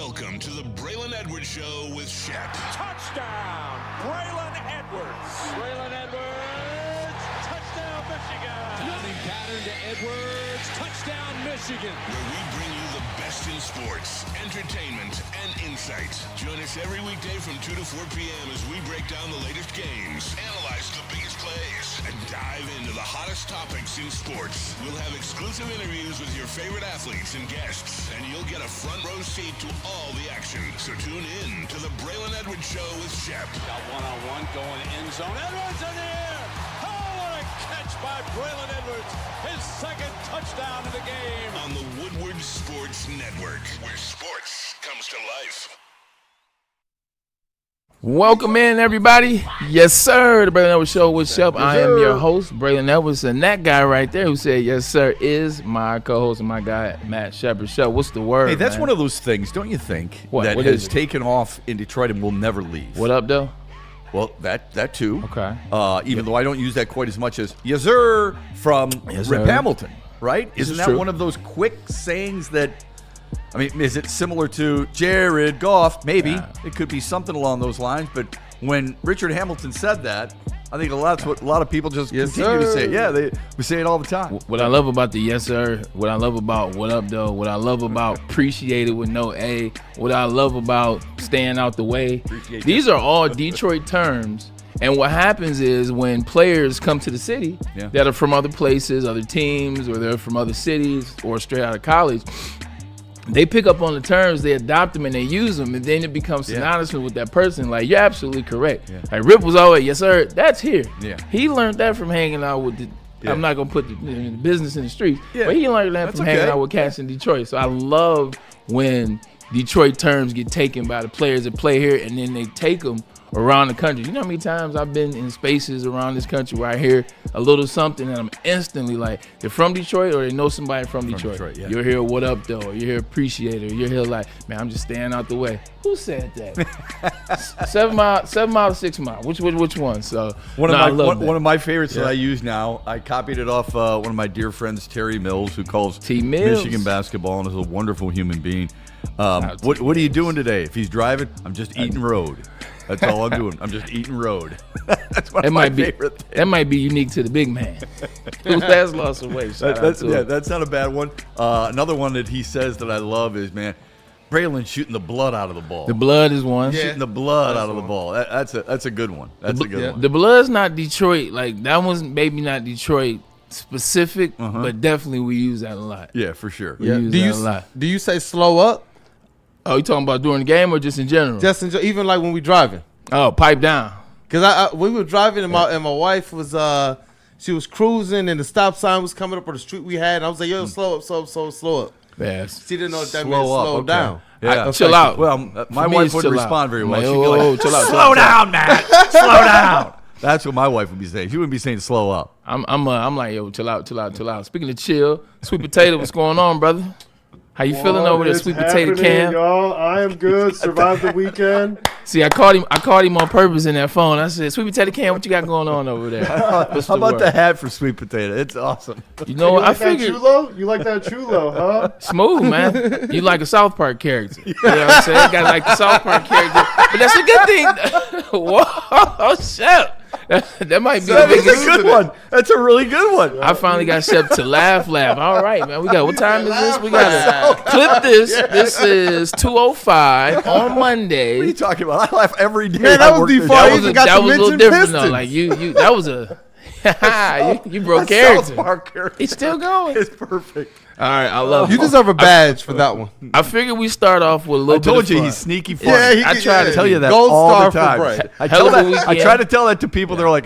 Welcome to the Braylon Edwards Show with Shep. Touchdown, Braylon Edwards. Braylon Edwards, touchdown, Michigan. Passing pattern to Edwards, touchdown, Michigan. Where we bring you the best in sports, entertainment, and insight. Join us every weekday from 2 to 4 p.m. as we break down the latest games, analyze the biggest plays, and dive into the hottest topics in sports. We'll have exclusive interviews with your favorite athletes and guests, and you'll get a front row seat to all the action. So tune in to the Braylon Edwards Show with Shep. Got one-on-one going end zone. Edwards in the air. Oh, what a catch by Braylon Edwards. His second touchdown of the game. On the Woodward Sports Network, where sports comes to life. Welcome in, everybody. Yes, sir. The Braylon Edwards Show with Shep. I am your host, Braylon Edwards, and that guy right there who said yes, sir, is my co-host and my guy, Matt Shepard. Shep, what's the word? Hey, that's man? one of those things, don't you think, What? that What has is it? taken off in Detroit and will never leave? What up, though? Well, that too. Okay. Even though I don't use that quite as much as yes, sir, from Yes, Rip sir. Hamilton, right? This Isn't is that true. one of those quick sayings that, I mean, is it similar to Jared Goff? Maybe. Yeah. It could be something along those lines, but when Richard Hamilton said that, I think that's what a lot of people just continue to say. Yeah, we say it all the time. What I love about the yes, sir, what I love about what up, though, what I love about appreciate it with no A, what I love about staying out the way, Appreciate these are all Detroit terms. And what happens is when players come to the city Yeah. that are from other places, other teams, or they're from other cities or straight out of college, they pick up on the terms, they adopt them, and they use them, and then it becomes synonymous with that person. Like, you're absolutely correct. Yeah. Like, Rip was always, yes, sir, that's here. Yeah. He learned that from hanging out with the, Yeah. I'm not going to put the business in the streets, Yeah. but he learned that That's from okay. hanging out with cats in Detroit. So I love when Detroit terms get taken by the players that play here, and then they take them around the country. You know how many times I've been in spaces around this country where I hear a little something and I'm instantly like, they're from Detroit or they know somebody from Detroit. Detroit, yeah. You're here, what up, though? Or you're here, appreciate it. Or you're here like, man, I'm just staying out the way. Who said that? 7 mile, 6 mile. Which one? So One I of love that. one of my favorites that Yeah. I use now, I copied it off one of my dear friends, Terry Mills, who calls T. Mills. Michigan basketball and is a wonderful human being. What are you doing today? If he's driving, I'm just eating road. That's all I'm doing. I'm just eating road. That's one of my favorite things. That might be unique to the big man who has lost some weight. Shout out to him. That's not a bad one. Another one that he says that I love is, man, Braylon shooting the blood out of the ball. The blood is one. Shooting the blood out of the ball. That's a good one. That's a good one. The blood's not Detroit. Like, that one's maybe not Detroit specific, but definitely we use that a lot. Yeah, for sure. We use that a lot. Do you say slow up? Oh, you talking about during the game or just in general? Just even like when we driving? Oh, pipe down. Cause we were driving and my wife was she was cruising and the stop sign was coming up on the street we had. And I was like, yo, slow up, slow up. Yes. She didn't know what that Slow meant. up, Slow okay. down. Yeah. Chill out. Well, my For me, wife it's wouldn't chill out. respond very well. I'm She'd like, be like, oh, chill out. slow down, Matt. Slow down. That's what my wife would be saying. She wouldn't be saying slow up. I'm like, yo, chill out. Speaking of chill, sweet potato, what's going on, brother? How you feeling over there, It's sweet potato happening, cam? y'all. I am good. Survived the weekend. See, I called him on purpose in that phone. I said, sweet potato cam, what you got going on over there? What's How about word? the hat for sweet potato? It's awesome. You know You what? I like that figured chulo? You like that chulo, huh? smooth, man. You like a South Park character. You know what I'm saying? Got like the South Park character. But that's a good thing. Whoa, Shep. That might be the That is biggest. a good one. That's a really good one. I finally got Shep to laugh. All right, man. What time is this? We got to clip this. This is 2:05 on Monday. What are you talking about? I laugh every day. Man, that I was work this before job. I That even was got to a little mention different though. Pistons. Like you, that was a you broke That's character. South Park character. He's still going. It's perfect. All right, I love You it. deserve a badge for that one. I figured we start off with a I little told bit you of fun. he's sneaky funny. Yeah, I try to tell you that Gold all star the for time. Brett. I Hell tell of a that. I weekend. try to tell that to people. They're like,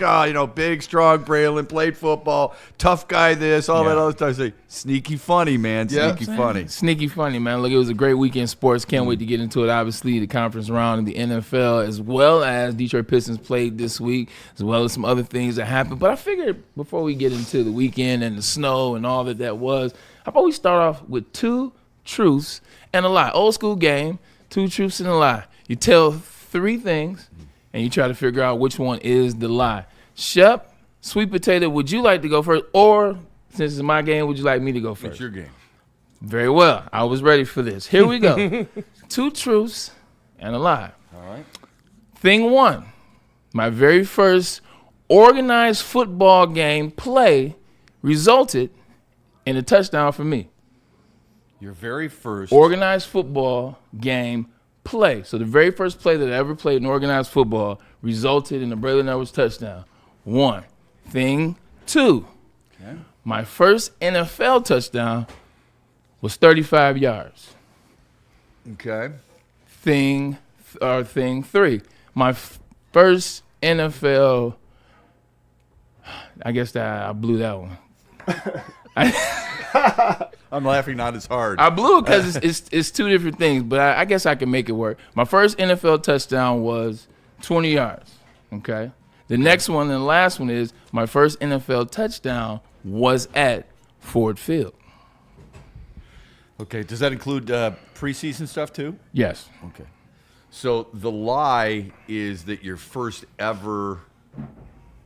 big, strong Braylon, played football, tough guy. This, all that other stuff. I say, sneaky funny, man. Yeah. Sneaky funny. Sneaky funny, man. Look, it was a great weekend in sports. Can't wait to get into it. Obviously, the conference round in the NFL, as well as Detroit Pistons played this week, as well as some other things that happened. But I figured before we get into the weekend and the snow and all that was, how about we start off with 2 truths and a lie. Old school game, 2 truths and a lie. You tell 3 things, and you try to figure out which one is the lie. Shep, sweet potato, would you like to go first? Or, since it's my game, would you like me to go first? It's your game. Very well. I was ready for this. Here we go. 2 truths and a lie. All right. Thing 1. My very first organized football game play resulted in a touchdown for me. Your very first. Organized football game play. So the very first play that I ever played in organized football resulted in a Braylon Edwards touchdown. 1. Thing 2. Okay. My first NFL touchdown was 35 yards. Okay. Thing 3. My first NFL, I guess that I blew that one. I'm laughing not as hard. I blew it because it's 2 different things, but I guess I can make it work. My first NFL touchdown was 20 yards, okay? The next one and the last one is my first NFL touchdown was at Ford Field. Okay. Does that include preseason stuff too? Yes. Okay. So the lie is that your first ever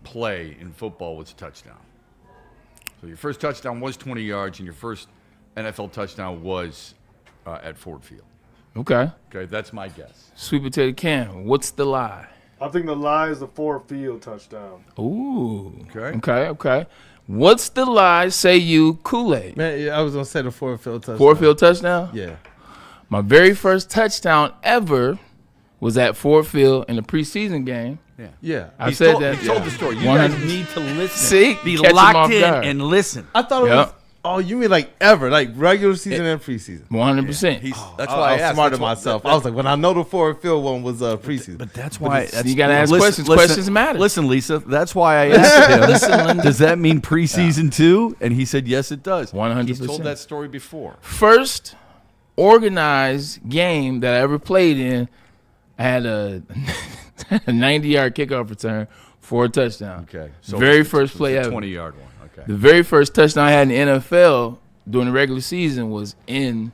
play in football was a touchdown. So your first touchdown was 20 yards, and your first NFL touchdown was at Ford Field. Okay. Okay, that's my guess. Sweet potato can. What's the lie? I think the lie is the Ford Field touchdown. Ooh. Okay. Okay. What's the lie, say you, Kool-Aid? Man, yeah, I was gonna say the Ford Field touchdown. Ford Field touchdown? Yeah. My very first touchdown ever was at Ford Field in a preseason game. Yeah. I said that. He told the story. You 100 guys need to listen. See? Be Catch 'em locked off in guard. and listen. I thought it Yep. was. Oh, you mean like ever, like regular season and preseason? 100%. That's I why I was asked. smart That's to why- myself. I was like, when I know the Ford Field one was preseason. But that's why. you gotta ask questions. Questions matter. Listen, Lisa. That's why I asked him. Listen, Linda. Does that mean preseason too? And he said, yes, it does. 100%. He's told that story before. First organized game that I ever played in, I had a 90-yard kickoff return for a touchdown. Okay. Very first play ever. 20-yard one. Okay. The very first touchdown I had in the NFL during the regular season was in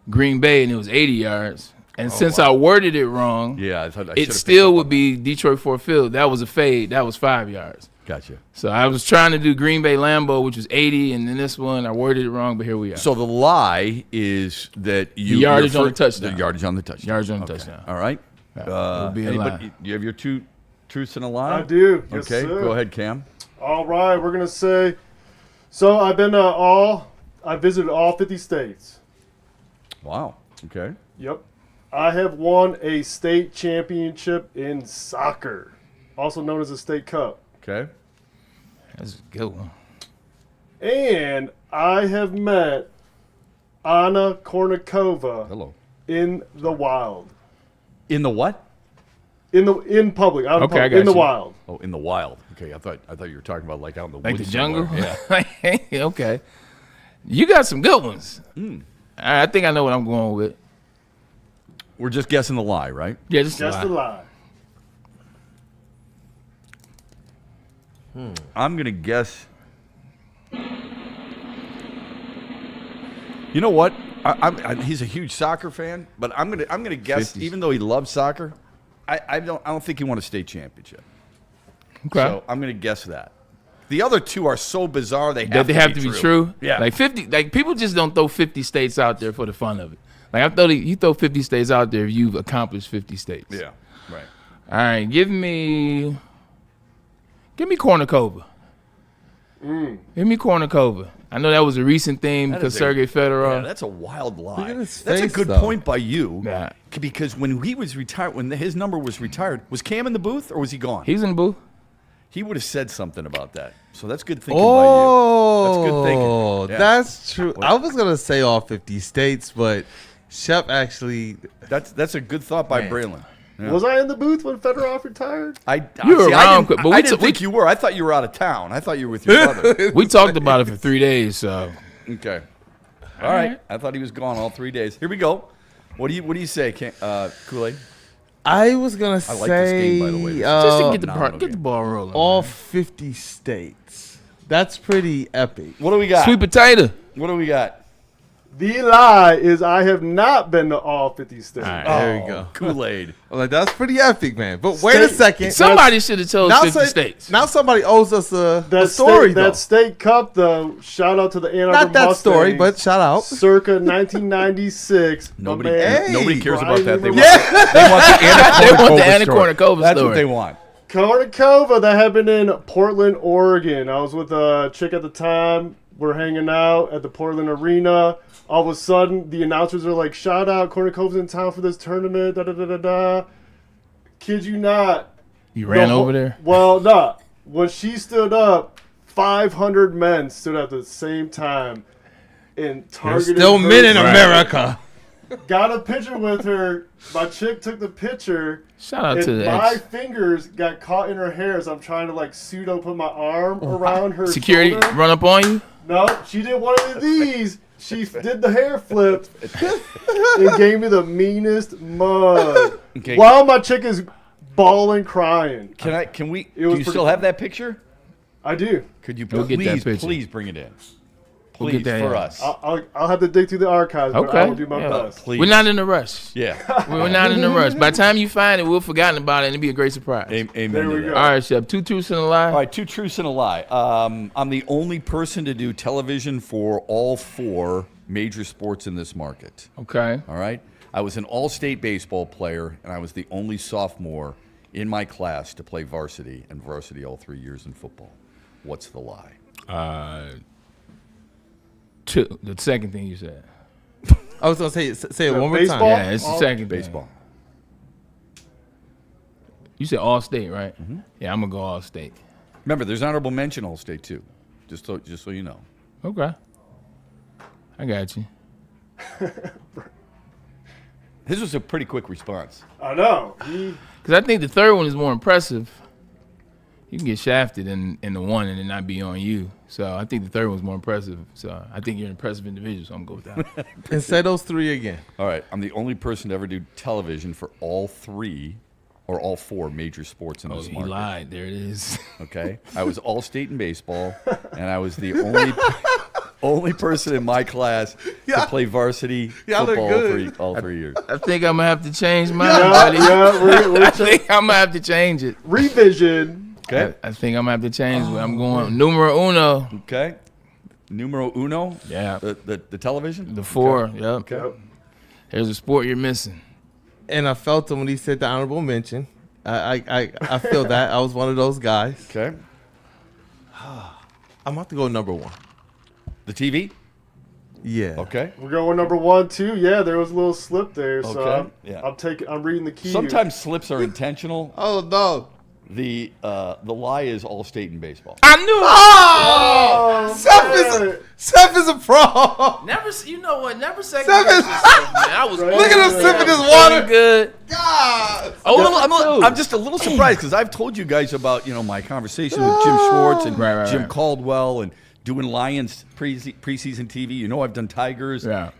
Green Bay, and it was 80 yards. And since I worded it wrong, Yeah, I thought I it should've still picked up would on be Detroit Ford Field. That was a fade. That was 5 yards. that. Gotcha. So I was trying to do Green Bay Lambeau, which was 80, and then this one I worded it wrong, but here we are. So the lie is that you The yardage your on the touchdown. The yardage on the touchdown. Yards on the Okay. touchdown. All right. It would be a lie. Do you have your 2 truths and a lie? I do. Yes, Okay. sir. Go ahead, Cam. All right, we're gonna say. So I've been I visited all 50 states. Wow. Okay. Yep. I have won a state championship in soccer, also known as a state cup. Okay. That's a good one. And I have met Anna Kournikova Hello. in the wild. In the what? In public. Out in Okay, I public, got in the you. wild. Oh, in the wild. Okay. I thought you were talking about like out in the Like woods the jungle? somewhere. Yeah. Okay. You got some good ones. All right, I think I know what I'm going with. We're just guessing the lie, right? Yeah, just Just lie. a lie. I'm gonna guess. You know what? He's a huge soccer fan, but I'm gonna guess. 50s. Even though he loves soccer, I don't think he won a state championship. Okay. So I'm gonna guess that. The other 2 are so bizarre they That they have to be true. Yeah. Like 50. Like people just don't throw 50 states out there for the fun of it. Like I thought you throw 50 states out there if you've accomplished 50 states. Yeah. Right. All right, give me Kournikova. Give me Kournikova. I know that was a recent theme because Sergei Yeah, Fedorov. that's a wild lie. at his That's a face, good though. point by you. Yeah. Because when he was retired, when his number was retired, was Cam in the booth or was he gone? He's in the booth. He would have said something about that. So that's good thinking by you. That's good thinking. Yeah. That's true. I was gonna say all 50 states, but Shep actually. That's a good thought by Man. Braylon. Yeah. Was I in the booth when Fedorov retired? You were around, I didn't, but I we didn't t- think you were. I thought you were out of town. I thought you were with your brother. We talked about it for 3 days, so Okay. All right. I thought he was gone all 3 days. Here we go. What do you say, Kool-Aid? I was gonna I say like this game, by the way. just to get the phenomenal get the game. ball rolling. all man. 50 states. That's pretty epic. What do we got? Sweet potato. What do we got? The lie is I have not been to all 50 states. All right. There we go. Kool-Aid. I'm like, that's pretty epic, man. But wait a second. Somebody should have told 50 states. Now somebody owes us a That story, though. That state cup, though. Shout out to the Ann Arbor Not that story, Mustangs. but shout out. Circa 1996. Nobody, my man, nobody cares Brian about that. They Lee- want the Anna They want the Anna story. Kournikova That's story. what they want. Cornucova, that happened in Portland, Oregon. I was with a chick at the time. We're hanging out at the Portland Arena. All of a sudden, the announcers are like, shout out, Cornucova's in town for this tournament, da-da-da-da-da. Kid you not. You ran over there? Well, no. When she stood up, 500 men stood up at the same time and There's targeted still her. men in America. Got a picture with her. My chick took the picture. Shout out to And the my ex. fingers got caught in her hair as I'm trying to like pseudo put my arm around her Security shoulder. run up on you? No, she did one of these. She did the hair flip and gave me the meanest mud. Okay. While my chick is bawling, crying. Can we? It Do was you pretty- still have that picture? I do. Could you We'll get that picture. please bring it in? We'll Please get that for in. us. I'll have to dig through the archives, but I Okay. will do my Yeah. best. Please. We're not in a rush. Yeah. We're not in a rush. By the time you find it, we'll have forgotten about it, and it'll be a great surprise. Amen. There to we that. go. All right, Shep. 2 truths and a lie. All right, 2 truths and a lie. I'm the only person to do television for all 4 major sports in this market. Okay. All right? I was an all-state baseball player, and I was the only sophomore in my class to play varsity, and varsity all 3 years in football. What's the lie? The second thing you said. I was going to say it one more Baseball? time. Yeah, it's the second thing. Baseball. You said all state, right? Mm-hmm. Yeah, I'm gonna go all state. Remember, there's honorable mention all-state, too, just so you know. Okay. I got you. This was a pretty quick response. I know. Because I think the third one is more impressive. You can get shafted in the one and it not be on you. So I think the third one's more impressive. So I think you're an impressive individual, so I'm going to go with that. And say those 3 again. All right, I'm the only person to ever do television for all 3 or all 4 major sports in Oh, this he market. lied. There it is. Okay, I was all state in baseball, and I was the only person in my class to play varsity Y'all are football good. all 3 years. I think I'm going to have to change mine, Yeah, buddy. we're I think I'm going to have to change it. revision. Okay, I think I'm going to have to change it. I'm going numero uno. okay. Numero uno. Yeah. The television. The 4. Yep. Okay. There's a sport you're missing. And I felt him when he said the honorable mention. I feel that. I was one of those guys. Okay. I'm about to go number 1. The TV. Yeah. Okay. We're going number 1, 2. Yeah, there was a little slip there. So Okay, yeah. I'm reading the key. Sometimes slips are intentional. Oh, no. The lie is all state in baseball. I knew it. Oh, Seth is a pro. Never, you know what? Never second Seven. guess yourself, man. I was Look Look at him sipping this feeling water. good. God. I'm just a little surprised because I've told you guys about my conversation with Jim Schwartz and Right, Jim right. Caldwell and doing Lions preseason TV. You know I've done Tigers. Yeah.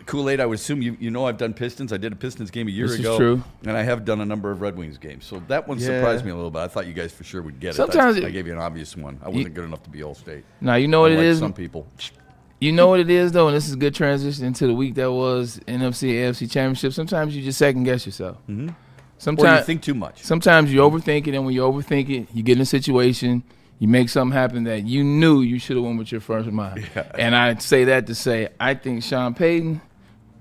Kool-Aid, I would assume you know I've done Pistons. I did a Pistons game a year This is ago. true. And I have done a number of Red Wings games. So that one Yeah. surprised me a little bit. I thought you guys for sure would get Sometimes it. it- I gave you an obvious one. I wasn't good enough to be all-state. Now you know what it Unlike is. some people. You know what it is though, and this is a good transition into the week that was NFC AFC Championship. Sometimes you just second guess yourself. Mm-hmm. Or you Sometimes think too much. Sometimes you overthink it, and when you overthink it, you get in a situation, you make something happen that you knew you should have went with your first mind. Yeah. And I say that to say, I think Sean Payton,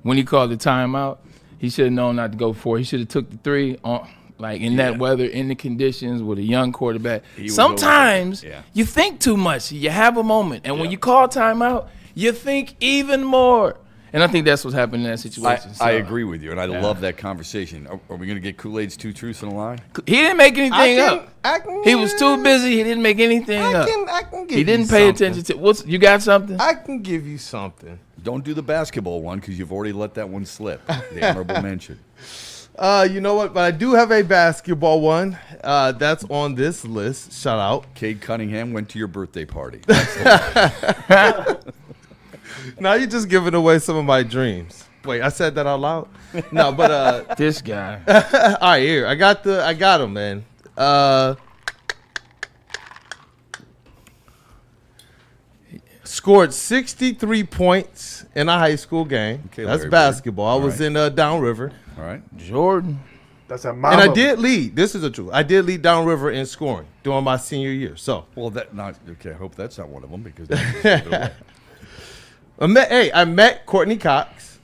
when he called the timeout, he should have known not to go for it. He should have took the 3 on, like in that weather, in the conditions with a young quarterback. was Sometimes overthinking. Yeah. you think too much. You have a moment, and when Yeah. you call timeout, you think even more. And I think that's what's happened in that situation. I So, agree with you, and I love that conversation. Are we going to get Kool-Aid's 2 truths and a lie? He didn't make anything up. I can, He was too busy. He didn't make anything up. I can give He didn't you pay something. attention to what's. You got something? I can give you something. Don't do the basketball one because you've already let that one slip. The honorable mention. You know what? But I do have a basketball one. That's on this list. Shout out. Cade Cunningham went to your birthday party. Now you're just giving away some of my dreams. Wait, I said that out loud? No, but This guy. all right, here. I got him, man. scored 63 points in a high school game. Okay, That's Larry basketball. Bird. I was in Downriver. All right. Jordan. That's a And mama. I did lead. This is the truth. I did lead Downriver in scoring during my senior year. So, Well, okay. I hope that's not one of them because give it away. I met Courtney Cox.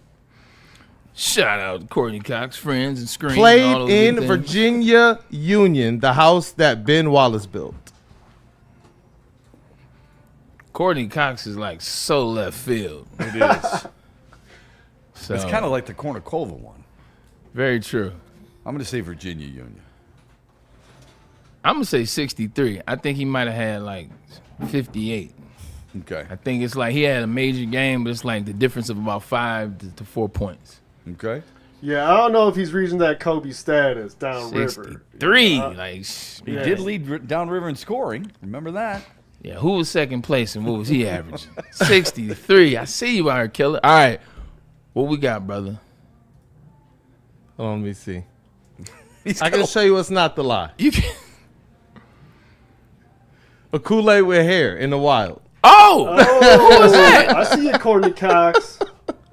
Shout out to Courtney Cox, friends and screens. all Played those good in things. Virginia Union, the house that Ben Wallace built. Courtney Cox is like so left field. It is. So, It's kind of like the Cornucova one. very true. I'm going to say Virginia Union. I'm gonna say 63. I think he might have had like 58. Okay. I think it's like he had a major game, but it's like the difference of about 5 to 4 points. Okay. Yeah, I don't know if he's reaching that Kobe status downriver. 63. He Yeah. did lead Downriver in scoring. Remember that? Yeah, who was second place and what was he averaging? 63. I see you out here, killer. All right, what we got, brother? Hold on, let me see. I can show you what's not the lie. You can. A Kool-Aid with hair in the wild. Oh, Oh, what's that? I see you, Courtney Cox.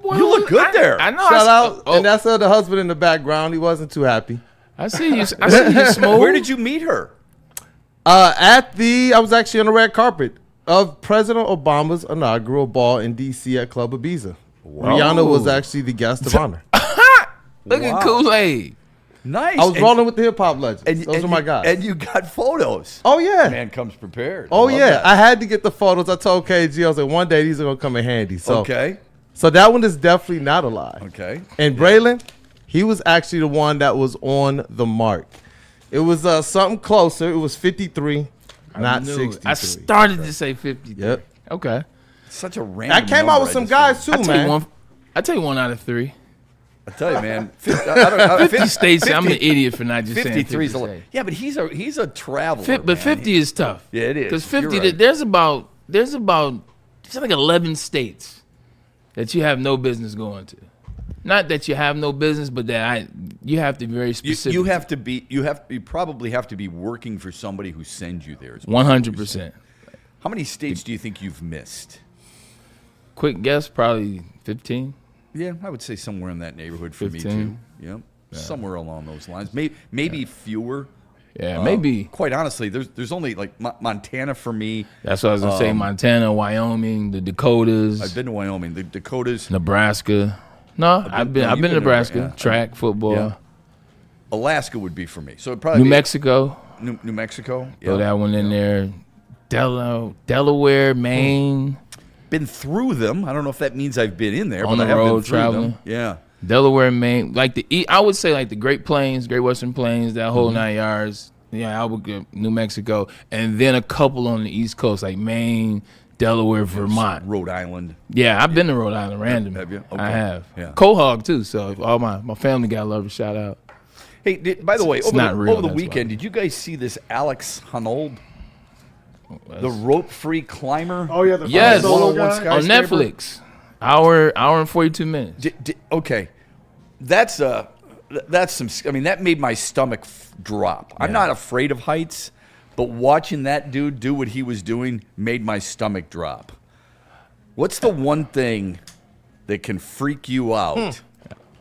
boy, You look good there. I know. Shout out. Oh, And that's the husband in the background. He wasn't too happy. I see you. I see you, Smooth. Where did you meet her? I was actually on the red carpet of President Obama's inaugural ball in D.C. at Club Ibiza. Rihanna was actually the guest of honor. Look Wow. at Kool-Aid. Nice. I was rolling with the hip hop legends. Those are my guys. And you got photos. Oh yeah. Man comes prepared. Oh I love yeah. that. I had to get the photos. I told KG, I was like, one day these are gonna come in handy. So Okay. So that one is definitely not a lie. Okay. And Braylon, he was actually the one that was on the mark. It was something closer. It was 53, not Knew it. 63. I started to say 53. Yep. Okay. Such a random. I came out with some guys too, I tell man. you one. I tell you one out of 3. I tell you, man. 50 states. I'm an idiot for not just saying 53 is a 50 lot. states. Yeah, but he's a traveler. But man. 50 is tough. Yeah, it is. Because You're 50, right. there's like 11 states that you have no business going to. Not that you have no business, but that you have to be very specific. You probably have to be working for somebody who sends you there. 100%. How many states do you think you've missed? Quick guess, probably 15. Yeah, I would say somewhere in that neighborhood for 15. me too. Yep. Somewhere along those lines. Maybe fewer. Yeah, maybe. Quite honestly, there's only like Montana for me. That's what I was going to say. Montana, Wyoming, the Dakotas, I've been to Wyoming, the Dakotas, Nebraska. No, I've been you've to been to Nebraska. Nebraska. Track, football. Yeah. Alaska would be for me. So it'd probably New be Mexico. New Mexico. Throw Yeah. that one in there. Delaware, Maine. Been through them. I don't know if that means I've been in there, On but the I have road been through traveling. them. Yeah. Delaware, Maine, like I would say like the Great Plains, Great Western Plains, that whole 9 yards. Yeah, I would go New Mexico, and then a couple on the East Coast, like Maine, Delaware, Vermont. Rhode Island. Yeah, I've been to Rhode Island random. Have you? Okay. I have. Yeah. Quahog too. So if all my family got love, a shout out. Hey, by the way, It's over not real, the that's weekend, why. did you guys see this Alex Honnold, the rope-free climber? Oh yeah, the Yes. solo 101 guy. Sky- On Skyscraper? Netflix, hour and 42 minutes. Okay, that's some. I mean, that made my stomach drop. I'm not afraid of heights, but watching that dude do what he was doing made my stomach drop. What's the one thing that can freak you out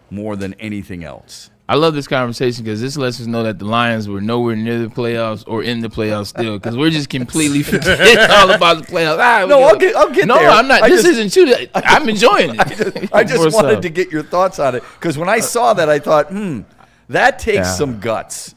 more than anything else? I love this conversation because this lets us know that the Lions were nowhere near the playoffs or in the playoffs still because we're just completely forgetting all about the playoffs. I'll get no, there. I'm not. This isn't you. I'm enjoying it. I just What's wanted up? to get your thoughts on it because when I saw that, I thought, that takes some guts.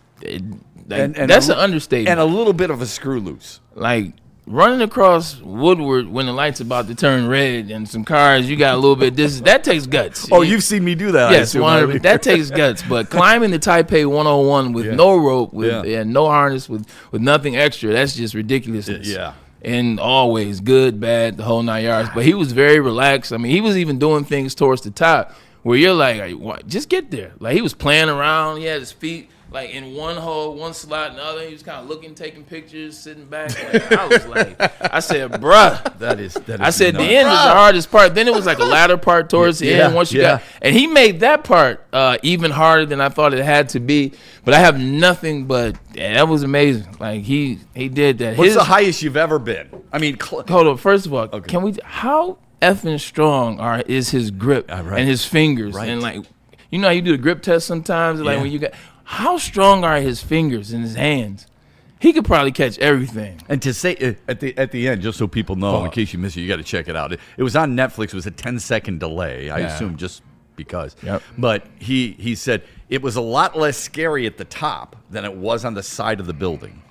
That's an understatement. And a little bit of a screw loose. Like running across Woodward when the light's about to turn red and some cars, you got a little bit distance. That takes guts. Oh, you've seen me do that. Yes, 100. That takes guts. But climbing the Taipei 101 with no rope, with no harness, with nothing extra, that's just ridiculousness. Yeah. And always good, bad, the whole 9 yards. But he was very relaxed. I mean, he was even doing things towards the top where you're like, what? Just get there. Like he was playing around. He had his feet like in one hole, one slot, and the other. He was kind of looking, taking pictures, sitting back. Like, I was like, I said, bruh. That is I said nuts. the end is the hardest part. Then it was like a latter part towards the end. Once you got, and he made that part even harder than I thought it had to be. But I have nothing but that was amazing. Like he did that. What's the highest you've ever been? I mean, hold on. First of all, can we? How effing strong is his grip and his fingers and like, you know how you do the grip test sometimes, like when you got. How strong are his fingers and his hands? He could probably catch everything. And to say at the end, just so people know, in case you miss it, you got to check it out. It was on Netflix. It was a 10-second delay. I assume just because. Yep. But he said it was a lot less scary at the top than it was on the side of the building.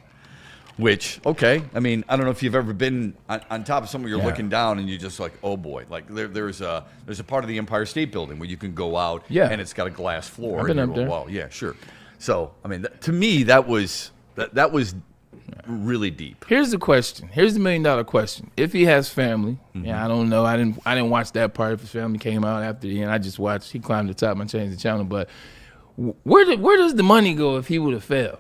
Which, okay, I mean, I don't know if you've ever been on top of somewhere, you're looking down and you're just like, oh boy. Like there's a part of the Empire State Building where you can go out and it's got a glass floor. I've been and up there. Well, yeah, sure. So, I mean, to me, that was really deep. Here's the question. Here's the $1 million question. If he has family, I don't know. I didn't watch that part. If his family came out after the end, I just watched. He climbed the top. I changed the channel. But where does the money go if he would have failed?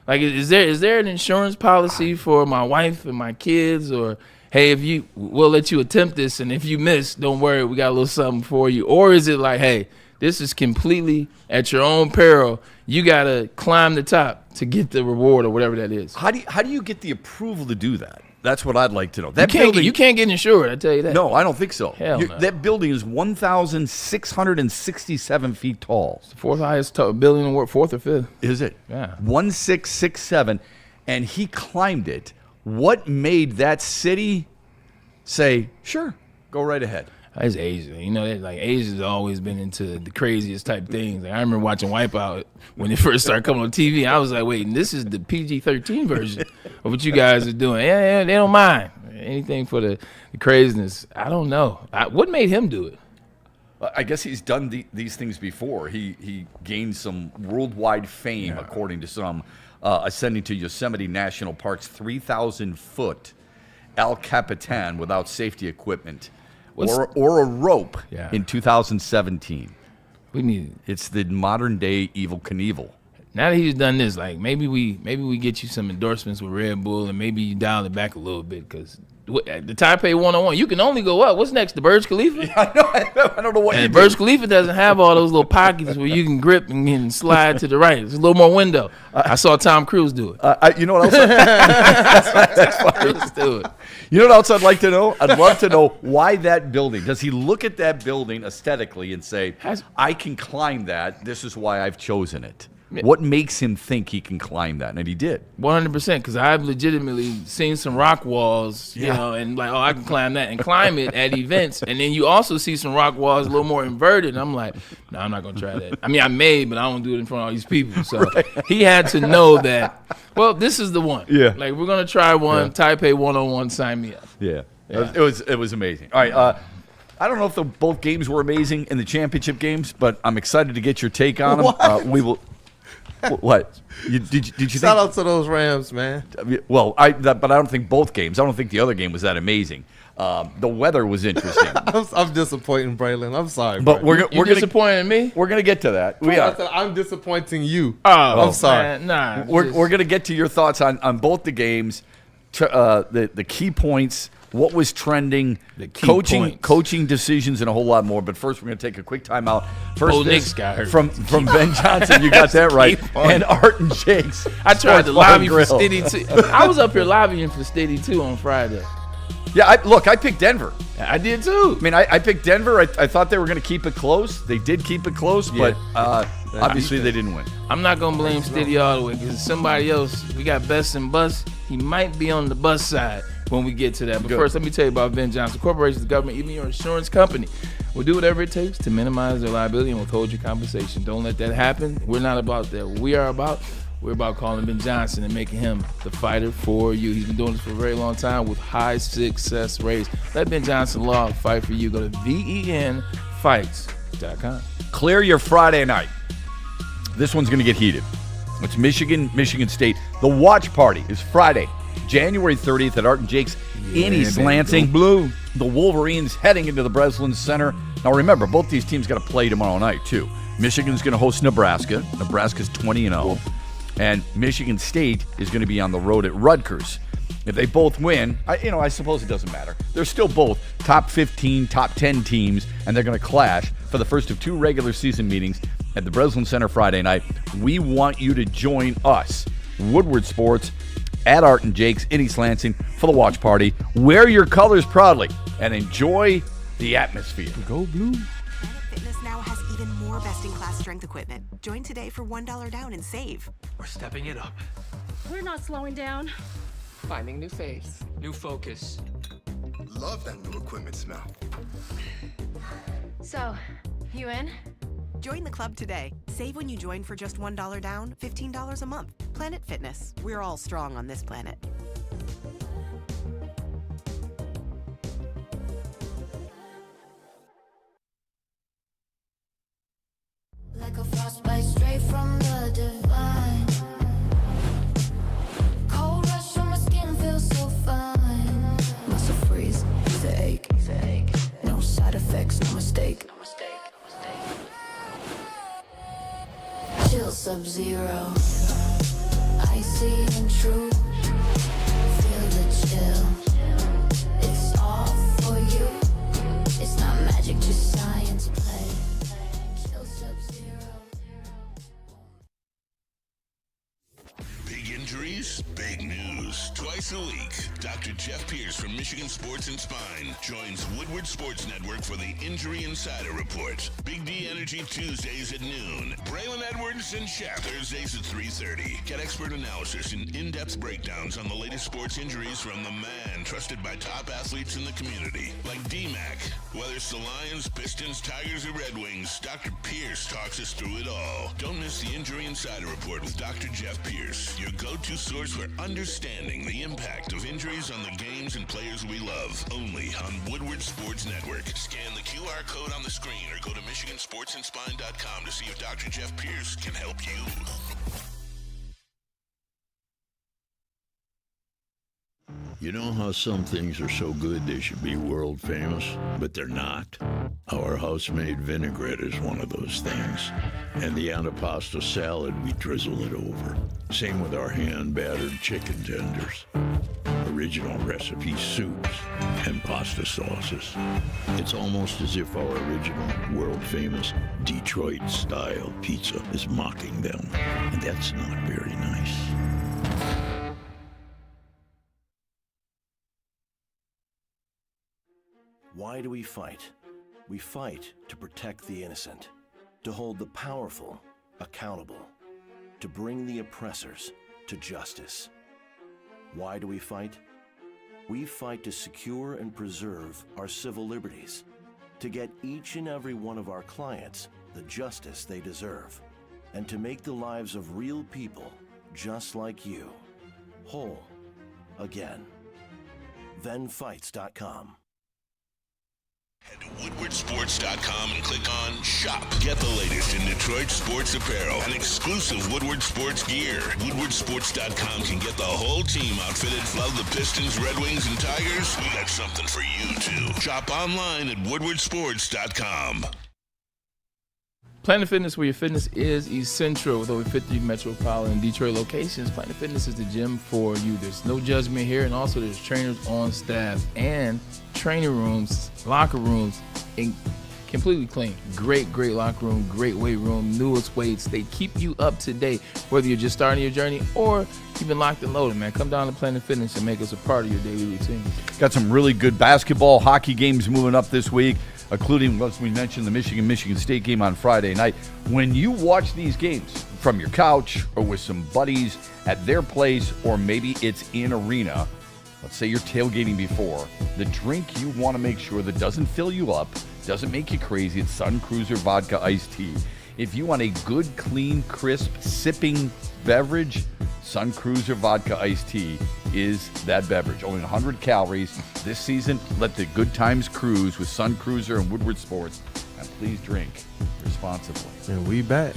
Like, is there an insurance policy for my wife and my kids, or hey, we'll let you attempt this, and if you miss, don't worry, we got a little something for you? Or is it like, hey, this is completely at your own peril. You gotta climb the top to get the reward or whatever that is. How do you get the approval to do that? That's what I'd like to know. You can't get insured, I tell you that. No, I don't think so. Hell no. That building is 1,667 feet tall. It's the fourth highest building in the world, fourth or fifth. Is it? Yeah. 1,667, and he climbed it. What made that city say, sure, go right ahead? That's Asia. You know, like Asia's always been into the craziest type things. Like, I remember watching Wipeout when it first started coming on TV. I was like, wait, this is the PG-13 version of what you guys are doing. Yeah, they don't mind anything for the craziness. I don't know. What made him do it? I guess he's done these things before. He gained some worldwide fame, according to some, ascending to Yosemite National Park's 3,000-foot El Capitan without safety equipment. Or a rope in 2017. It's the modern day Evel Knievel. Now that he's done this, like maybe we get you some endorsements with Red Bull, and maybe you dial it back a little bit, because the Taipei 101, you can only go up. What's next? The Burj Khalifa? I don't know what. And Burj Khalifa doesn't have all those little pockets where you can grip and slide to the right. There's a little more window. I saw Tom Cruise do it. You know what else? Let's do it. You know what else I'd like to know? I'd love to know why that building. Does he look at that building aesthetically and say, I can climb that. This is why I've chosen it. What makes him think he can climb that? And he did. 100%, because I've legitimately seen some rock walls, you know, and like, oh, I can climb that and climb it at events. And then you also see some rock walls a little more inverted. And I'm like, no, I'm not going to try that. I mean, I may, but I don't do it in front of all these people. So he had to know that, well, this is the one. Yeah. Like, we're going to try one. Taipei 101, sign me up. Yeah. It was amazing. All right. I don't know if both games were amazing in the championship games, but I'm excited to get your take on them. We will. What? Did you Shout out to those Rams, man. Well, but I don't think both games. I don't think the other game was that amazing. The weather was interesting. I'm disappointing Braylon. I'm sorry, but bro. We're disappointing me. We're gonna get to that. We are. I'm disappointing you. Oh, I'm sorry. Man, nah. We're gonna get to your thoughts on both the games, the key points. What was trending, coaching decisions, and a whole lot more. But first, we're going to take a quick timeout. First, Nick's got hurt. From Ben Johnson, you got that right. And Art and Jake's. I tried to lobby for Stiddy too. I was up here lobbying for Stiddy too on Friday. Yeah, I picked Denver. I did too. I mean, I picked Denver. I thought they were going to keep it close. They did keep it close, but obviously they didn't win. I'm not going to blame Stiddy all the way, because somebody else. We got Best and Bus. He might be on the bus side when we get to that. But first, let me tell you about Ben Johnson. Corporations, the government, even your insurance company will do whatever it takes to minimize their liability and withhold your compensation. Don't let that happen. We're not about that. What we're about calling Ben Johnson and making him the fighter for you. He's been doing this for a very long time with high success rates. Let Ben Johnson Law fight for you. Go to VENfights.com. Clear your Friday night. This one's going to get heated. It's Michigan State. The watch party is Friday, January 30th at Art and Jake's in East Lansing. The Wolverines heading into the Breslin Center. Now remember, both these teams got to play tomorrow night too. Michigan's going to host Nebraska. Nebraska's 20-0. And Michigan State is going to be on the road at Rutgers. If they both win, I suppose it doesn't matter. They're still both top 15, top 10 teams, and they're going to clash for the first of 2 regular season meetings at the Breslin Center Friday night. We want you to join us, Woodward Sports, at Art and Jake's in East Lansing for the watch party. Wear your colors proudly and enjoy the atmosphere. Go Blue. Fitness now has even more best-in-class strength equipment. Join today for $1 down and save. We're stepping it up. We're not slowing down. Finding new faith, new focus. Love that new equipment smell. So, you in? Join the club today. Save when you join for just $1 down, $15 a month. Planet Fitness. We're all strong on this planet. Like a frostbite straight from the divine. Cold rush on my skin feels so fine. Muscle freeze, the ache. No side effects, no mistake. Chill Sub-Zero. Icy and true. Feel the chill. It's all for you. It's not magic, just science play. Chill Sub-Zero. Big injuries, big news. Twice a week, Dr. Jeff Pierce from Michigan Sports and Spine joins Woodward Sports Network for the Injury Insider Report. Big D Energy Tuesdays at noon. Braylon Edwards and Shepard Thursdays at 3:30. Get expert analysis and in-depth breakdowns on the latest sports injuries from the man trusted by top athletes in the community, like D-Mac. Whether it's the Lions, Pistons, Tigers, or Red Wings, Dr. Pierce talks us through it all. Don't miss the Injury Insider Report with Dr. Jeff Pierce, your go-to source for understanding the impact of injuries on the games and players we love. Only on Woodward Sports Network. Scan the QR code on the screen or go to MichiganSportsandSpine.com to see if Dr. Jeff Pierce can help you. You know how some things are so good they should be world famous, but they're not? Our house-made vinaigrette is one of those things. And the antipasta salad, we drizzle it over. Same with our hand-battered chicken tenders. Original recipe soups and pasta sauces. It's almost as if our original, world-famous Detroit-style pizza is mocking them. And that's not very nice. Why do we fight? We fight to protect the innocent, to hold the powerful accountable, to bring the oppressors to justice. Why do we fight? We fight to secure and preserve our civil liberties, to get each and every one of our clients the justice they deserve, and to make the lives of real people just like you whole again. ThenFights.com. Head to WoodwardSports.com and click on Shop. Get the latest in Detroit sports apparel and exclusive Woodward Sports gear. WoodwardSports.com can get the whole team outfitted. Love the Pistons, Red Wings, and Tigers? We got something for you, too. Shop online at WoodwardSports.com. Planet Fitness, where your fitness is essential. With over 50 metropolitan and Detroit locations, Planet Fitness is the gym for you. There's no judgment here, and also there's trainers on staff and training rooms, locker rooms, and completely clean. Great locker room, great weight room, newest weights. They keep you up to date, whether you're just starting your journey or you've been locked and loaded, man. Come down to Planet Fitness and make us a part of your daily routine. Got some really good basketball, hockey games moving up this week, including, as we mentioned, the Michigan State game on Friday night. When you watch these games from your couch or with some buddies at their place, or maybe it's in arena, let's say you're tailgating before, the drink you want to make sure that doesn't fill you up, doesn't make you crazy, it's Sun Cruiser Vodka Iced Tea. If you want a good, clean, crisp, sipping beverage, Sun Cruiser Vodka Iced Tea is that beverage. Only 100 calories. This season, let the good times cruise with Sun Cruiser and Woodward Sports. And please drink responsibly. And we back.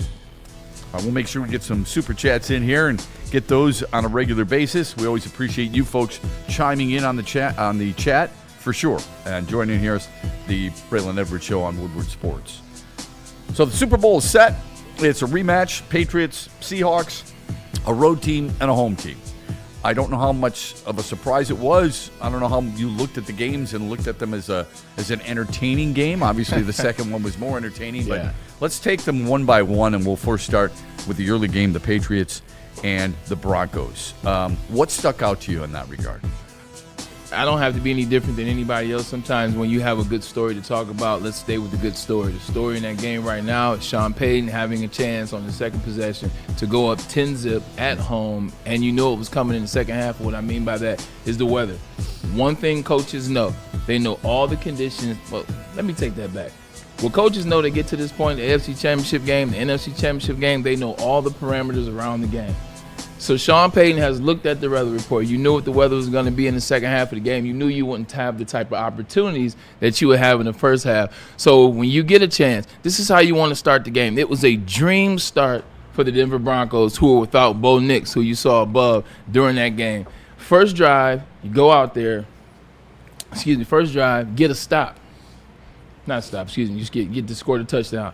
We'll make sure we get some super chats in here and get those on a regular basis. We always appreciate you folks chiming in on the chat for sure, and joining here is the Braylon Edwards Show on Woodward Sports. So the Super Bowl is set. It's a rematch. Patriots, Seahawks, a road team, and a home team. I don't know how much of a surprise it was. I don't know how you looked at the games and looked at them as an entertaining game. Obviously, the second one was more entertaining. But let's take them one by one, and we'll first start with the early game, the Patriots and the Broncos. What stuck out to you in that regard? I don't have to be any different than anybody else. Sometimes when you have a good story to talk about, let's stay with the good story. The story in that game right now is Sean Payton having a chance on the second possession to go up 10-zip at home, and you know it was coming in the second half. What I mean by that is the weather. One thing coaches know, they know all the conditions. Well, let me take that back. Well, coaches know they get to this point, the AFC Championship game, the NFC Championship game, they know all the parameters around the game. So Sean Payton has looked at the weather report. You knew what the weather was going to be in the second half of the game. You knew you wouldn't have the type of opportunities that you would have in the first half. So when you get a chance, this is how you want to start the game. It was a dream start for the Denver Broncos, who were without Bo Nix, who you saw above during that game. First drive, you go out there, first drive, get a stop. Not stop, just get to score the touchdown.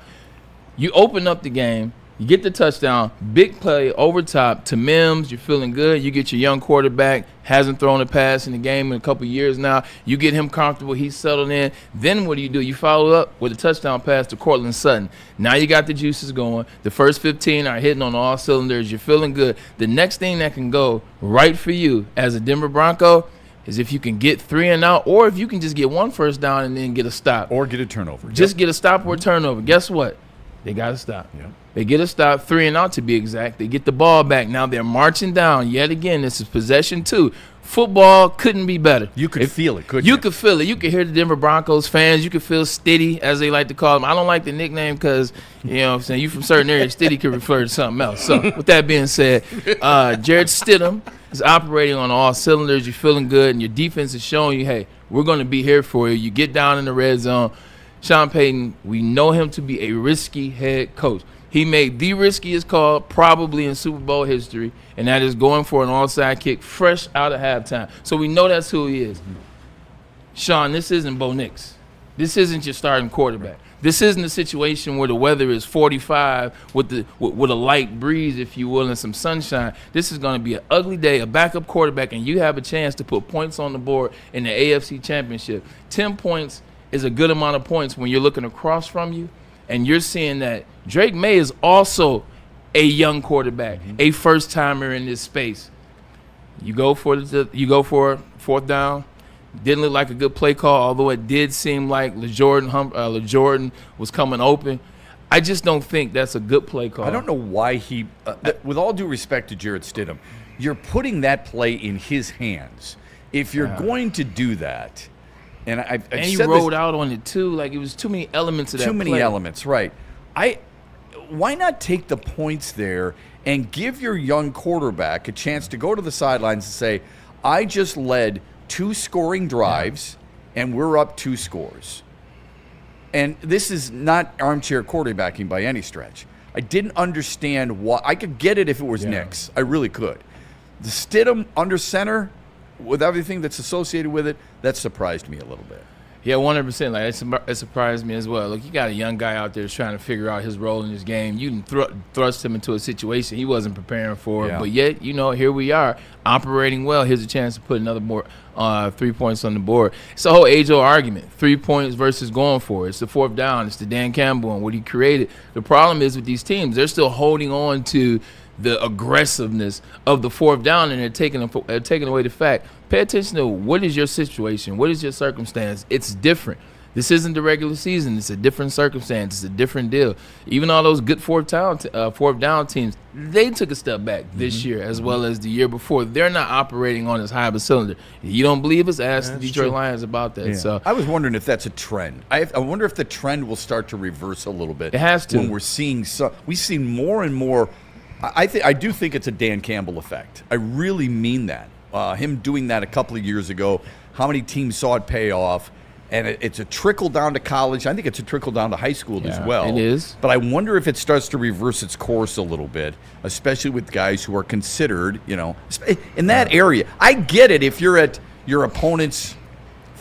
You open up the game. You get the touchdown, big play over top to Mims. You're feeling good. You get your young quarterback, hasn't thrown a pass in the game in a couple years now. You get him comfortable. He's settled in. Then what do? You follow up with a touchdown pass to Cortland Sutton. Now you got the juices going. The first 15 are hitting on all cylinders. You're feeling good. The next thing that can go right for you as a Denver Bronco is if you can get 3 and out, or if you can just get one first down and then get a stop. Or get a turnover. Just get a stop or a turnover. Guess what? They got to stop. Yeah. They get a stop, 3 and out to be exact. They get the ball back. Now they're marching down. Yet again, this is possession 2. Football couldn't be better. You could feel it, couldn't you? You could feel it. You could hear the Denver Broncos fans. You could feel Stiddy, as they like to call them. I don't like the nickname because, you know what I'm saying, you from certain areas, Stiddy could refer to something else. So with that being said, Jared Stidham is operating on all cylinders. You're feeling good, and your defense is showing you, hey, we're going to be here for you. You get down in the red zone. Sean Payton, we know him to be a risky head coach. He made the riskiest call probably in Super Bowl history, and that is going for an onside kick fresh out of halftime. So we know that's who he is. Sean, this isn't Bo Nix. This isn't your starting quarterback. This isn't a situation where the weather is 45 with a light breeze, if you will, and some sunshine. This is going to be an ugly day, a backup quarterback, and you have a chance to put points on the board in the AFC Championship. 10 points is a good amount of points when you're looking across from you, and you're seeing that Drake May is also a young quarterback, a first-timer in this space. You go for fourth down. Didn't look like a good play call, although it did seem like LeJordan was coming open. I just don't think that's a good play call. I don't know why he, with all due respect to Jared Stidham, you're putting that play in his hands. If you're going to do that, and he rode out on it too, like it was too many elements of that play. Too many elements, right. Why not take the points there and give your young quarterback a chance to go to the sidelines and say, I just led 2 scoring drives, and we're up 2 scores. And this is not armchair quarterbacking by any stretch. I didn't understand why. I could get it if it was Nix. I really could. The Stidham under center, with everything that's associated with it, that surprised me a little bit. Yeah, 100%. Like it surprised me as well. Look, you got a young guy out there trying to figure out his role in this game. You can thrust him into a situation he wasn't preparing for, but yet, here we are operating well. Here's a chance to put another more 3 points on the board. It's a whole age-old argument. 3 points versus going for it. It's the fourth down. It's the Dan Campbell and what he created. The problem is with these teams, they're still holding on to the aggressiveness of the fourth down, and they're taking away the fact. Pay attention to what is your situation, what is your circumstance. It's different. This isn't the regular season. It's a different circumstance. It's a different deal. Even all those good fourth down teams, they took a step back this year as well as the year before. They're not operating on as high of a cylinder. If you don't believe us, ask the Detroit Lions about that. Yeah. So I was wondering if that's a trend. I wonder if the trend will start to reverse a little bit. It has to. When we're seeing we've seen more and more. I do think it's a Dan Campbell effect. I really mean that. Him doing that a couple of years ago, how many teams saw it pay off? And it's a trickle down to college. I think it's a trickle down to high school as well. It is. But I wonder if it starts to reverse its course a little bit, especially with guys who are considered, in that area. I get it if you're at your opponent's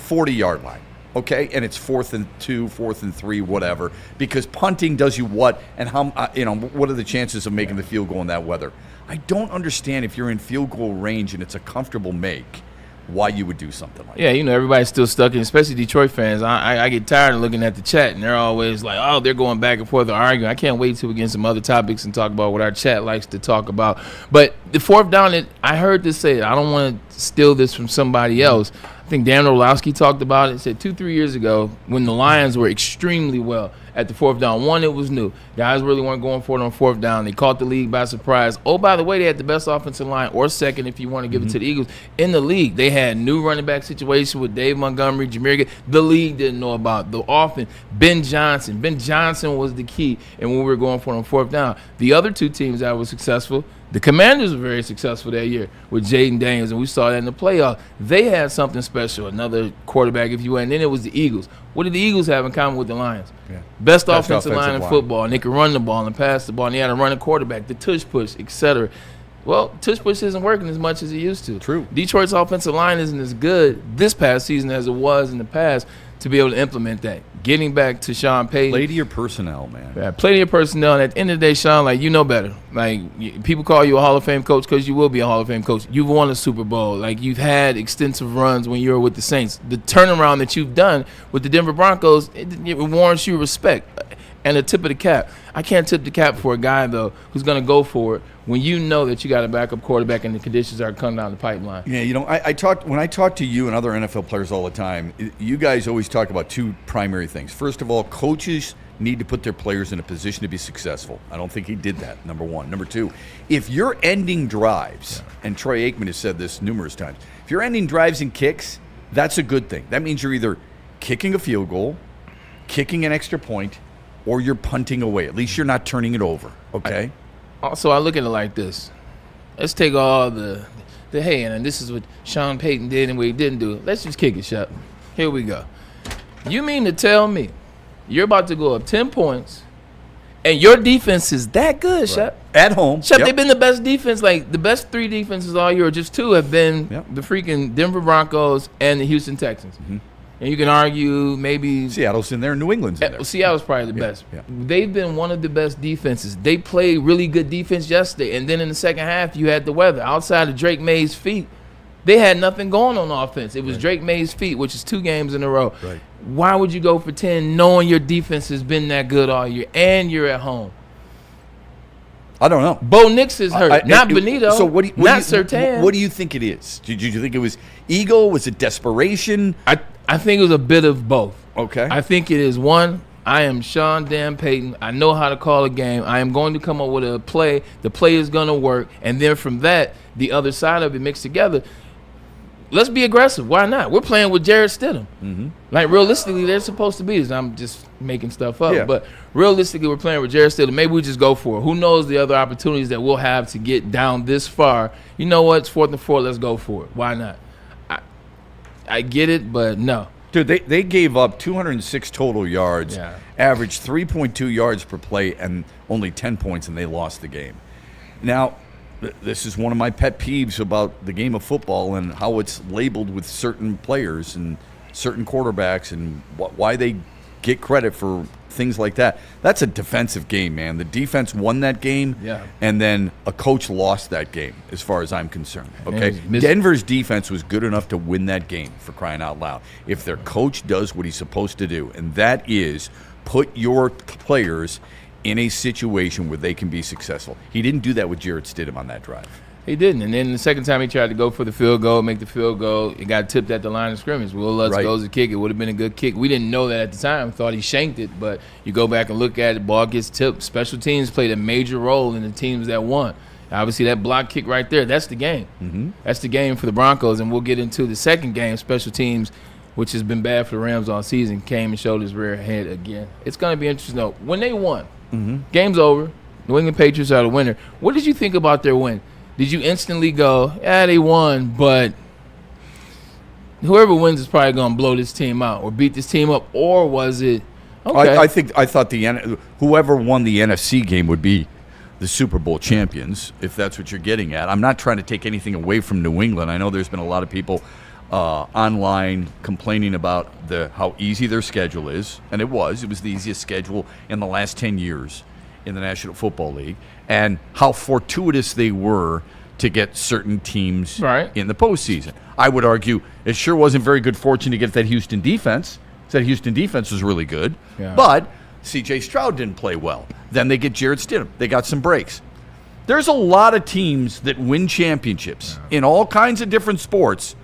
40-yard line. okay, and it's 4th and 2, 4th and 3, whatever, because punting does you what, and how what are the chances of making the field goal in that weather? I don't understand if you're in field goal range and it's a comfortable make, why you would do something like that. Yeah, everybody's still stuck in, especially Detroit fans. I get tired of looking at the chat, and they're always like, oh, they're going back and forth arguing. I can't wait till we get some other topics and talk about what our chat likes to talk about. But the 4th down, I heard this say, I don't want to steal this from somebody else. I think Dan Orlowski talked about it. Said 2-3 years ago when the Lions were extremely well at the 4th down. One, it was new. Guys really weren't going for it on 4th down. They caught the league by surprise. Oh, by the way, they had the best offensive line, or second if you want to give it to the Eagles, in the league. They had new running back situation with Dave Montgomery, Jameer Gibbs. The league didn't know about the offense. Ben Johnson. Ben Johnson was the key, and when we were going for it on 4th down. The other two teams that were successful, the Commanders were very successful that year with Jaden Daniels, and we saw that in the playoffs. They had something special, another quarterback, if you will, and then it was the Eagles. What did the Eagles have in common with the Lions? Yeah. Best offensive line in football, and they could run the ball and pass the ball, and they had a running quarterback, the tush push, etc. Well, tush push isn't working as much as it used to. True. Detroit's offensive line isn't as good this past season as it was in the past to be able to implement that. Getting back to Sean Payton. Play to your personnel, man. Yeah, play to your personnel. And at the end of the day, Sean, like, you know better. Like, people call you a Hall of Fame coach because you will be a Hall of Fame coach. You've won a Super Bowl. Like, you've had extensive runs when you were with the Saints. The turnaround that you've done with the Denver Broncos, it warrants you respect and a tip of the cap. I can't tip the cap for a guy, though, who's going to go for it when you know that you got a backup quarterback and the conditions are coming down the pipeline. Yeah, when I talk to you and other NFL players all the time, you guys always talk about two primary things. First of all, coaches need to put their players in a position to be successful. I don't think he did that, number one. Number two, if you're ending drives, and Troy Aikman has said this numerous times, if you're ending drives and kicks, that's a good thing. That means you're either kicking a field goal, kicking an extra point, or you're punting away. At least you're not turning it over, okay? Also, I look at it like this. Let's take all the hey, and this is what Sean Payton did and what he didn't do. Let's just kick it, Shep. Here we go. You mean to tell me you're about to go up 10 points and your defense is that good, Shep? At home. Shep, they've been the best defense. Like, the best three defenses all year, or just two, have been the freaking Denver Broncos and the Houston Texans. Mm-hmm. And you can argue maybe Seattle's in there, New England's in there. Seattle's probably the best. Yeah. They've been one of the best defenses. They played really good defense yesterday, and then in the second half, you had the weather. Outside of Drake May's feet, they had nothing going on offense. It was Drake May's feet, which is 2 games in a row. Right. Why would you go for 10 knowing your defense has been that good all year and you're at home? I don't know. Bo Nix is hurt, not Benito. So what Surtain. What do you think it is? Did you think it was ego? Was it desperation? I think it was a bit of both. Okay. I think it is, one, I am Sean Dan Payton. I know how to call a game. I am going to come up with a play. The play is going to work. And then from that, the other side of it mixed together. Let's be aggressive. Why not? We're playing with Jarrett Stidham. Mm-hmm. Like, realistically, they're supposed to be this. I'm just making stuff up. Yeah. But realistically, we're playing with Jarrett Stidham. Maybe we just go for it. Who knows the other opportunities that we'll have to get down this far. You know what? It's 4th and 4. Let's go for it. Why not? I get it, but no. Dude, they gave up 206 total yards, averaged 3.2 yards per play, and only 10 points, and they lost the game. Now, this is one of my pet peeves about the game of football and how it's labeled with certain players and certain quarterbacks and why they get credit for things like that. That's a defensive game, man. The defense won that game, and then a coach lost that game, as far as I'm concerned. Okay, Denver's defense was good enough to win that game, for crying out loud. If their coach does what he's supposed to do, and that is put your players in a situation where they can be successful. He didn't do that with Jarrett Stidham on that drive. He didn't. And then the second time he tried to go for the field goal, make the field goal, it got tipped at the line of scrimmage. Will Lutz goes to kick. It would have been a good kick. We didn't know that at the time. Thought he shanked it. But you go back and look at it, ball gets tipped. Special teams played a major role in the teams that won. Obviously, that block kick right there, that's the game. Mm-hmm. That's the game for the Broncos. And we'll get into the second game, special teams, which has been bad for the Rams all season, came and showed his rear head again. It's going to be interesting, though. When they won, game's over. New England Patriots are the winner. What did you think about their win? Did you instantly go, they won, but whoever wins is probably going to blow this team out or beat this team up, or was it okay? I thought whoever won the NFC game would be the Super Bowl champions, if that's what you're getting at. I'm not trying to take anything away from New England. I know there's been a lot of people online complaining about how easy their schedule is, and it was the easiest schedule in the last 10 years in the National Football League, and how fortuitous they were to get certain teams in the postseason. I would argue it sure wasn't very good fortune to get that Houston defense. That Houston defense was really good, but C.J. Stroud didn't play well. Then they get Jarrett Stidham. They got some breaks. There's a lot of teams that win championships in all kinds of different sports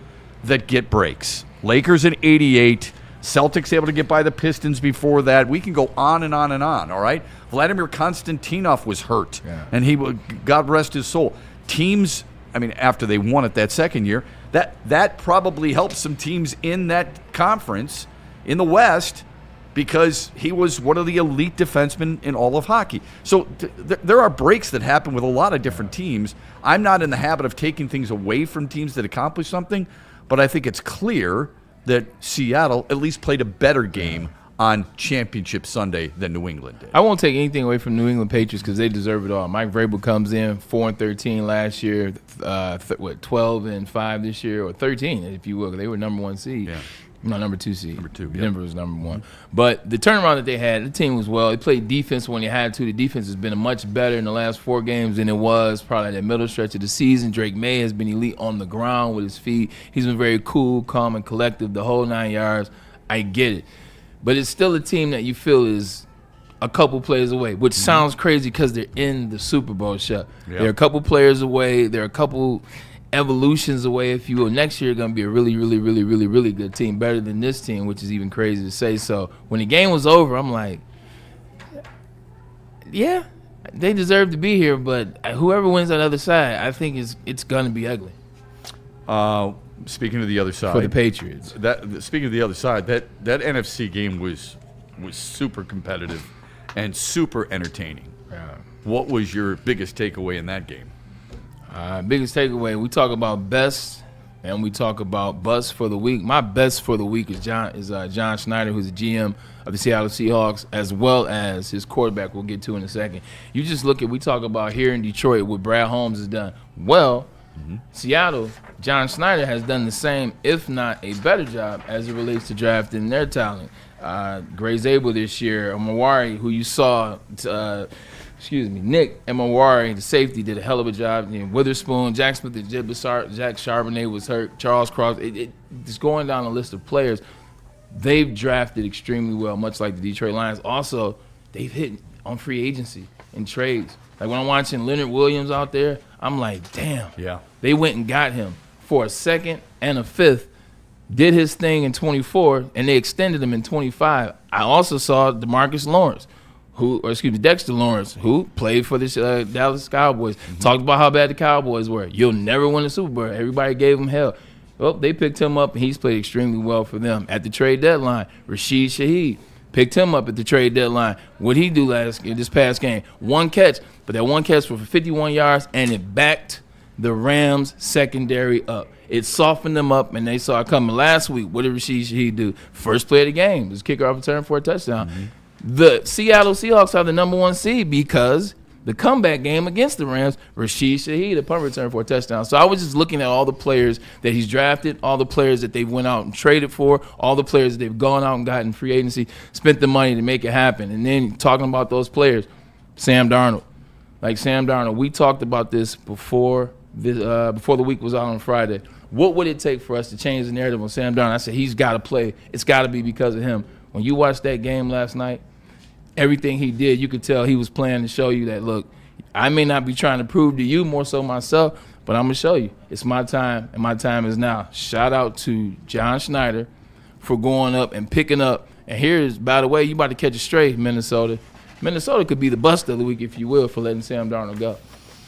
that get breaks. Lakers in '88, Celtics able to get by the Pistons before that. We can go on and on and on, all right? Vladimir Konstantinov was hurt, and he, God rest his soul. Teams, after they won it that second year, that probably helped some teams in that conference in the West because he was one of the elite defensemen in all of hockey. So there are breaks that happen with a lot of different teams. I'm not in the habit of taking things away from teams that accomplish something, but I think it's clear that Seattle at least played a better game on Championship Sunday than New England did. I won't take anything away from New England Patriots because they deserve it all. Mike Vrabel comes in 4-13 last year, 12-5 this year, or 13 if you will. They were number 1 seed. Yeah. No, number 2 seed. Number 2. Denver was number 1. But the turnaround that they had, the team was well. They played defense when they had to. The defense has been much better in the last 4 games than it was probably that middle stretch of the season. Drake May has been elite on the ground with his feet. He's been very cool, calm, and collective the whole 9 yards. I get it. But it's still a team that you feel is a couple players away, which sounds crazy because they're in the Super Bowl shot. Yep. They're a couple players away. They're a couple evolutions away, if you will. Next year, going to be a really, really, really, really, really good team, better than this team, which is even crazy to say. So when the game was over, I'm like, yeah, they deserve to be here, but whoever wins on the other side, I think it's going to be ugly. Speaking of the other side, for the Patriots. Speaking of the other side, that NFC game was super competitive and super entertaining. Yeah. What was your biggest takeaway in that game? Biggest takeaway, we talk about best and we talk about bust for the week. My best for the week is John Schneider, who's the GM of the Seattle Seahawks, as well as his quarterback we'll get to in a second. You just look at, we talk about here in Detroit what Brad Holmes has done. Well, Seattle, John Schneider has done the same, if not a better job as it relates to drafting their talent. Gray Zabel this year, Amon-Ra, who you saw, Nick Amon-Ra, the safety, did a hell of a job. Witherspoon, Jack Smith, Jack Charbonnet was hurt, Charles Cross. Just going down the list of players, they've drafted extremely well, much like the Detroit Lions. Also, they've hit on free agency and trades. Like when I'm watching Leonard Williams out there, I'm like, damn. Yeah. They went and got him for a second and a fifth, did his thing in 24, and they extended him in 25. I also saw Dexter Lawrence, who played for the Dallas Cowboys, talked about how bad the Cowboys were. You'll never win a Super Bowl. Everybody gave him hell. Well, they picked him up, and he's played extremely well for them. At the trade deadline, Rashid Shaheed picked him up at the trade deadline. What'd he do this past game? 1 catch, but that 1 catch was for 51 yards, and it backed the Rams' secondary up. It softened them up, and they saw it coming. Last week, what did Rashid Shaheed do? First play of the game, his kicker off return for a touchdown. The Seattle Seahawks are the number 1 seed because the comeback game against the Rams, Rashid Shaheed, a punt return for a touchdown. So I was just looking at all the players that he's drafted, all the players that they went out and traded for, all the players that they've gone out and gotten free agency, spent the money to make it happen. And then talking about those players, Sam Darnold. Like Sam Darnold, we talked about this before the week was out on Friday. What would it take for us to change the narrative on Sam Darnold? I said, he's got to play. It's got to be because of him. When you watched that game last night, everything he did, you could tell he was playing to show you that, look, I may not be trying to prove to you, more so myself, but I'm going to show you. It's my time, and my time is now. Shout out to John Schneider for going up and picking up. And here's, by the way, you about to catch a stray, Minnesota. Minnesota could be the bust of the week, if you will, for letting Sam Darnold go.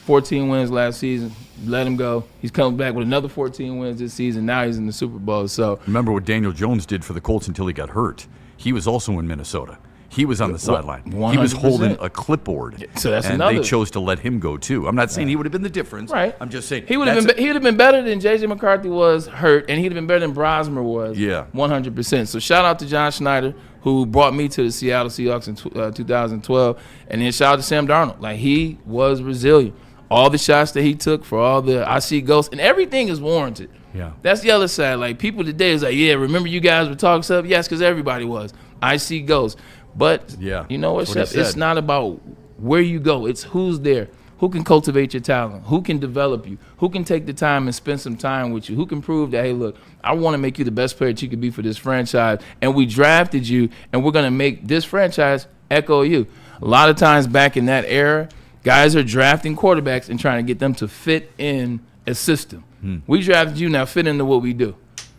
14 wins last season. Let him go. He's coming back with another 14 wins this season. Now he's in the Super Bowl. So remember what Daniel Jones did for the Colts until he got hurt. He was also in Minnesota. He was on the sideline. 100%. He was holding a clipboard. So that's another. And they chose to let him go too. I'm not saying he would have been the difference. Right. I'm just saying he would have been better than J.J. McCarthy was hurt, and he'd have been better than Brosmer was. Yeah. 100%. So shout out to John Schneider, who brought me to the Seattle Seahawks in 2012, and then shout out to Sam Darnold. Like, he was resilient. All the shots that he took for all the I see ghosts, and everything is warranted. Yeah. That's the other side. Like, people today is like, yeah, remember you guys were talking stuff? Yes, because everybody was. I see ghosts. But you know what, Shep? It's not about where you go. It's who's there. Who can cultivate your talent? Who can develop you? Who can take the time and spend some time with you? Who can prove that, hey, look, I want to make you the best player that you could be for this franchise, and we drafted you, and we're going to make this franchise echo you. A lot of times back in that era, guys are drafting quarterbacks and trying to get them to fit in a system. We drafted you, now fit into what we do.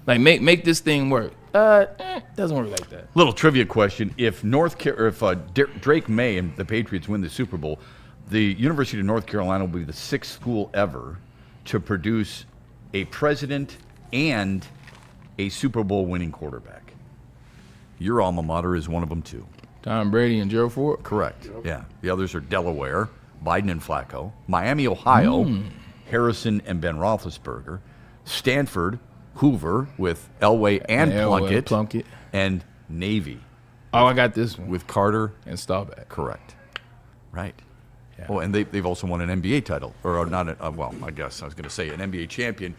Like, make this thing work. Doesn't work like that. Little trivia question: if Drake May and the Patriots win the Super Bowl, the University of North Carolina will be the 6th school ever to produce a president and a Super Bowl winning quarterback. Your alma mater is one of them too. Tom Brady and Gerald Ford. Correct. Yep. Yeah. The others are Delaware, Biden and Flacco, Miami, Ohio, Harrison and Ben Roethlisberger, Stanford, Hoover with Elway and Plunkett, and Navy. Oh, I got this one. With Carter and Staubach. Correct. Right. Yeah. Oh, and they've also won an NBA title, or not? I guess I was going to say an NBA champion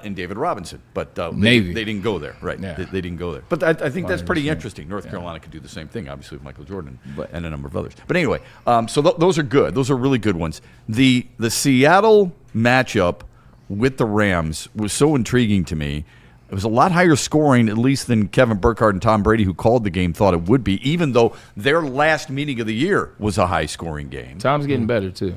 in David Robinson, but Navy. They didn't go there, right? Yeah. They didn't go there. But I think that's pretty interesting. North Carolina could do the same thing, obviously, with Michael Jordan and a number of others. But anyway, so those are good. Those are really good ones. The Seattle matchup with the Rams was so intriguing to me. It was a lot higher scoring, at least than Kevin Burkhardt and Tom Brady, who called the game, thought it would be, even though their last meeting of the year was a high-scoring game. Tom's getting better, too.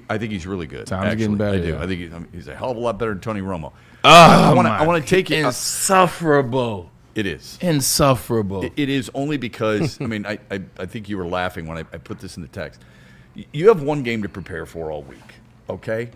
I think he's really good. Tom's getting better. I do. I think he's a hell of a lot better than Tony Romo. I want to take it. Insufferable. It is. Insufferable. It is only because, I think you were laughing when I put this in the text. You have one game to prepare for all week, okay?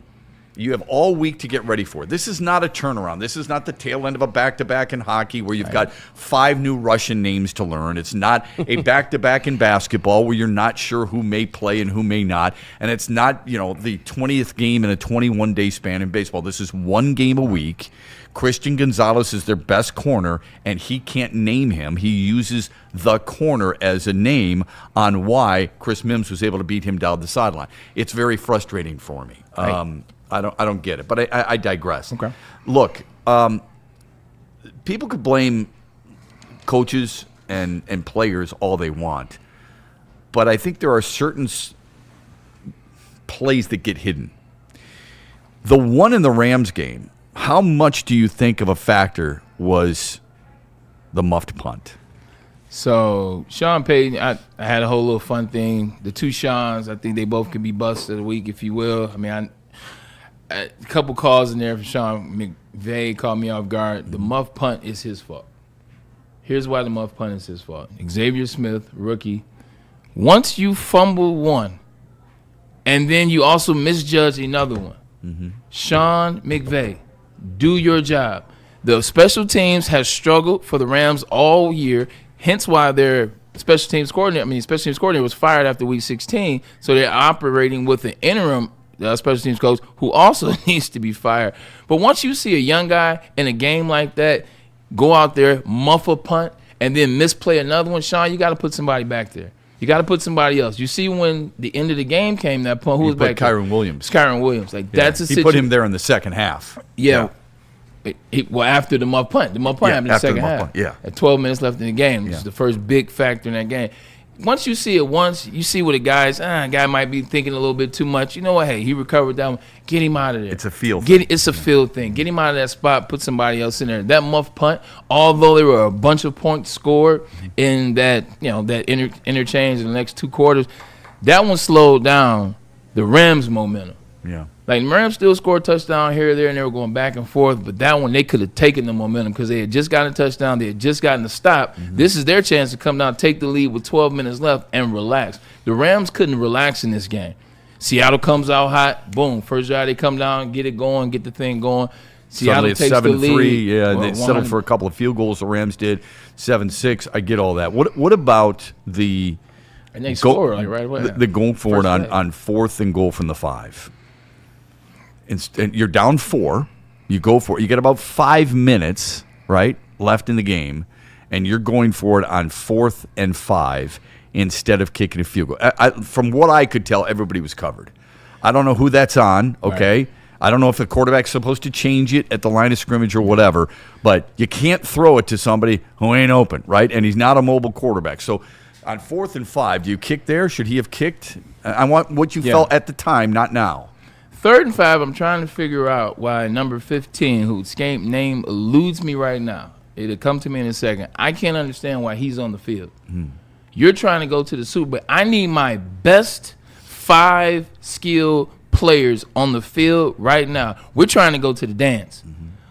You have all week to get ready for it. This is not a turnaround. This is not the tail end of a back-to-back in hockey where you've got 5 new Russian names to learn. It's not a back-to-back in basketball where you're not sure who may play and who may not. And it's not, the 20th game in a 21-day span in baseball. This is one game a week. Christian Gonzalez is their best corner, and he can't name him. He uses the corner as a name on why Chris Mims was able to beat him down the sideline. It's very frustrating for me. I don't get it, but I digress. Okay. Look, people could blame coaches and players all they want, but I think there are certain plays that get hidden. The one in the Rams game, how much do you think of a factor was the muffed punt? So, Sean Payton, I had a whole little fun thing. The two Seans, I think they both could be busts of the week, if you will. A couple calls in there from Sean McVay caught me off guard. The muff punt is his fault. Here's why the muff punt is his fault. Xavier Smith, rookie. Once you fumble one, and then you also misjudge another one, Sean McVay, do your job. The special teams has struggled for the Rams all year, hence why their special teams coordinator was fired after week 16, so they're operating with an interim special teams coach who also needs to be fired. But once you see a young guy in a game like that go out there, muff a punt, and then misplay another one, Sean, you got to put somebody back there. You got to put somebody else. You see when the end of the game came, that punt, who was back there? Kyron Williams. Kyron Williams. That's a situation. He put him there in the second half. Yeah. After the muff punt. The muff punt happened in the second half. At 12 minutes left in the game, which is the first big factor in that game. Once you see it you see what a guy might be thinking a little bit too much. You know what? Hey, he recovered that one. Get him out of there. It's a field thing. It's a field thing. Get him out of that spot. Put somebody else in there. That muff punt, although there were a bunch of points scored in that interchange in the next 2 quarters, that one slowed down the Rams' momentum. Yeah. Like, the Rams still scored a touchdown here or there, and they were going back and forth. But that one, they could have taken the momentum because they had just gotten a touchdown. They had just gotten a stop. This is their chance to come down, take the lead with 12 minutes left, and relax. The Rams couldn't relax in this game. Seattle comes out hot. Boom. First drive, they come down, get it going, get the thing going. Seattle takes the lead. 7-3. Yeah, they settled for a couple of field goals. The Rams did 7-6. I get all that. What about the and they score right away? The goal for it on 4th and goal from the 5. And you're down 4. You go for it. You got about 5 minutes, right, left in the game, and you're going for it on 4th and 5 instead of kicking a field goal. From what I could tell, everybody was covered. I don't know who that's on, okay? I don't know if the quarterback's supposed to change it at the line of scrimmage or whatever, but you can't throw it to somebody who ain't open, right? And he's not a mobile quarterback. So on 4th and 5, do you kick there? Should he have kicked? I want what you felt at the time, not now. 3rd and 5, I'm trying to figure out why number 15, whose name eludes me right now, it'll come to me in a second. I can't understand why he's on the field. You're trying to go to the Super Bowl. I need my best 5 skilled players on the field right now. We're trying to go to the dance.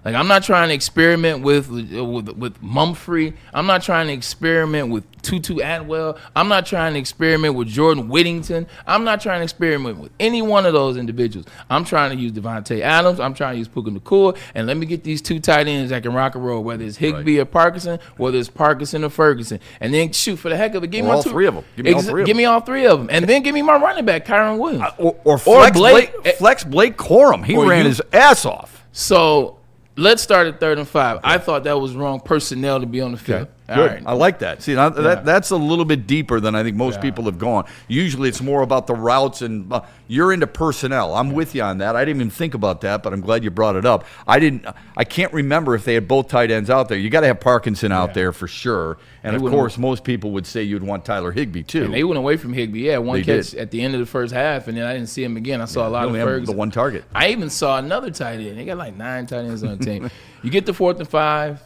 Like, I'm not trying to experiment with Mumphrey. I'm not trying to experiment with Tutu Atwell. I'm not trying to experiment with Jordan Whittington. I'm not trying to experiment with any one of those individuals. I'm trying to use Devontae Adams. I'm trying to use Puka Nacua. And let me get these 2 tight ends that can rock and roll, whether it's Higbee or Parkinson, whether it's Parkinson or Ferguson. And then, shoot, for the heck of it, give me all 3 of them. Give me all 3 of them. And then give me my running back, Kyron Williams. Or flex Blake Corum. He ran his ass off. So let's start at 3rd and 5. I thought that was wrong personnel to be on the field. Okay. Good. I like that. See, that's a little bit deeper than I think most people have gone. Usually it's more about the routes, and you're into personnel. I'm with you on that. I didn't even think about that, but I'm glad you brought it up. I can't remember if they had both tight ends out there. You got to have Parkinson out there for sure. And, of course, most people would say you'd want Tyler Higbee, too. And they went away from Higbee. Yeah, one catch at the end of the first half, and then I didn't see him again. I saw a lot of Ferguson. The one target. I even saw another tight end. They got like 9 tight ends on the team. You get to 4th and 5.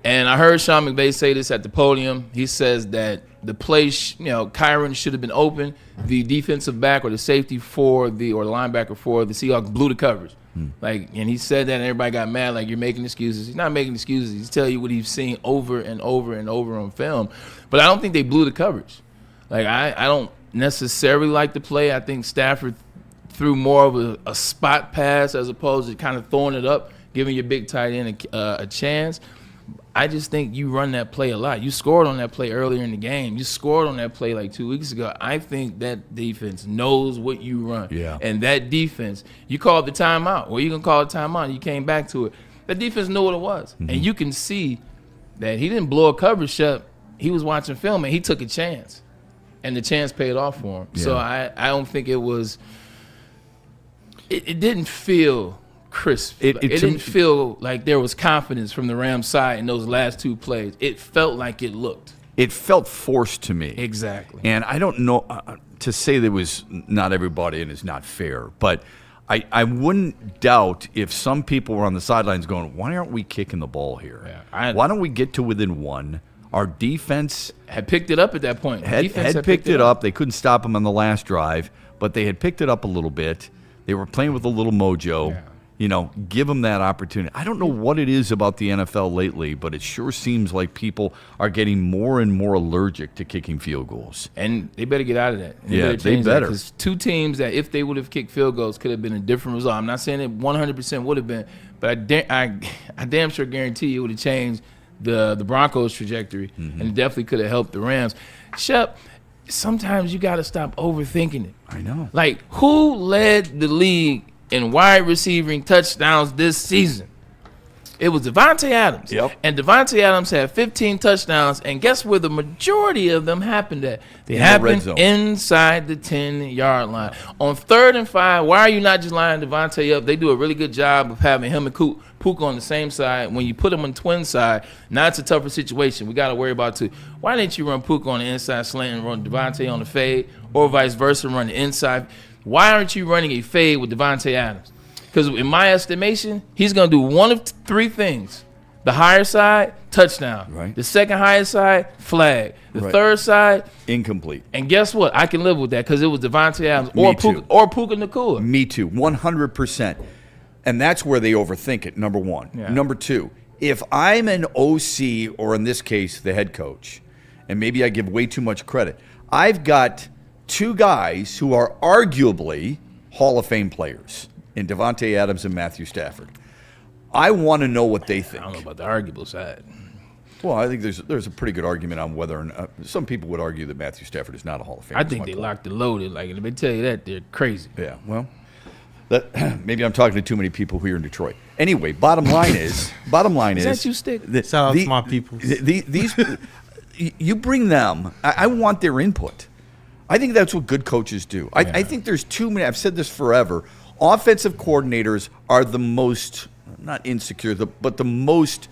And I heard Sean McVay say this at the podium. He says that the play, Kyron should have been open. The defensive back or the safety or the linebacker for the Seahawks blew the coverage. And he said that, and everybody got mad, like, you're making excuses. He's not making excuses. He's telling you what he's seen over and over and over on film. But I don't think they blew the coverage. Like, I don't necessarily like the play. I think Stafford threw more of a spot pass as opposed to kind of throwing it up, giving your big tight end a chance. I just think you run that play a lot. You scored on that play earlier in the game. You scored on that play like 2 weeks ago. I think that defense knows what you run. Yeah. And that defense, you called the timeout, or you can call it timeout, and you came back to it. That defense knew what it was. And you can see that he didn't blow a coverage shut. He was watching film, and he took a chance. And the chance paid off for him. Yeah. So I don't think it was – it didn't feel – crisp. It didn't feel like there was confidence from the Rams side in those last 2 plays. It felt like it looked. It felt forced to me. Exactly. And I don't know, to say there was not everybody and is not fair, but I wouldn't doubt if some people were on the sidelines going, why aren't we kicking the ball here? Yeah, why don't we get to within 1? Our defense had picked it up at that point. Had picked it up. They couldn't stop them on the last drive, but they had picked it up a little bit. They were playing with a little mojo. Yeah. Give them that opportunity. I don't know what it is about the NFL lately, but it sure seems like people are getting more and more allergic to kicking field goals. And they better get out of that. They better. Because 2 teams that, if they would have kicked field goals, could have been a different result. I'm not saying it 100% would have been, but I damn sure guarantee you it would have changed the Broncos' trajectory, and it definitely could have helped the Rams. Shep, sometimes you got to stop overthinking it. I know. Like, who led the league in wide receiving touchdowns this season? It was Devontae Adams. Yep. And Devontae Adams had 15 touchdowns, and guess where the majority of them happened at? They happened inside the 10-yard line. On 3rd and 5, why are you not just lining Devontae up? They do a really good job of having him and Puka on the same side. When you put them on the twin side, now it's a tougher situation. We got to worry about 2. Why didn't you run Puka on the inside slant and run Devontae on the fade, or vice versa, run the inside? Why aren't you running a fade with Devontae Adams? Because in my estimation, he's going to do one of 3 things. The higher side, touchdown. Right. The second highest side, flag. The third side, incomplete. And guess what? I can live with that because it was Devontae Adams or Puka Nacua. Me too, 100%. And that's where they overthink it, number 1. Yeah. Number 2, if I'm an OC, or in this case, the head coach, and maybe I give way too much credit, I've got 2 guys who are arguably Hall of Fame players in Devontae Adams and Matthew Stafford. I want to know what they think. I don't know about the arguable side. Well, I think there's a pretty good argument on whether or not, some people would argue that Matthew Stafford is not a Hall of Famer. I think they locked and loaded. Like, if they tell you that, they're crazy. Yeah, well, maybe I'm talking to too many people here in Detroit. Anyway, bottom line is that you stick? Shout out to my people. These you bring them. I want their input. I think that's what good coaches do. I think there's too many. I've said this forever. offensive coordinators are the most, not insecure, but the most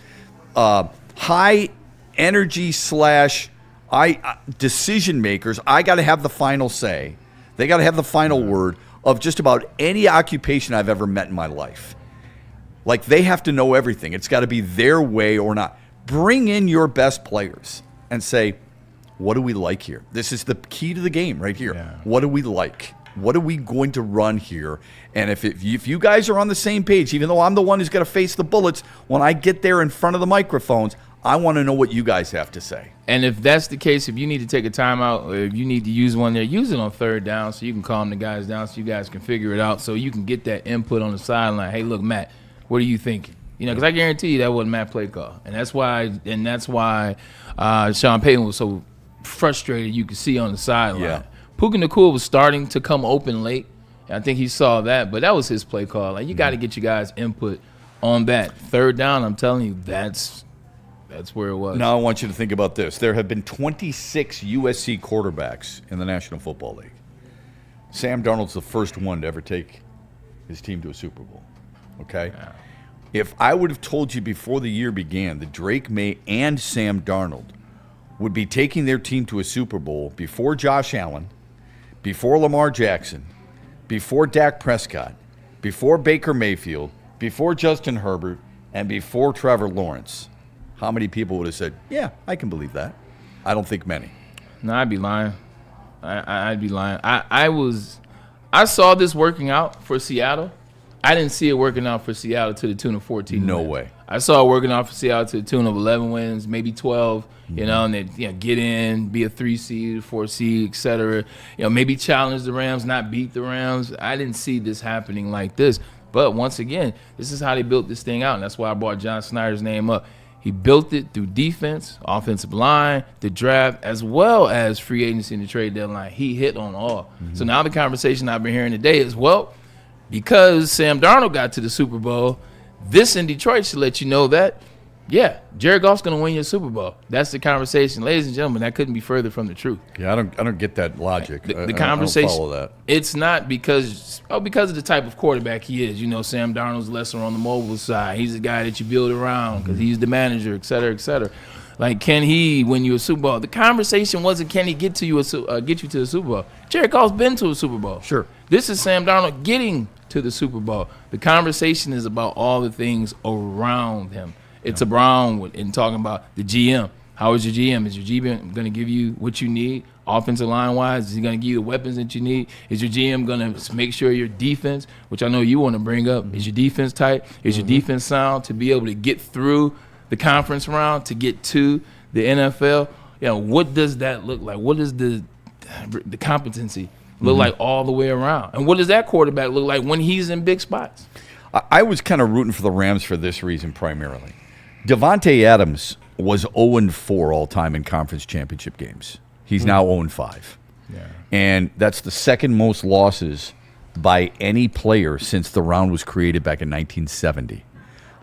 high energy / decision makers. I got to have the final say. They got to have the final word of just about any occupation I've ever met in my life. Like, they have to know everything. It's got to be their way or not. Bring in your best players and say, what do we like here? This is the key to the game right here. Yeah. What do we like? What are we going to run here? And if you guys are on the same page, even though I'm the one who's got to face the bullets, when I get there in front of the microphones, I want to know what you guys have to say. And if that's the case, if you need to take a timeout, or if you need to use one there, use it on third down so you can calm the guys down, so you guys can figure it out, so you can get that input on the sideline. Hey, look, Matt, what are you thinking? Because I guarantee you that wasn't Matt play call, and that's why Sean Payton was so frustrated. You could see on the sideline. Yeah. Puka Nacua was starting to come open late. I think he saw that, but that was his play call. Like, you got to get you guys input on that third down. I'm telling you, that's where it was. Now I want you to think about this. There have been 26 USC quarterbacks in the National Football League. Sam Darnold's the first one to ever take his team to a Super Bowl. Okay? Yeah. If I would have told you before the year began that Drake May and Sam Darnold would be taking their team to a Super Bowl before Josh Allen, before Lamar Jackson, before Dak Prescott, before Baker Mayfield, before Justin Herbert, and before Trevor Lawrence, how many people would have said, yeah, I can believe that? I don't think many. No, I'd be lying. I'd be lying. I saw this working out for Seattle. I didn't see it working out for Seattle to the tune of 14 No wins. way. I saw it working out for Seattle to the tune of 11 wins, maybe 12, and they get in, be a 3 seed, 4 seed, et cetera. Maybe challenge the Rams, not beat the Rams. I didn't see this happening like this. But once again, this is how they built this thing out, and that's why I brought John Snyder's name up. He built it through defense, offensive line, the draft, as well as free agency and the trade deadline. He hit on all. So now the conversation I've been hearing today is, well, because Sam Darnold got to the Super Bowl, this in Detroit should let you know that, yeah, Jared Goff's going to win your Super Bowl. That's the conversation. Ladies and gentlemen, that couldn't be further from the truth. Yeah, I don't get that logic. The conversation, I don't follow that. It's not because of the type of quarterback he is. Sam Darnold's lesser on the mobile side. He's the guy that you build around because he's the manager, et cetera, et cetera. Like, can he win you a Super Bowl? The conversation wasn't, can he get you to the Super Bowl? Jared Goff's been to a Super Bowl. Sure. This is Sam Darnold getting to the Super Bowl. The conversation is about all the things around him. It's around and talking about the GM. How is your GM? Is your GM going to give you what you need offensive line-wise? Is he going to give you the weapons that you need? Is your GM going to make sure your defense, which I know you want to bring up, is your defense tight? Is your defense sound to be able to get through the conference round, to get to the NFL? What does that look like? What does the competency look like all the way around? And what does that quarterback look like when he's in big spots? I was kind of rooting for the Rams for this reason primarily. Devontae Adams was 0-4 all-time in conference championship games. He's now 0-5. Yeah. And that's the second most losses by any player since the round was created back in 1970.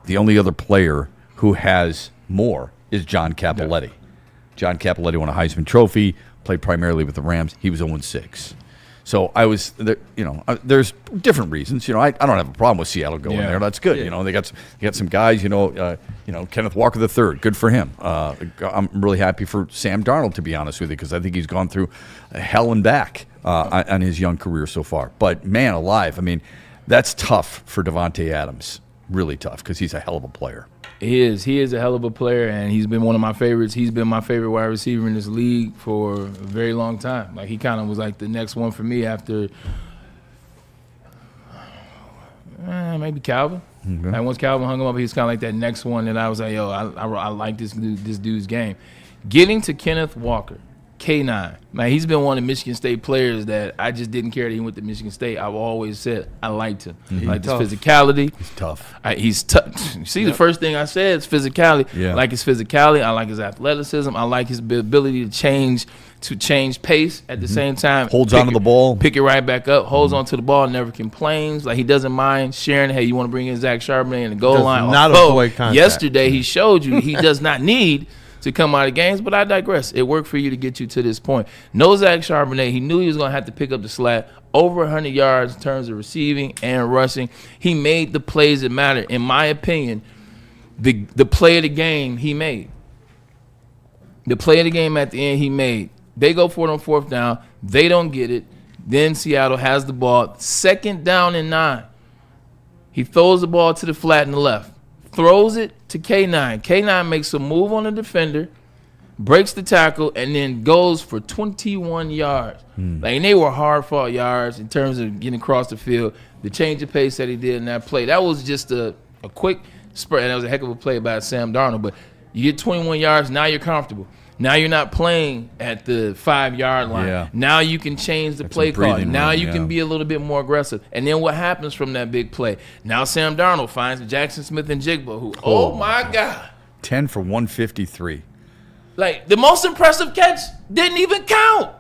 The only other player who has more is John Cappelletti. Yeah. John Cappelletti won a Heisman Trophy, played primarily with the Rams. He was 0-6. So I was there, there's different reasons. I don't have a problem with Seattle going there. That's good. Yeah. They got some guys. Kenneth Walker III. Good for him. I'm really happy for Sam Darnold, to be honest with you, because I think he's gone through hell and back on his young career so far. But man, alive. I mean, that's tough for Devontae Adams. Really tough because he's a hell of a player. He is a hell of a player, and he's been one of my favorites. He's been my favorite wide receiver in this league for a very long time. Like, he kind of was like the next one for me after maybe Calvin. Mm-hmm. Like, once Calvin hung him up, he was kind of like that next one that I was like, yo, I like this dude's game. Getting to Kenneth Walker, K9. Man, he's been one of the Michigan State players that I just didn't care that he went to Michigan State. I've always said I liked him. Like his physicality. He's tough. He's tough. See, the first thing I said is physicality. Yeah. I like his physicality. I like his athleticism. I like his ability to change pace at the same time. Holds onto the ball. Pick it right back up. Holds onto the ball. Never complains. Like, he doesn't mind sharing. Hey, you want to bring in Zach Charbonnet in the goal line? Not avoid contact. Yesterday he showed you he does not need to to come out of games, but I digress. It worked for you to get you to this point. No Zach Charbonnet. He knew he was going to have to pick up the slack. Over 100 yards in terms of receiving and rushing. He made the plays that matter. In my opinion, the play of the game he made. The play of the game at the end he made. They go for it on 4th down. They don't get it. Then Seattle has the ball. 2nd down and 9. He throws the ball to the flat in the left. Throws it to K9. K9 makes a move on the defender, breaks the tackle, and then goes for 21 yards. Like, and they were hard-fought yards in terms of getting across the field. The change of pace that he did in that play, that was just a quick spurt, and that was a heck of a play by Sam Darnold. But you get 21 yards, now you're comfortable. Now you're not playing at the 5-yard line. Yeah. Now you can change the play call. Now you can be a little bit more aggressive. And then what happens from that big play? Now Sam Darnold finds Jackson Smith and Jigba, who, oh my God. 10 for 153. Like, the most impressive catch didn't even count.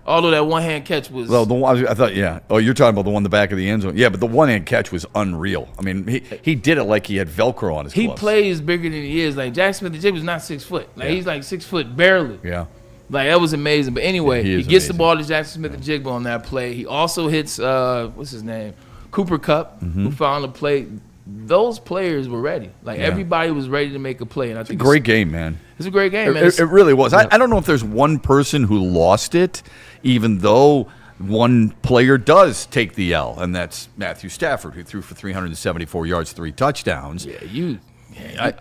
Although that one-hand catch was... Well, the one, I thought, yeah. Oh, you're talking about the one in the back of the end zone. Yeah, but the one-hand catch was unreal. I mean, he did it like he had Velcro on his gloves. He plays bigger than he is. Like, Jackson Smith and Jigba is not 6 foot. Like, he's like 6 foot barely. Yeah. Like, that was amazing. But anyway, he gets amazing. the ball to Jackson Smith and Jigba on that play. He also hits, what's his name? Cooper Kupp, who found the play. Those players were ready. Like, everybody was ready to make a play. And I think it's a great game, man. It's a great game, man. It really was. I don't know if there's one person who lost it, even though one player does take the L, and that's Matthew Stafford, who threw for 374 yards, 3 touchdowns. I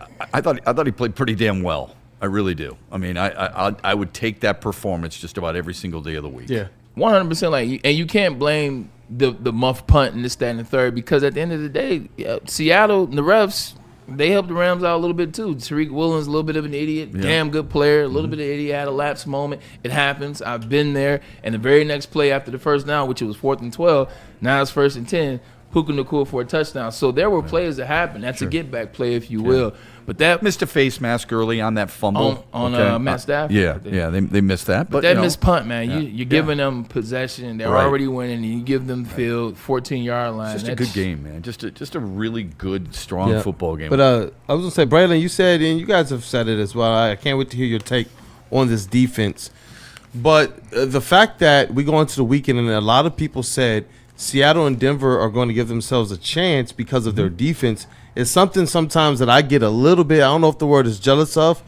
thought he played pretty damn well. I really do. I mean, I would take that performance just about every single day of the week. Yeah, 100%. Like, and you can't blame the muff punt and this, that, and the third, because at the end of the day, Seattle and the refs, they helped the Rams out a little bit too. Tariq Woolen's a little bit of an idiot, damn good player, a little bit of an idiot, had a lapse moment. It happens. I've been there. And the very next play after the first down, which it was 4th and 12, now it's 1st and 10, Puka Nacua for a touchdown. So there were plays that happened. That's a get-back play, if you will. But that missed a face mask early on that fumble on Matt Stafford. They missed that. But that missed punt, man. You're giving them possession. They're already winning, and you give them field, 14-yard line. It's just a good game, man. Just a really good, strong football game. But I was gonna say, Braylon, you said, and you guys have said it as well. I can't wait to hear your take on this defense. But the fact that we go into the weekend and a lot of people said Seattle and Denver are going to give themselves a chance because of their defense is something sometimes that I get a little bit, I don't know if the word is jealous of,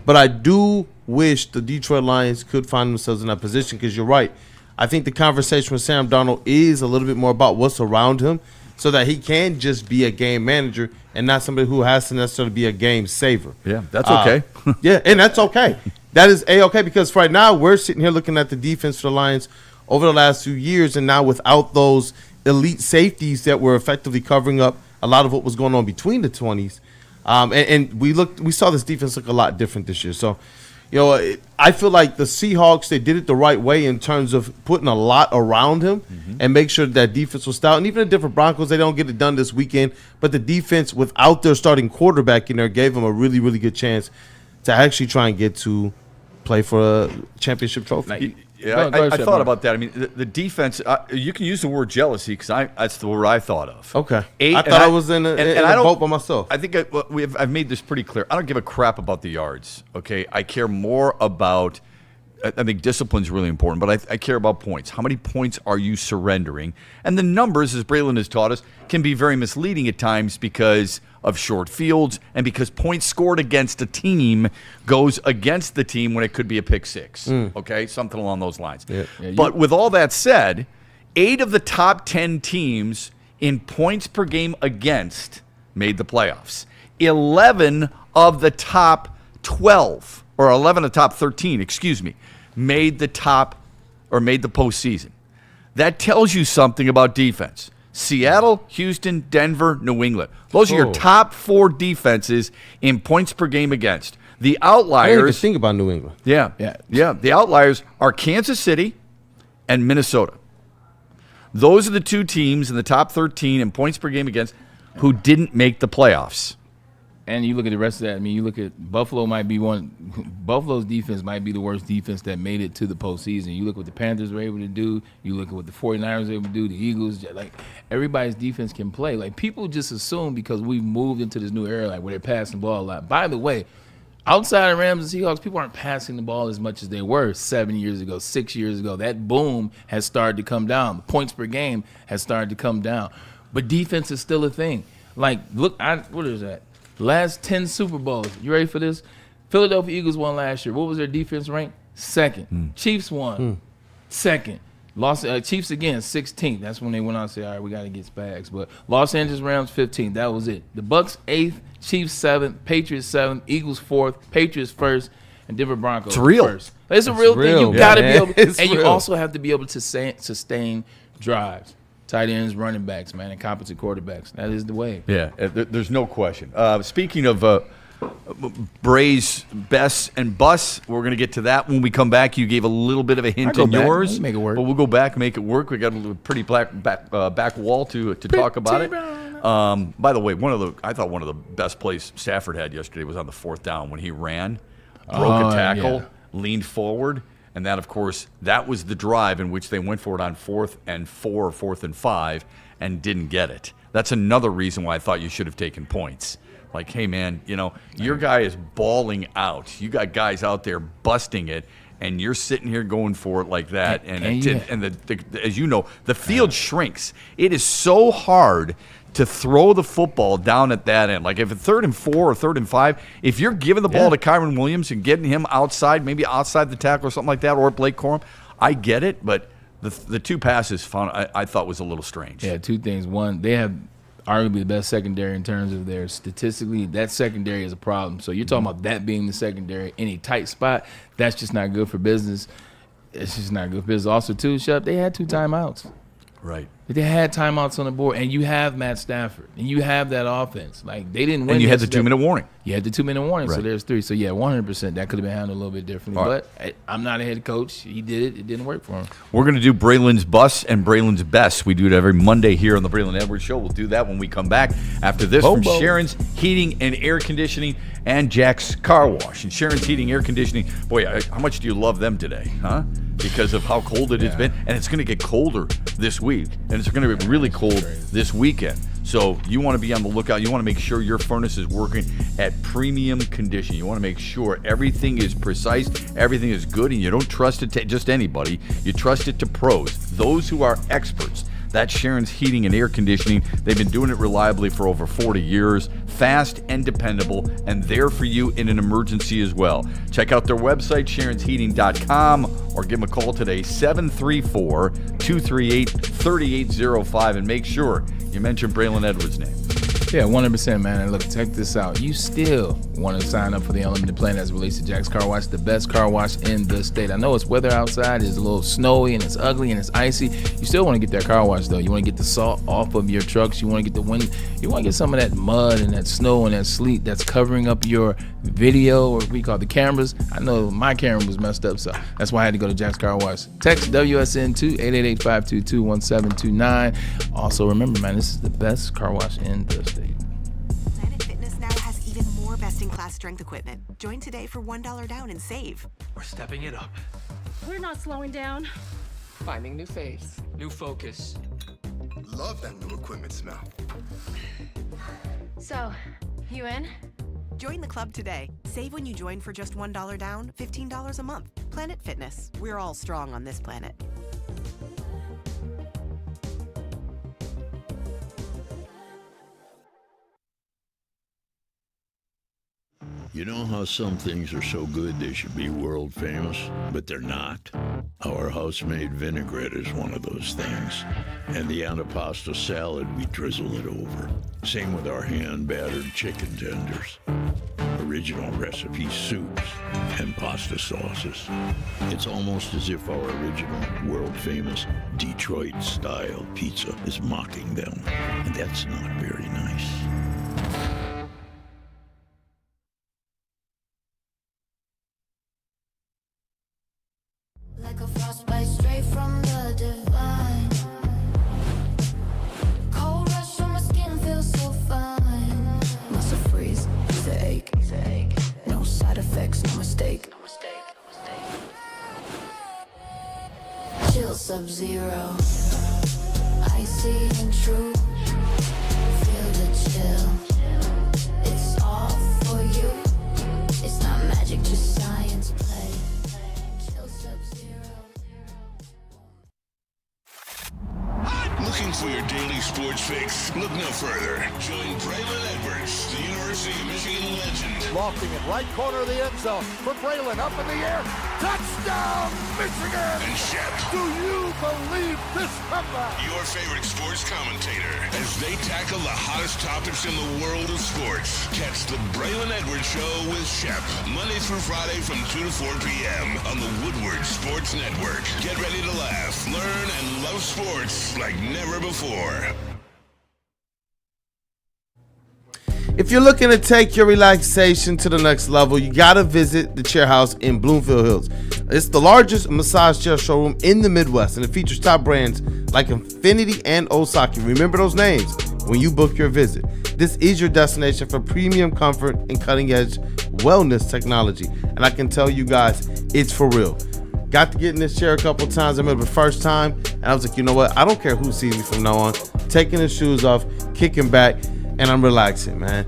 but I do wish the Detroit Lions could find themselves in that position, because you're right. I think the conversation with Sam Darnold is a little bit more about what's around him so that he can just be a game manager and not somebody who has to necessarily be a game saver. Yeah, that's okay. And that's okay. That is A-okay, because right now we're sitting here looking at the defense for the Lions over the last few years, and now without those elite safeties that were effectively covering up a lot of what was going on between the 20s. And we saw this defense look a lot different this year. So, I feel like the Seahawks, they did it the right way in terms of putting a lot around him and make sure that defense was stout. And even the different Broncos, they don't get it done this weekend, but the defense without their starting quarterback in there gave them a really, really good chance to actually try and get to play for a championship trophy. I thought about that. I mean, the defense, you can use the word jealousy because that's the word I thought of. Okay. I thought I was in a boat by myself. I think I've made this pretty clear. I don't give a crap about the yards, okay? I care more about – I think discipline's really important, but I care about points. How many points are you surrendering? And the numbers, as Braylon has taught us, can be very misleading at times because of short fields and because points scored against a team goes against the team when it could be a pick six, okay? Something along those lines. But with all that said, 8 of the top 10 teams in points per game against made the playoffs. 11 of the top 12, or 11 of the top 13, made the postseason. That tells you something about defense. Seattle, Houston, Denver, New England. Those are your top 4 defenses in points per game against. The outliers. I didn't even think about New England. Yeah. The outliers are Kansas City and Minnesota. Those are the 2 teams in the top 13 in points per game against who didn't make the playoffs. And you look at the rest of that. I mean, you look at Buffalo might be Buffalo's defense might be the worst defense that made it to the postseason. You look what the Panthers were able to do. You look at what the 49ers were able to do. The Eagles, like, everybody's defense can play. Like, people just assume because we've moved into this new era, like, where they're passing the ball a lot. By the way, outside of Rams and Seahawks, people aren't passing the ball as much as they were 7 years ago, 6 years ago. That boom has started to come down. The points per game has started to come down. But defense is still a thing. Like, look, what is that? Last 10 Super Bowls. You ready for this? Philadelphia Eagles won last year. What was their defense rank? Second. Chiefs won. Second. Chiefs again, 16th. That's when they went out and said, all right, we got to get Spags. But Los Angeles Rams, 15th. That was it. The Bucks, 8th. Chiefs, 7th. Patriots, 7th. Eagles, 4th. Patriots, 1st. And Denver Broncos, it's real. 1st. It's a real thing. You got to be able to. And real. you also have to be able to sustain drives. Tight ends, running backs, man, and competent quarterbacks. That is the way. Yeah, there's no question. Speaking of Bray's best and busts, we're going to get to that when we come back. You gave a little bit of a hint in yours. Make it work. But we'll go back and make it work. We got a pretty back wall to talk about it. By the way, I thought one of the best plays Stafford had yesterday was on the 4th down when he ran, broke a tackle, leaned forward. And that, of course, that was the drive in which they went for it on 4th and 4 or 4th and 5 and didn't get it. That's another reason why I thought you should have taken points. Like, hey, man, your guy is balling out. You got guys out there busting it, and you're sitting here going for it like that. And as you know, the field shrinks. It is so hard to throw the football down at that end. Like if it's 3rd and 4 or 3rd and 5, if you're giving the ball to Kyron Williams and getting him outside, maybe outside the tackle or something like that, or Blake Corum, I get it, but the two passes I thought was a little strange. Yeah, two things. One, they have arguably the best secondary in terms of their statistically. That secondary is a problem. So you're talking about that being the secondary in a tight spot. That's just not good for business. It's just not good for business. Also, too, Shep, they had 2 timeouts. Right. They had timeouts on the board, and you have Matt Stafford, and you have that offense. Like, they didn't win. And you had the 2-minute warning. You had the 2-minute warning, right. So there's 3. So, yeah, 100%. That could have been handled a little bit differently. Right. But I'm not a head coach. He did it. It didn't work for him. We're going to do Braylon's Bus and Braylon's Best. We do it every Monday here on the Braylon Edwards Show. We'll do that when we come back after this from Sharon's Heating and Air Conditioning and Jack's Car Wash. And Sharon's Heating Air Conditioning, boy, how much do you love them today, huh? Because of how cold it has been. And it's going to get colder this week. And it's going to be really cold this weekend. So you want to be on the lookout. You want to make sure your furnace is working at premium condition. You want to make sure everything is precise, everything is good, and you don't trust it to just anybody. You trust it to pros, those who are experts. That's Sharon's Heating and Air Conditioning. They've been doing it reliably for over 40 years, fast and dependable, and there for you in an emergency as well. Check out their website, sharonsheating.com, or give them a call today, 734-238-3805, and make sure you mention Braylon Edwards' name. Yeah, 100%, man. And look, check this out. You still want to sign up for the unlimited plan as it relates to Jack's Car Wash, the best car wash in the state. I know it's weather outside, it's a little snowy and it's ugly and it's icy. You still want to get that car wash, though. You want to get the salt off of your trucks. You want to get the wind. You want to get some of that mud and that snow and that sleet that's covering up your video, or what we call the cameras. I know my camera was messed up, so that's why I had to go to Jack's Car Wash. Text WSN to 888-522-1729. Also, remember, man, this is the best car wash in the state. Planet Fitness now has even more best-in-class strength equipment. Join today for $1 down and save. We're stepping it up. We're not slowing down. Finding new faith, new focus. Love that new equipment smell. So, you in? Join the club today. Save when you join for just $1 down, $15 a month. Planet Fitness. We're all strong on this planet. You know how some things are so good they should be world famous, but they're not? Our house-made vinaigrette is one of those things. And the antipasto salad, we drizzle it over. Same with our hand-battered chicken tenders. Original recipe soups and pasta sauces. It's almost as if our original world-famous Detroit-style pizza is mocking them. And that's not very nice. Like a frostbite straight from the divine. Cold rush on my skin feels so fine. Muscle freeze, the ache. No side effects, no mistake. Chill Sub-Zero. Icy and true. Feel the chill. It's all for you. It's not Looking for your daily sports fix? Look no further. Join Braylon Edwards, the University of Michigan legend. Lofting it, right corner of the end zone for Braylon, up in the air. Touchdown, Michigan! And Shep. Do you believe this comeback? Your favorite sports commentator as they tackle the hottest topics in the world of sports. Catch the Braylon Edwards Show with Shep, Monday through Friday from 2 to 4 p.m. on the Woodward Sports Network. Get ready to laugh, learn, and love sports like never before. If you're looking to take your relaxation to the next level, you gotta visit the Chair House in Bloomfield Hills. It's the largest massage chair showroom in the Midwest, and it features top brands like Infinity and Osaki. Remember those names when you book your visit. This is your destination for premium comfort and cutting-edge wellness technology, and I can tell you guys, it's for real. Got to get in this chair a couple times. I remember the first time, and I was like, you know what? I don't care who sees me from now on. Taking the shoes off, kicking back, and I'm relaxing, man.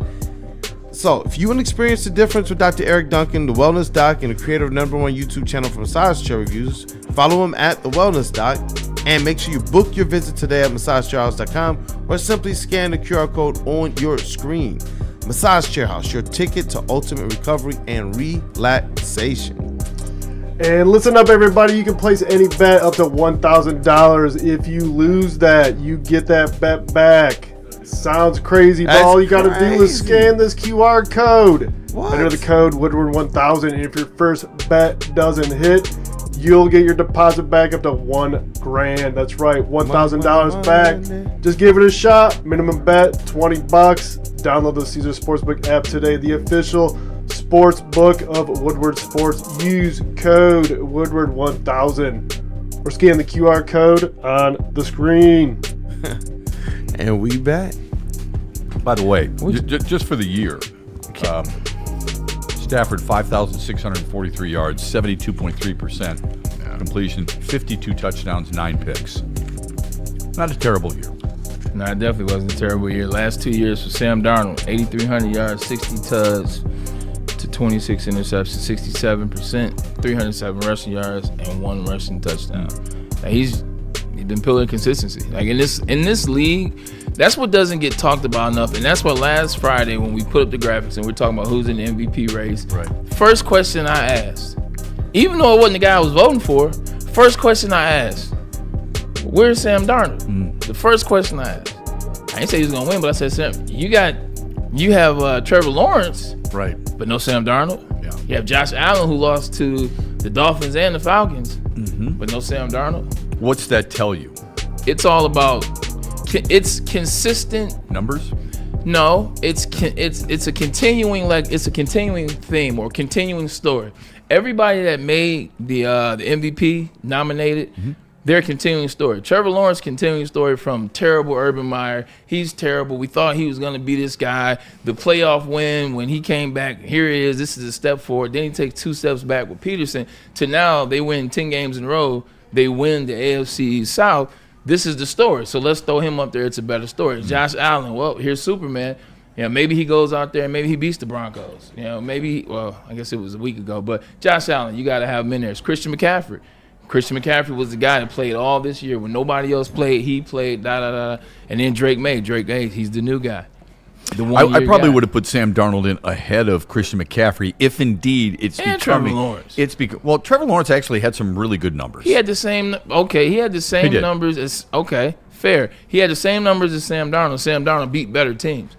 So, if you want to experience the difference with Dr. Eric Duncan, the Wellness Doc, and the creator of the #1 YouTube channel for massage chair reviews, follow him at the Wellness Doc, and make sure you book your visit today at massagechairhouse.com or simply scan the QR code on your screen. Massage Chair House, your ticket to ultimate recovery and relaxation. And listen up, everybody. You can place any bet up to $1,000. If you lose that, you get that bet back. Sounds crazy, but all you got to do is scan this QR code. Enter the code Woodward1000, and if your first bet doesn't hit, you'll get your deposit back up to $1,000. That's right, $1,000 back. Just give it a shot. Minimum bet $20. Download the Caesar Sportsbook app today, the official sports book of Woodward Sports. Use code Woodward1000 or scan the QR code on the screen. And we back. By the way, just for the year, Stafford 5,643 yards, 72.3% completion, 52 touchdowns, 9 picks. Not a terrible year. No, it definitely wasn't a terrible year. Last 2 years for Sam Darnold, 8,300 yards, 60 tugs to 26 interceptions, 67%, 307 rushing yards, and 1 rushing touchdown. Now, he's been pillar consistency. Like in this league, that's what doesn't get talked about enough, and that's what last Friday when we put up the graphics and we're talking about who's in the MVP race. Right. First question I asked, even though it wasn't the guy I was voting for, first question I asked, where's Sam Darnold? The first question I asked. I didn't say he was gonna win, but I said, Sam, you have Trevor Lawrence, right? But no Sam Darnold. Yeah. You have Josh Allen, who lost to the Dolphins and the Falcons, but no Sam Darnold. What's that tell you? It's all about it's consistent numbers. No, it's a continuing theme or continuing story. Everybody that made the MVP nominated, their continuing story. Trevor Lawrence continuing story from terrible Urban Meyer. He's terrible. We thought he was going to be this guy. The playoff win when he came back, here it is. This is a step forward. Then he takes 2 steps back with Peterson to now they win 10 games in a row. They win the AFC South. This is the story. So let's throw him up there. It's a better story. Josh Allen, well, here's Superman. Yeah, maybe he goes out there and maybe he beats the Broncos. I guess it was a week ago. But Josh Allen, you got to have him in there. It's Christian McCaffrey. Christian McCaffrey was the guy that played all this year. When nobody else played, he played, And then Drake May. He's the new guy. I probably would have put Sam Darnold in ahead of Christian McCaffrey if indeed it's becoming. Trevor Lawrence. Trevor Lawrence actually had some really good numbers. He had the same numbers as fair. He had the same numbers as Sam Darnold. Sam Darnold beat better teams.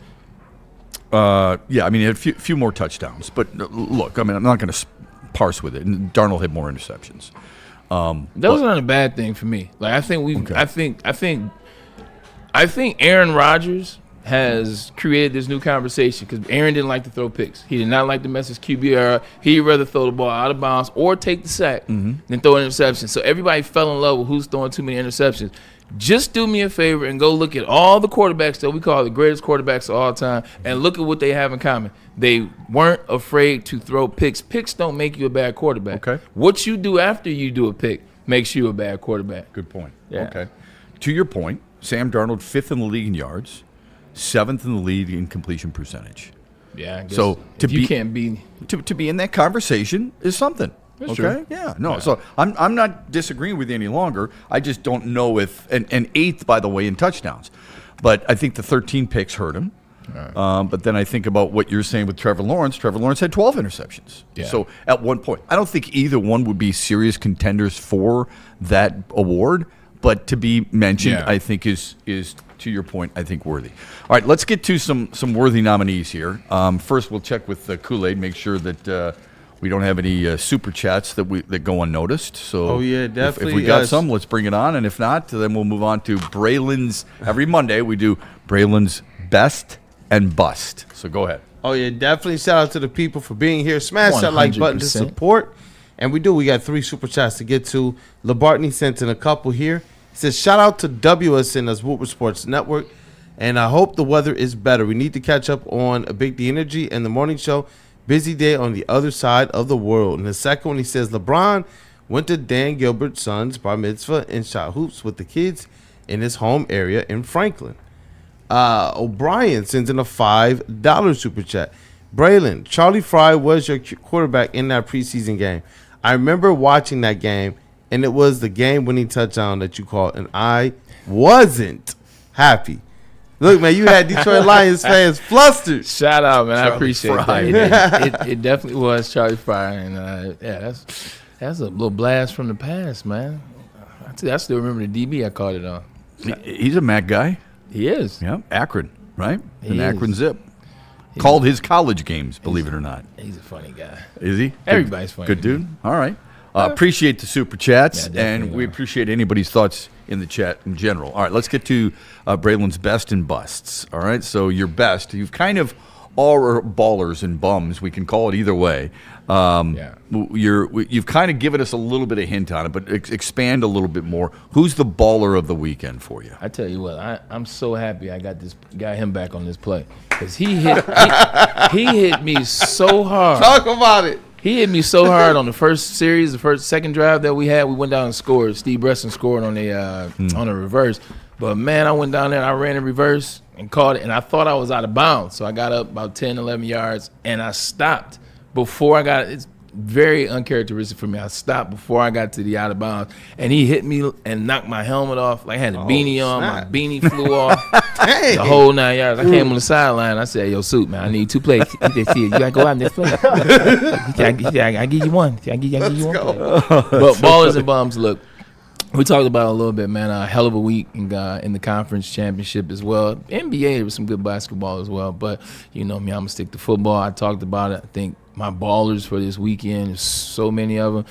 He had a few more touchdowns. But look, I'm not going to parse with it. And Darnold had more interceptions. That was not a bad thing for me. Like I think Aaron Rodgers has created this new conversation because Aaron didn't like to throw picks. He did not like to mess his QB era. He'd rather throw the ball out of bounds or take the sack than throw an interception. So everybody fell in love with who's throwing too many interceptions. Just do me a favor and go look at all the quarterbacks that we call the greatest quarterbacks of all time and look at what they have in common. They weren't afraid to throw picks. Picks don't make you a bad quarterback. Okay. What you do after you do a pick makes you a bad quarterback. Good point. Yeah. Okay. To your point, Sam Darnold, 5th in the league in yards, 7th in the league in completion percentage. Yeah. I guess so to be in that conversation is something. That's okay? true. Yeah, no. So I'm not disagreeing with you any longer. I just don't know if and eighth, by the way, in touchdowns. But I think the 13 picks hurt him. Right. But then I think about what you're saying with Trevor Lawrence. Trevor Lawrence had 12 interceptions. Yeah. So at one point, I don't think either one would be serious contenders for that award. But to be mentioned, I think is to your point, I think worthy. All right, let's get to some worthy nominees here. First, we'll check with Kool-Aid, make sure that we don't have any super chats that go unnoticed. So definitely. If we got some, let's bring it on. And if not, then we'll move on to Braylon's. Every Monday, we do Braylon's Best and Bust. So go ahead. Oh, yeah, definitely shout out to the people for being here. Smash that like button to support. And we got 3 super chats to get to. Labartney sent in a couple here. He says, shout out to WSN as Woodward Sports Network. And I hope the weather is better. We need to catch up on a Big D Energy and the morning show. Busy day on the other side of the world. And the second one, he says, LeBron went to Dan Gilbert's son's bar mitzvah and shot hoops with the kids in his home area in Franklin. O'Brien sends in a $5 super chat. Braylon, Charlie Fry was your quarterback in that preseason game. I remember watching that game, and it was the game-winning touchdown that you called, and I wasn't happy. Look, man, you had Detroit Lions fans flustered. Shout out, man. Charlie I appreciate Fry. that. It definitely was Charlie Fry, and that's a little blast from the past, man. I still remember the DB I called it on. He's a Mac guy. He is. Yeah, Akron, right? He Akron is. Zip. Called his college games, believe it or not. He's a funny guy. Is he? Everybody's funny. Good dude. All right. Appreciate the super chats, Yeah, and we appreciate anybody's thoughts in the chat in general. All right, let's get to Braylon's best and busts. All right, so your best, you've kind of all are ballers and bums. We can call it either way. You've kind of given us a little bit of hint on it, but expand a little bit more. Who's the baller of the weekend for you? I tell you what, I'm so happy I got him back on this play because he hit me so hard. Talk about it. He hit me so hard on the first series, second drive that we had. We went down and scored. Steve Bresson scored on a reverse. But, man, I went down there and I ran in reverse and caught it, and I thought I was out of bounds. So I got up about 10, 11 yards, and I stopped before I got – it's very uncharacteristic for me. I stopped before I got to the out of bounds, and he hit me and knocked my helmet off. Like I had a beanie on. My beanie flew off. The whole 9 yards. I came on the sideline. I said, yo, Suit, man, I need 2 plays. He said, you got to go out and just play. I give you one. I give you one play. But ballers and bums, look. We talked about it a little bit, man. A hell of a week in the conference championship as well. NBA, there was some good basketball as well. But you know me, I'm going to stick to football. I talked about it. I think my ballers for this weekend, there's so many of them.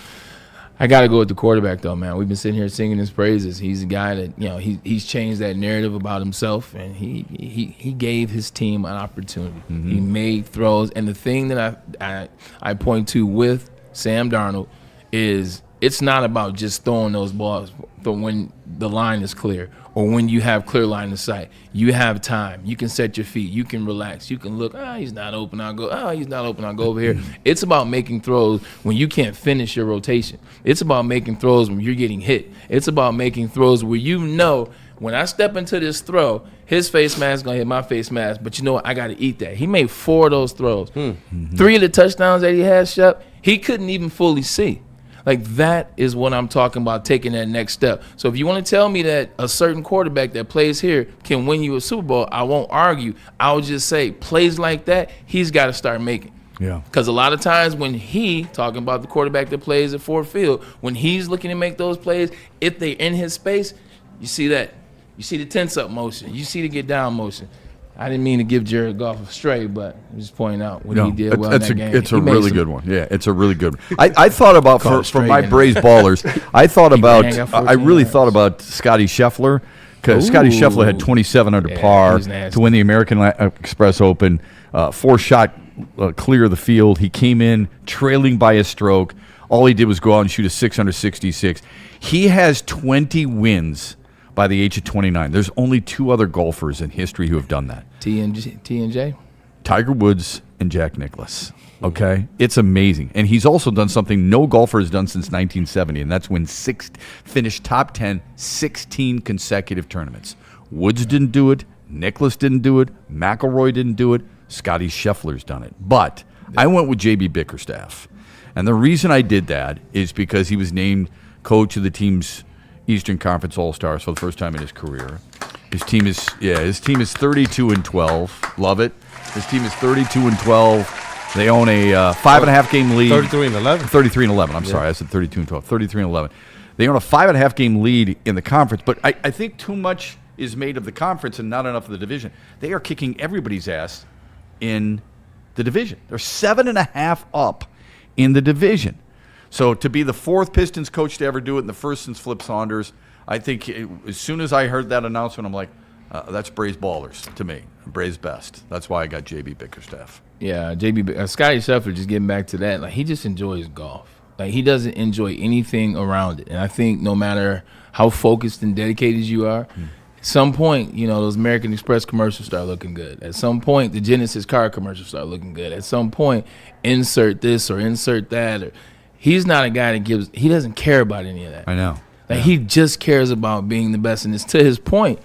I got to go with the quarterback, though, man. We've been sitting here singing his praises. He's a guy that, you know, he's changed that narrative about himself, and he gave his team an opportunity. Mm-hmm. He made throws. And the thing that I point to with Sam Darnold is it's not about just throwing those balls when the line is clear or when you have clear line of sight. You have time. You can set your feet. You can relax. You can look, he's not open, I'll go. He's not open, I'll go over here. It's about making throws when you can't finish your rotation. It's about making throws when you're getting hit. It's about making throws where you know when I step into this throw, his face mask is going to hit my face mask, but you know what? I got to eat that. He made 4 of those throws. 3 of the touchdowns that he had, Shep, he couldn't even fully see. Like, that is what I'm talking about, taking that next step. So if you want to tell me that a certain quarterback that plays here can win you a Super Bowl, I won't argue. I'll just say plays like that, he's got to start making. Yeah. Because a lot of times when talking about the quarterback that plays at Ford Field, when he's looking to make those plays, if they're in his space, you see that. You see the tense-up motion. You see the get-down motion. I didn't mean to give Jared Goff a stray, but I'm just pointing out what he did well in that game. It's a really good one. Yeah, it's a really good one. I thought about, for my Braves ballers, I really thought about Scotty Scheffler, because Scotty Scheffler had 27 under par to win the American Express Open, 4-shot clear of the field. He came in trailing by a stroke. All he did was go out and shoot a 666. He has 20 wins by the age of 29. There's only 2 other golfers in history who have done that. T and J? Tiger Woods and Jack Nicklaus. Okay? It's amazing. And he's also done something no golfer has done since 1970, and that's when finished top 10 16 consecutive tournaments. Woods didn't do it. Nicklaus didn't do it. McIlroy didn't do it. Scotty Scheffler's done it. But I went with J.B. Bickerstaff. And the reason I did that is because he was named coach of the team's Eastern Conference All-Stars for the first time in his career. His team is 32-12. Love it. His team is 32-12. They own a 5.5 game lead. 33-11. 33-11. I'm sorry, I said 32-12. 33-11. They own a 5.5 game lead in the conference, but I think too much is made of the conference and not enough of the division. They are kicking everybody's ass in the division. They're 7.5 up in the division. So to be the fourth Pistons coach to ever do it and the first since Flip Saunders, I think as soon as I heard that announcement, I'm like, that's Bray's ballers to me. Bray's best. That's why I got JB Bickerstaff. Yeah, Scotty Shepard, just getting back to that, like he just enjoys golf. Like he doesn't enjoy anything around it. And I think no matter how focused and dedicated you are, at some point, those American Express commercials start looking good. At some point, the Genesis car commercials start looking good. At some point, insert this or insert that. Or he's not a guy that he doesn't care about any of that. I know. Like he just cares about being the best. And it's to his point.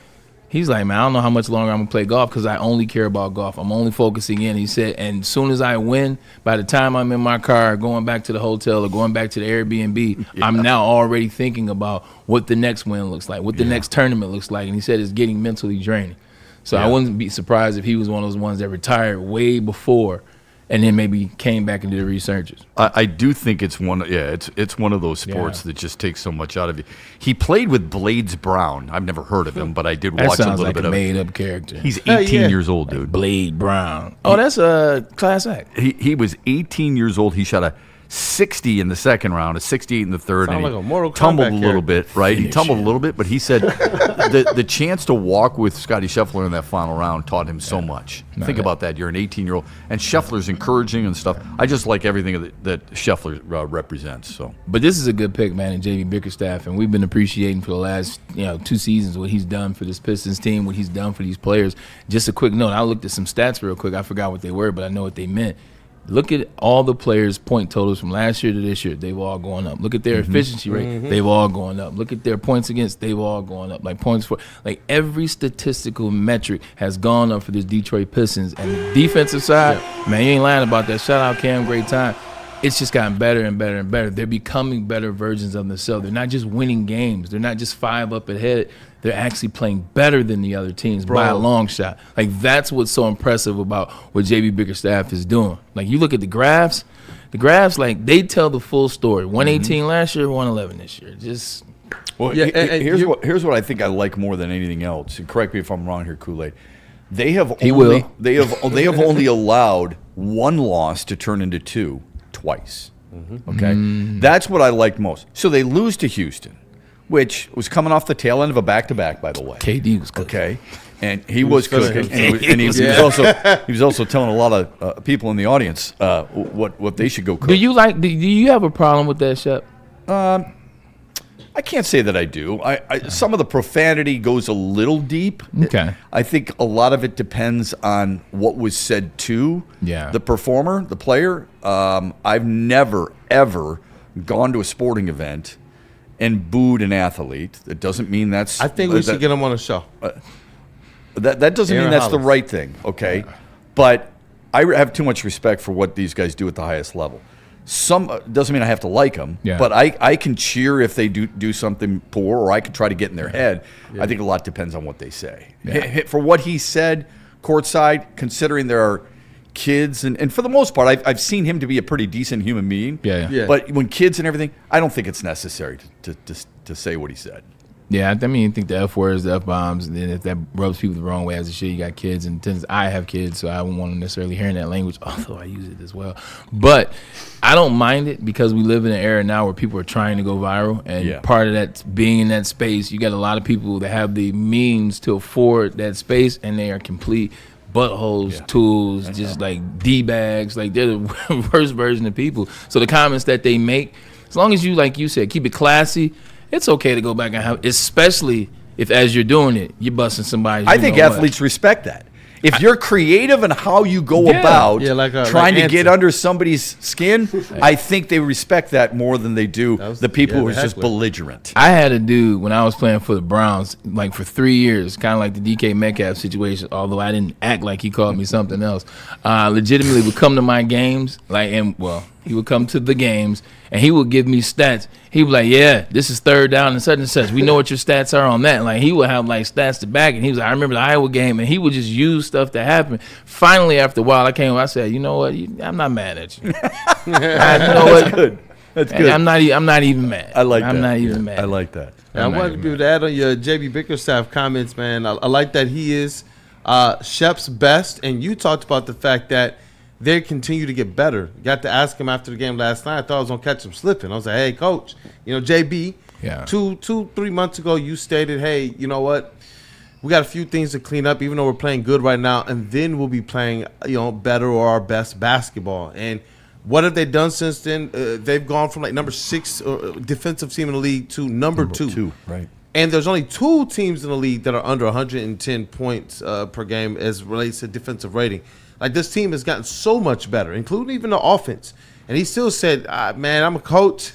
He's like, man, I don't know how much longer I'm going to play golf because I only care about golf. I'm only focusing in. He said, and as soon as I win, by the time I'm in my car going back to the hotel or going back to the Airbnb, I'm now already thinking about what the next win looks like, what the next tournament looks like. And he said it's getting mentally draining. So I wouldn't be surprised if he was one of those ones that retired way before and then maybe came back and did researches. I do think it's one of those sports that just takes so much out of you. He played with Blades Brown. I've never heard of him, but I did watch a little bit of it. Made-up character. He's 18 years old, dude. Blade Brown. Oh, that's a class act. He was 18 years old. He shot a 60 in the second round, a 68 in the third, Sound and like a Mortal tumbled Kombat a little bit, right? He tumbled a little bit, but he said the chance to walk with Scotty Scheffler in that final round taught him so much. Think about that. You're an 18-year-old, and Scheffler's encouraging and stuff. I just like everything that Scheffler represents. So, but this is a good pick, man, in JB Bickerstaff, and we've been appreciating for the last 2 seasons what he's done for this Pistons team, what he's done for these players. Just a quick note. I looked at some stats real quick. I forgot what they were, but I know what they meant. Look at all the players' point totals from last year to this year. They've all gone up. Look at their efficiency rate. They've all gone up. Look at their points against. They've all gone up. Like points for, like every statistical metric has gone up for this Detroit Pistons. And the defensive side, man, you ain't lying about that. Shout out Cam, great time. It's just gotten better and better and better. They're becoming better versions of themselves. They're not just winning games. They're not just 5 up ahead. They're actually playing better than the other teams by a long shot. Like, that's what's so impressive about what JB Bickerstaff is doing. Like, you look at the graphs, like, they tell the full story. 118 last year, 111 this year. Just here's what I think I like more than anything else. And correct me if I'm wrong here, Kool-Aid. They have only allowed 1 loss to turn into 2 twice. Okay, that's what I liked most. So they lose to Houston, which was coming off the tail end of a back-to-back, by the way. KD was cooking. Okay, and he was cooking, and he was also telling a lot of people in the audience what they should go cook. Do you have a problem with that, Shep? I can't say that I do. Some of the profanity goes a little deep. Okay. I think a lot of it depends on what was said to the performer, the player. I've never, ever gone to a sporting event and booed an athlete. That doesn't mean that's... I think we should get him on a show. That doesn't mean that's the right thing, okay? Yeah. But I have too much respect for what these guys do at the highest level. Doesn't mean I have to like them, but I can cheer if they do something poor, or I can try to get in their head. I think a lot depends on what they say. For what he said, courtside, considering there are kids, and for the most part, I've seen him to be a pretty decent human being. Yeah. But when kids and everything, I don't think it's necessary to say what he said. Yeah, I mean, I think the F words, the F bombs, and then if that rubs people the wrong way as a shit, you got kids, and I have kids, so I wouldn't want them necessarily hearing that language, although I use it as well. But I don't mind it because we live in an era now where people are trying to go viral, and part of that being in that space, you got a lot of people that have the means to afford that space, and they are complete buttholes, tools, just like D-bags, like they're the worst version of people. So the comments that they make, as long as you, like you said, keep it classy, it's okay to go back and have, especially if as you're doing it, you're busting somebody. I think athletes respect that. If you're creative in how you go about trying to get under somebody's skin, I think they respect that more than they do the people who are just belligerent. I had a dude when I was playing for the Browns, like for 3 years, kind of like the DK Metcalf situation, although I didn't act like he called me something else. Legitimately would come to my games, like, and well, He would come to the games, and he would give me stats. He would be like, yeah, this is third down and such and such. We know what your stats are on that. Like, he would have, like, stats to back, and he was like, I remember the Iowa game, and he would just use stuff that happened. Finally, after a while, I said, you know what? I'm not mad at you. You know what? That's good. That's good. I'm not even mad. I like that. I'm not even mad. I like that. I wanted to add on your JB Bickerstaff comments, man. I like that he is Shep's best, and you talked about the fact that they continue to get better. Got to ask him after the game last night. I thought I was going to catch him slipping. I was like, hey, coach, JB, 3 months ago you stated, hey, you know what? We got a few things to clean up, even though we're playing good right now, and then we'll be playing, better or our best basketball. And what have they done since then? They've gone from like number 6 defensive team in the league to number two. Right. And there's only 2 teams in the league that are under 110 points per game as relates to defensive rating. Like, this team has gotten so much better, including even the offense. And he still said, man, I'm a coach.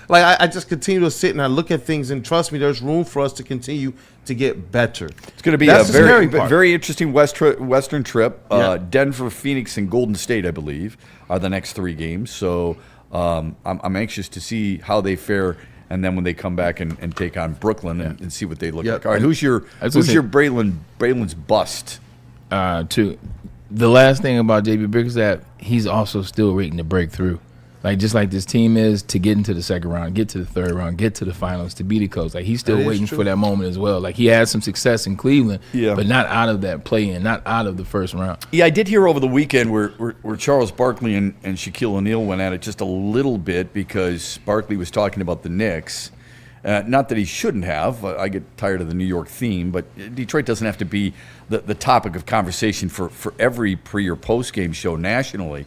I just continue to sit and I look at things, and trust me, there's room for us to continue to get better. It's going to be a very interesting Western trip. Denver, Phoenix, and Golden State, I believe, are the next 3 games. So I'm anxious to see how they fare, and then when they come back and take on Brooklyn and see what they look like. All right, who's your Braylon's bust? The last thing about JB Bickerstaff, he's also still waiting to break through. Like, just like this team is to get into the second round, get to the third round, get to the finals, to be the coach. Like, he's still waiting for that moment as well. Like, he had some success in Cleveland, but not out of that play-in, not out of the first round. Yeah, I did hear over the weekend where Charles Barkley and Shaquille O'Neal went at it just a little bit, because Barkley was talking about the Knicks. Not that he shouldn't have. I get tired of the New York theme, but Detroit doesn't have to be the topic of conversation for every pre- or post-game show nationally.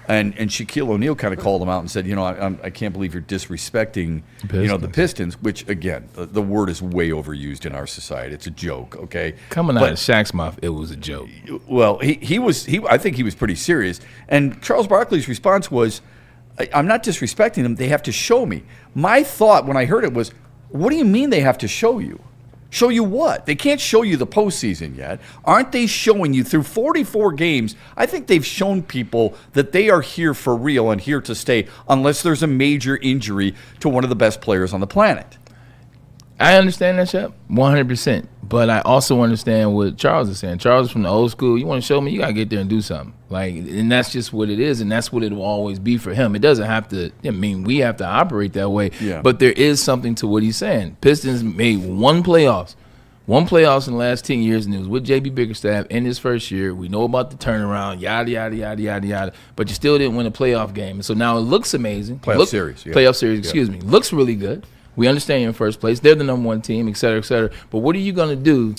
And Shaquille O'Neal kind of called him out and said, I can't believe you're disrespecting, the Pistons, which, again, the word is way overused in our society. It's a joke, okay? Coming out of Shaq's mouth, it was a joke. Well, I think he was pretty serious. And Charles Barkley's response was, I'm not disrespecting them. They have to show me. My thought when I heard it was, what do you mean they have to show you? Show you what? They can't show you the postseason yet. Aren't they showing you through 44 games? I think they've shown people that they are here for real and here to stay, unless there's a major injury to one of the best players on the planet. I understand that, Shep, 100%. But I also understand what Charles is saying. Charles is from the old school. You want to show me, you got to get there and do something. And that's just what it is, and that's what it will always be for him. It doesn't have to, we have to operate that way. Yeah. But there is something to what he's saying. Pistons made one playoffs in the last 10 years, and it was with J.B. Bickerstaff in his first year. We know about the turnaround, yada, yada, yada, yada, yada. But you still didn't win a playoff game. And so now it looks amazing. Playoff series, excuse me. Looks really good. We understand you're in first place. They're the number 1 team, et cetera, et cetera. But what are you going to do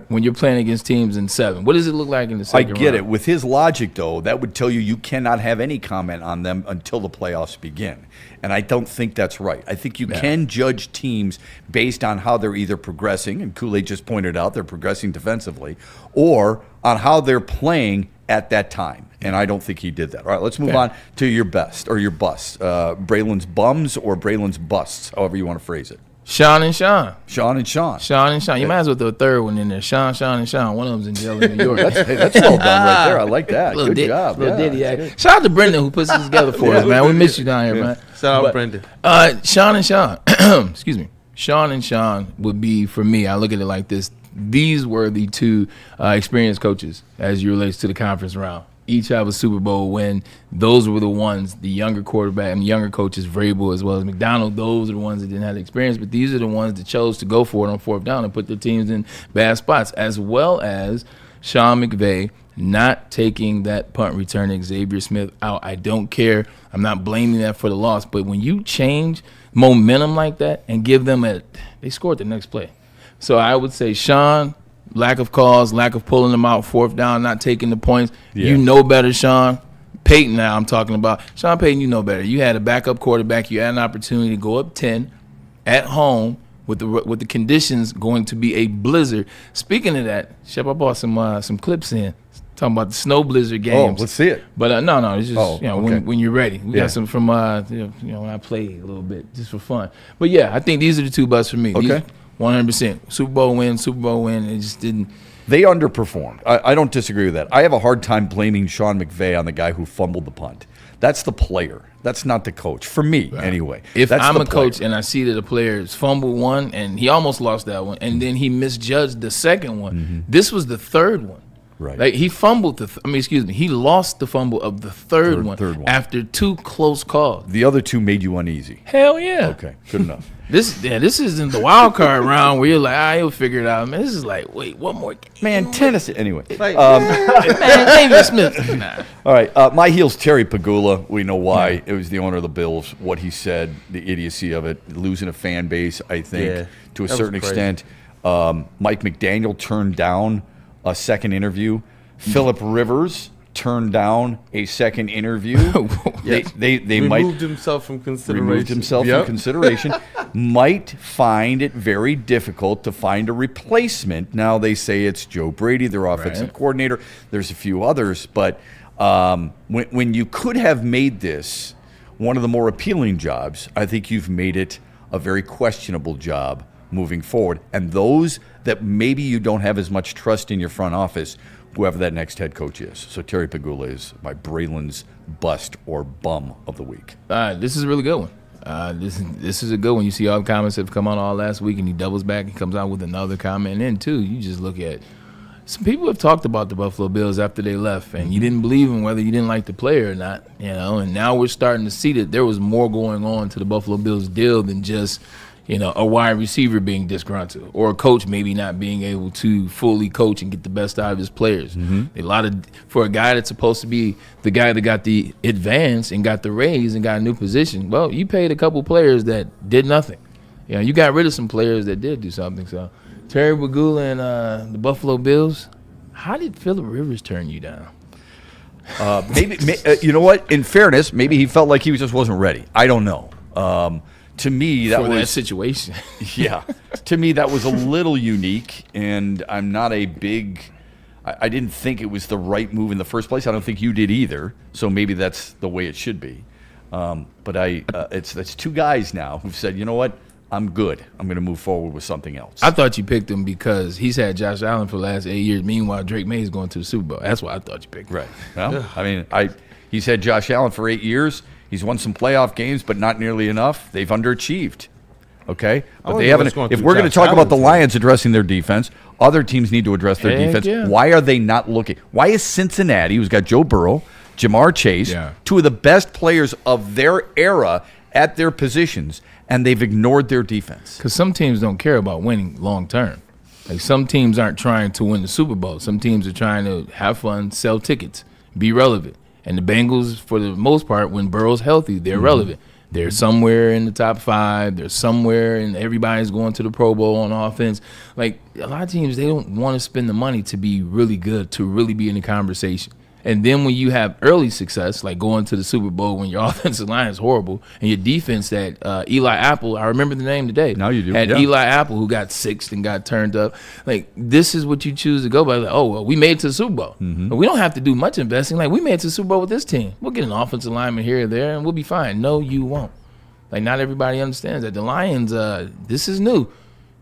when you're playing against teams in 7? What does it look like in the second round? I get it. With his logic, though, that would tell you cannot have any comment on them until the playoffs begin. And I don't think that's right. I think you can judge teams based on how they're either progressing, and Kool-Aid just pointed out they're progressing defensively, or on how they're playing at that time. And I don't think he did that. All right, let's move on to your best or your bust. Braylon's bums or Braylon's busts, however you want to phrase it. Sean and Sean. Sean and Sean. Sean and Sean. You might as well throw a third one in there. Sean and Sean. One of them's in jail in New York. That's well done right there. I like that. Good job. Shout out to Brendan who puts this together for us, man. We miss you down here, man. Shout out, Brendan. Sean and Sean. Excuse me. Sean and Sean would be, for me, I look at it like this. These were the 2 experienced coaches as it relates to the conference round. Each have a Super Bowl win. Those were the ones, the younger quarterback and younger coaches, Vrabel as well as McDonald, those are the ones that didn't have the experience, but these are the ones that chose to go for it on 4th down and put their teams in bad spots, as well as Sean McVay not taking that punt return Xavier Smith out. I don't care. I'm not blaming that for the loss, but when you change momentum like that and give them they scored the next play. So I would say Sean, lack of calls, lack of pulling them out, 4th down, not taking the points. Yeah. You know better, Sean. Peyton now I'm talking about. Sean Payton, you know better. You had a backup quarterback. You had an opportunity to go up 10 at home with the conditions going to be a blizzard. Speaking of that, Shep, I bought some clips in. Talking about the snow blizzard games. Oh, let's see it. But no, it's just when you're ready. We got some from when I played a little bit just for fun. But yeah, I think these are the 2 busts for me. Okay. 100%. Super Bowl win. It just didn't. They underperformed. I don't disagree with that. I have a hard time blaming Sean McVay on the guy who fumbled the punt. That's the player. That's not the coach. For me, anyway. If That's I'm the a player. coach and I see that a player has fumbled one and he almost lost that one, and then he misjudged the second one, this was the third one. Right. Like he fumbled he lost the fumble of the third one after 2 close calls. The other 2 made you uneasy. Hell yeah. Okay, good enough. This isn't the wild card round where you're like, he'll figure it out. Man, this is like, wait, one more game. Man, Tennessee. Anyway. Man, David Smith. Nah. All right, my heel's Terry Pagula. We know why. It was the owner of the Bills. What he said, the idiocy of it, losing a fan base, I think, to a certain extent. Mike McDaniel turned down a second interview. Phillip Rivers turned down a second interview. They might removed himself from consideration. Might find it very difficult to find a replacement. Now they say it's Joe Brady, their offensive coordinator. There's a few others, but when you could have made this one of the more appealing jobs, I think you've made it a very questionable job moving forward. And those that maybe you don't have as much trust in your front office, whoever that next head coach is. So Terry Pagula is my Braylon's bust or bum of the week. This is a really good one. This is a good one. You see all the comments that have come on all last week, and he doubles back and comes out with another comment. And then, too, you just look at some people have talked about the Buffalo Bills after they left, and you didn't believe them whether you didn't like the player or not, and now we're starting to see that there was more going on to the Buffalo Bills deal than just a wide receiver being disgruntled or a coach maybe not being able to fully coach and get the best out of his players. For a guy that's supposed to be the guy that got the advance and got the raise and got a new position, well, you paid a couple players that did nothing. You got rid of some players that did do something. So Terry Pagula and the Buffalo Bills, how did Phillip Rivers turn you down? Maybe you know what? In fairness, maybe he felt like he just wasn't ready. I don't know. To me, that situation. Yeah. To me, that was a little unique, and I'm not a big. I didn't think it was the right move in the first place. I don't think you did either. So maybe that's the way it should be. But it's 2 guys now who've said, you know what, I'm good. I'm going to move forward with something else. I thought you picked him because he's had Josh Allen for the last 8 years. Meanwhile, Drake May is going to the Super Bowl. That's why I thought you picked him. Right. Well, I mean, he's had Josh Allen for 8 years. He's won some playoff games, but not nearly enough. They've underachieved. Okay? But they haven't. If we're going to talk about the Lions addressing their defense, other teams need to address their defense. Yeah. Why are they not looking? Why is Cincinnati, who's got Joe Burrow, Jamar Chase, 2 of the best players of their era at their positions, and they've ignored their defense? Because some teams don't care about winning long term. Like some teams aren't trying to win the Super Bowl. Some teams are trying to have fun, sell tickets, be relevant. And the Bengals, for the most part, when Burrow's healthy, they're relevant. They're somewhere in the top 5. They're somewhere, and everybody's going to the Pro Bowl on offense. Like, a lot of teams, they don't want to spend the money to be really good, to really be in the conversation. And then when you have early success, like going to the Super Bowl when your offensive line is horrible and your defense that Eli Apple, I remember the name today. Now you do. Had Eli Apple who got 6th and got turned up. Like, this is what you choose to go by. Like, oh, well, we made it to the Super Bowl. But we don't have to do much investing. Like, we made it to the Super Bowl with this team. We'll get an offensive lineman here or there and we'll be fine. No, you won't. Like, not everybody understands that. The Lions, this is new.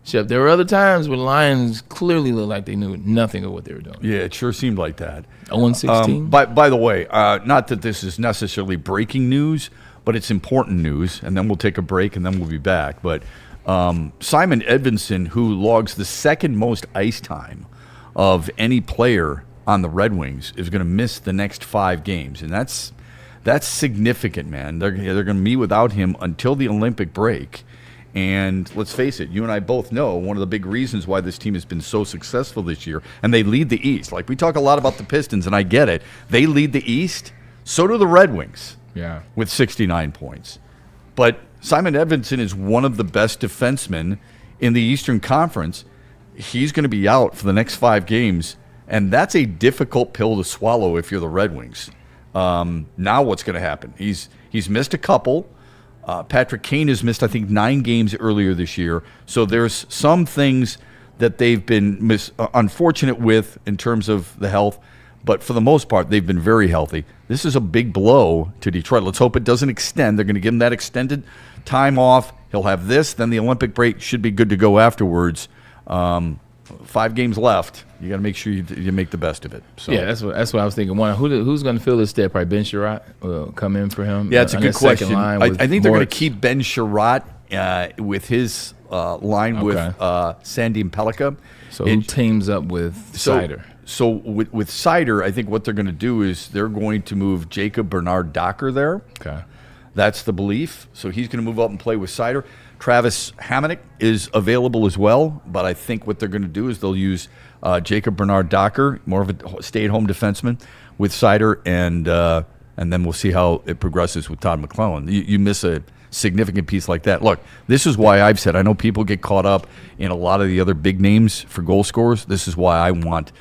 Shep, there were other times where the Lions clearly looked like they knew nothing of what they were doing. Yeah, it sure seemed like that. 0-16. By the way, not that this is necessarily breaking news, but it's important news, and then we'll take a break, and then we'll be back. But Simon Edvinson, who logs the second most ice time of any player on the Red Wings, is going to miss the next 5 games, and that's significant, man. They're going to be without him until the Olympic break. And let's face it, you and I both know one of the big reasons why this team has been so successful this year, and they lead the East. Like, we talk a lot about the Pistons, and I get it. They lead the East. So do the Red Wings with 69 points. But Simon Edvinson is one of the best defensemen in the Eastern Conference. He's going to be out for the next 5 games, and that's a difficult pill to swallow if you're the Red Wings. Now what's going to happen? He's missed a couple. Patrick Kane has missed, I think, 9 games earlier this year. So there's some things that they've been unfortunate with in terms of the health. But for the most part, they've been very healthy. This is a big blow to Detroit. Let's hope it doesn't extend. They're going to give him that extended time off. He'll have this. Then the Olympic break should be good to go afterwards. 5 games left. You got to make sure you make the best of it. So. Yeah, that's what I was thinking. One, who's going to fill this step? Probably Ben Sherratt will come in for him. Yeah, it's a good question. I think they're going to keep Ben Sherratt with his line with Sandim Pelika. So who teams up with Sider? So with Sider, I think what they're going to do is they're going to move Jacob Bernard-Docker there. Okay. That's the belief. So he's going to move up and play with Sider. Travis Hamonic is available as well, but I think what they're going to do is they'll use Jacob Bernard-Docker, more of a stay-at-home defenseman, with Sider, and then we'll see how it progresses with Todd McClellan. You miss a significant piece like that. Look, this is why I've said, I know people get caught up in a lot of the other big names for goal scorers. This is why I want,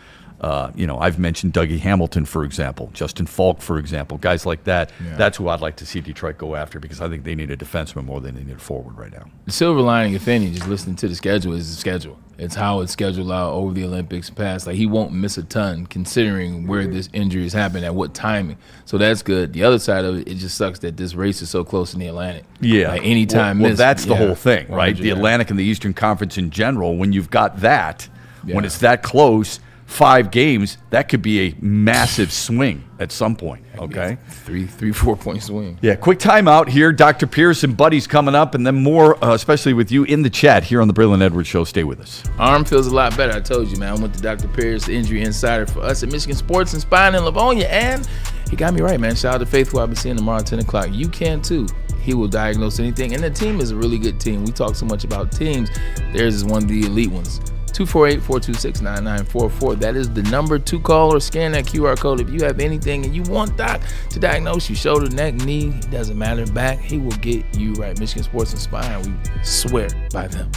I've mentioned Dougie Hamilton, for example, Justin Falk, for example, guys like that. Yeah. That's who I'd like to see Detroit go after, because I think they need a defenseman more than they need a forward right now. The silver lining, if any, just listening to the schedule, is the schedule. It's how it's scheduled out over the Olympics past. Like, he won't miss a ton considering where this injury is happening, at what timing. So that's good. The other side of it, it just sucks that this race is so close in the Atlantic. Yeah. Like, anytime well, that's the whole thing, right? The 100, Atlantic and the Eastern Conference in general, when you've got that, when it's that close, 5 games, that could be a massive swing at some point, okay? 3-4 point swing. Yeah, quick timeout here. Dr. Pierce and Buddy's coming up, and then more, especially with you in the chat here on the Braylon Edwards Show. Stay with us. Arm feels a lot better. I told you, man. I went to Dr. Pierce, the injury insider for us at Michigan Sports and Spine in Livonia, and he got me right, man. Shout out to Faithful. I'll be seeing tomorrow at 10 o'clock. You can, too. He will diagnose anything, and the team is a really good team. We talk so much about teams. Theirs is one of the elite ones. 248-426-9944. That is the number to call, or scan that QR code if you have anything and you want Doc to diagnose you. Shoulder, neck, knee, it doesn't matter. Back, he will get you right. Michigan Sports and Spine, we swear by them.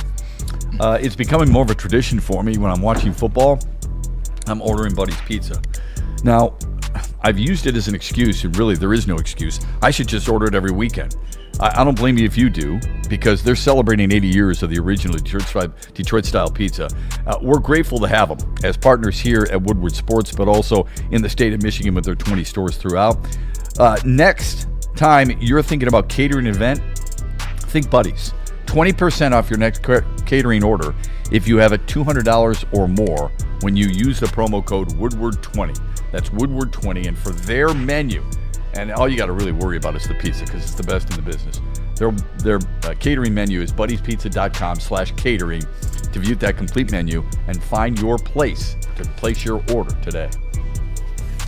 It's becoming more of a tradition for me when I'm watching football. I'm ordering Buddy's Pizza. Now, I've used it as an excuse, and really there is no excuse. I should just order it every weekend. I don't blame you if you do, because they're celebrating 80 years of the original Detroit-style pizza. We're grateful to have them as partners here at Woodward Sports, but also in the state of Michigan with their 20 stores throughout. Next time you're thinking about catering an event, think Buddy's. 20% off your next catering order if you have a $200 or more when you use the promo code Woodward20. That's Woodward20, and for their menu, and all you got to really worry about is the pizza, because it's the best in the business. Their catering menu is buddyspizza.com/catering to view that complete menu and find your place to place your order today.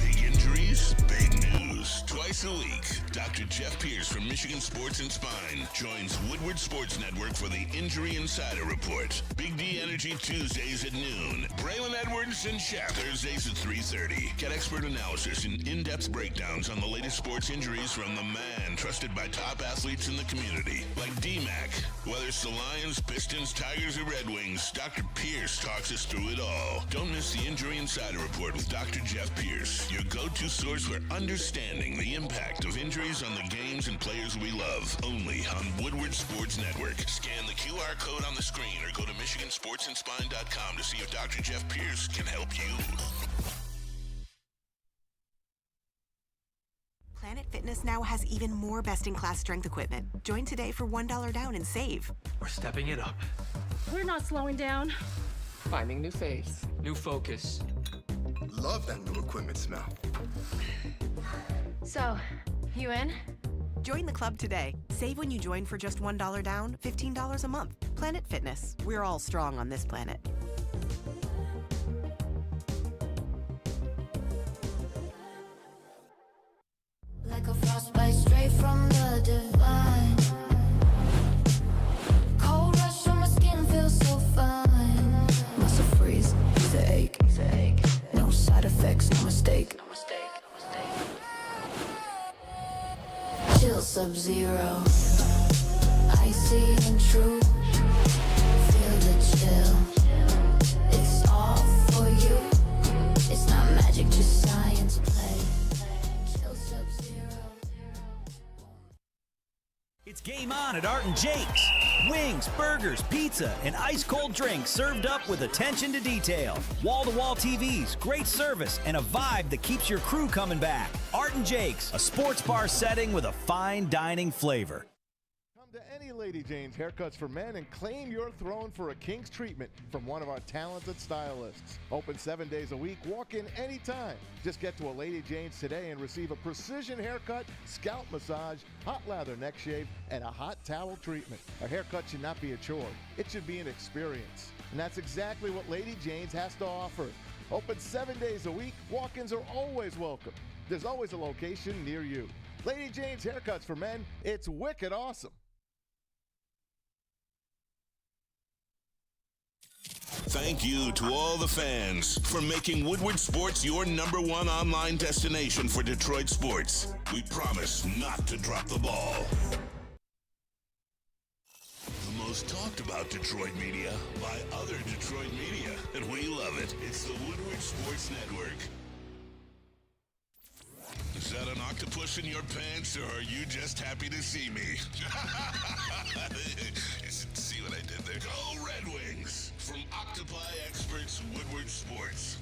Big injuries, big news. Twice a week, Dr. Jeff Pierce from Michigan Sports and Spine joins Woodward Sports Network for the Injury Insider Report. Big D Energy Tuesdays at noon. Braylon Edwards and Shep Thursdays at 3:30. Get expert analysis and in-depth breakdowns on the latest sports injuries from the man trusted by top athletes in the community, like D-Mac. Whether it's the Lions, Pistons, Tigers, or Red Wings, Dr. Pierce talks us through it all. Don't miss the Injury Insider Report with Dr. Jeff Pierce, your go-to source for understanding the impact of injuries on the games and players we love. Only on Woodward Sports Network. Scan the QR code on the screen or go to MichiganSportsandSpine.com to see if Dr. Jeff Pierce can help you. Planet Fitness now has even more best-in-class strength equipment. Join today for $1 down and save. We're stepping it up. We're not slowing down. Finding new faith, new focus. Love that new equipment smell. So, you in? Join the club today. Save when you join for just $1 down, $15 a month. Planet Fitness. We're all strong on this planet. Like a frostbite straight from the divine. Cold rush on my skin feels so fine. Muscle freeze, it's an ache. No side effects, no mistake. Chill Sub-Zero, icy and true. Feel the chill. It's all for you. It's not magic, just science play. Chill Sub-Zero. It's game on at Art and Jake's. Wings, burgers, pizza, and ice-cold drinks served up with attention to detail. Wall-to-wall TVs, great service, and a vibe that keeps your crew coming back. Art and Jake's, a sports bar setting with a fine dining flavor. to any Lady Jane's Haircuts for Men and claim your throne for a king's treatment from one of our talented stylists. Open 7 days a week. Walk in anytime. Just get to a Lady Jane's today and receive a precision haircut, scalp massage, hot lather neck shave, and a hot towel treatment. A haircut should not be a chore. It should be an experience. And that's exactly what Lady Jane's has to offer. Open 7 days a week. Walk-ins are always welcome. There's always a location near you. Lady Jane's Haircuts for Men. It's wicked awesome. Thank you to all the fans for making Woodward Sports your #1 online destination for Detroit sports. We promise not to drop the ball. The most talked about Detroit media by other Detroit media, and we love it. It's the Woodward Sports Network. Is that an octopus in your pants, or are you just happy to see me? See what I did there? Go Red Wings! From Octopi Experts, Woodward Sports.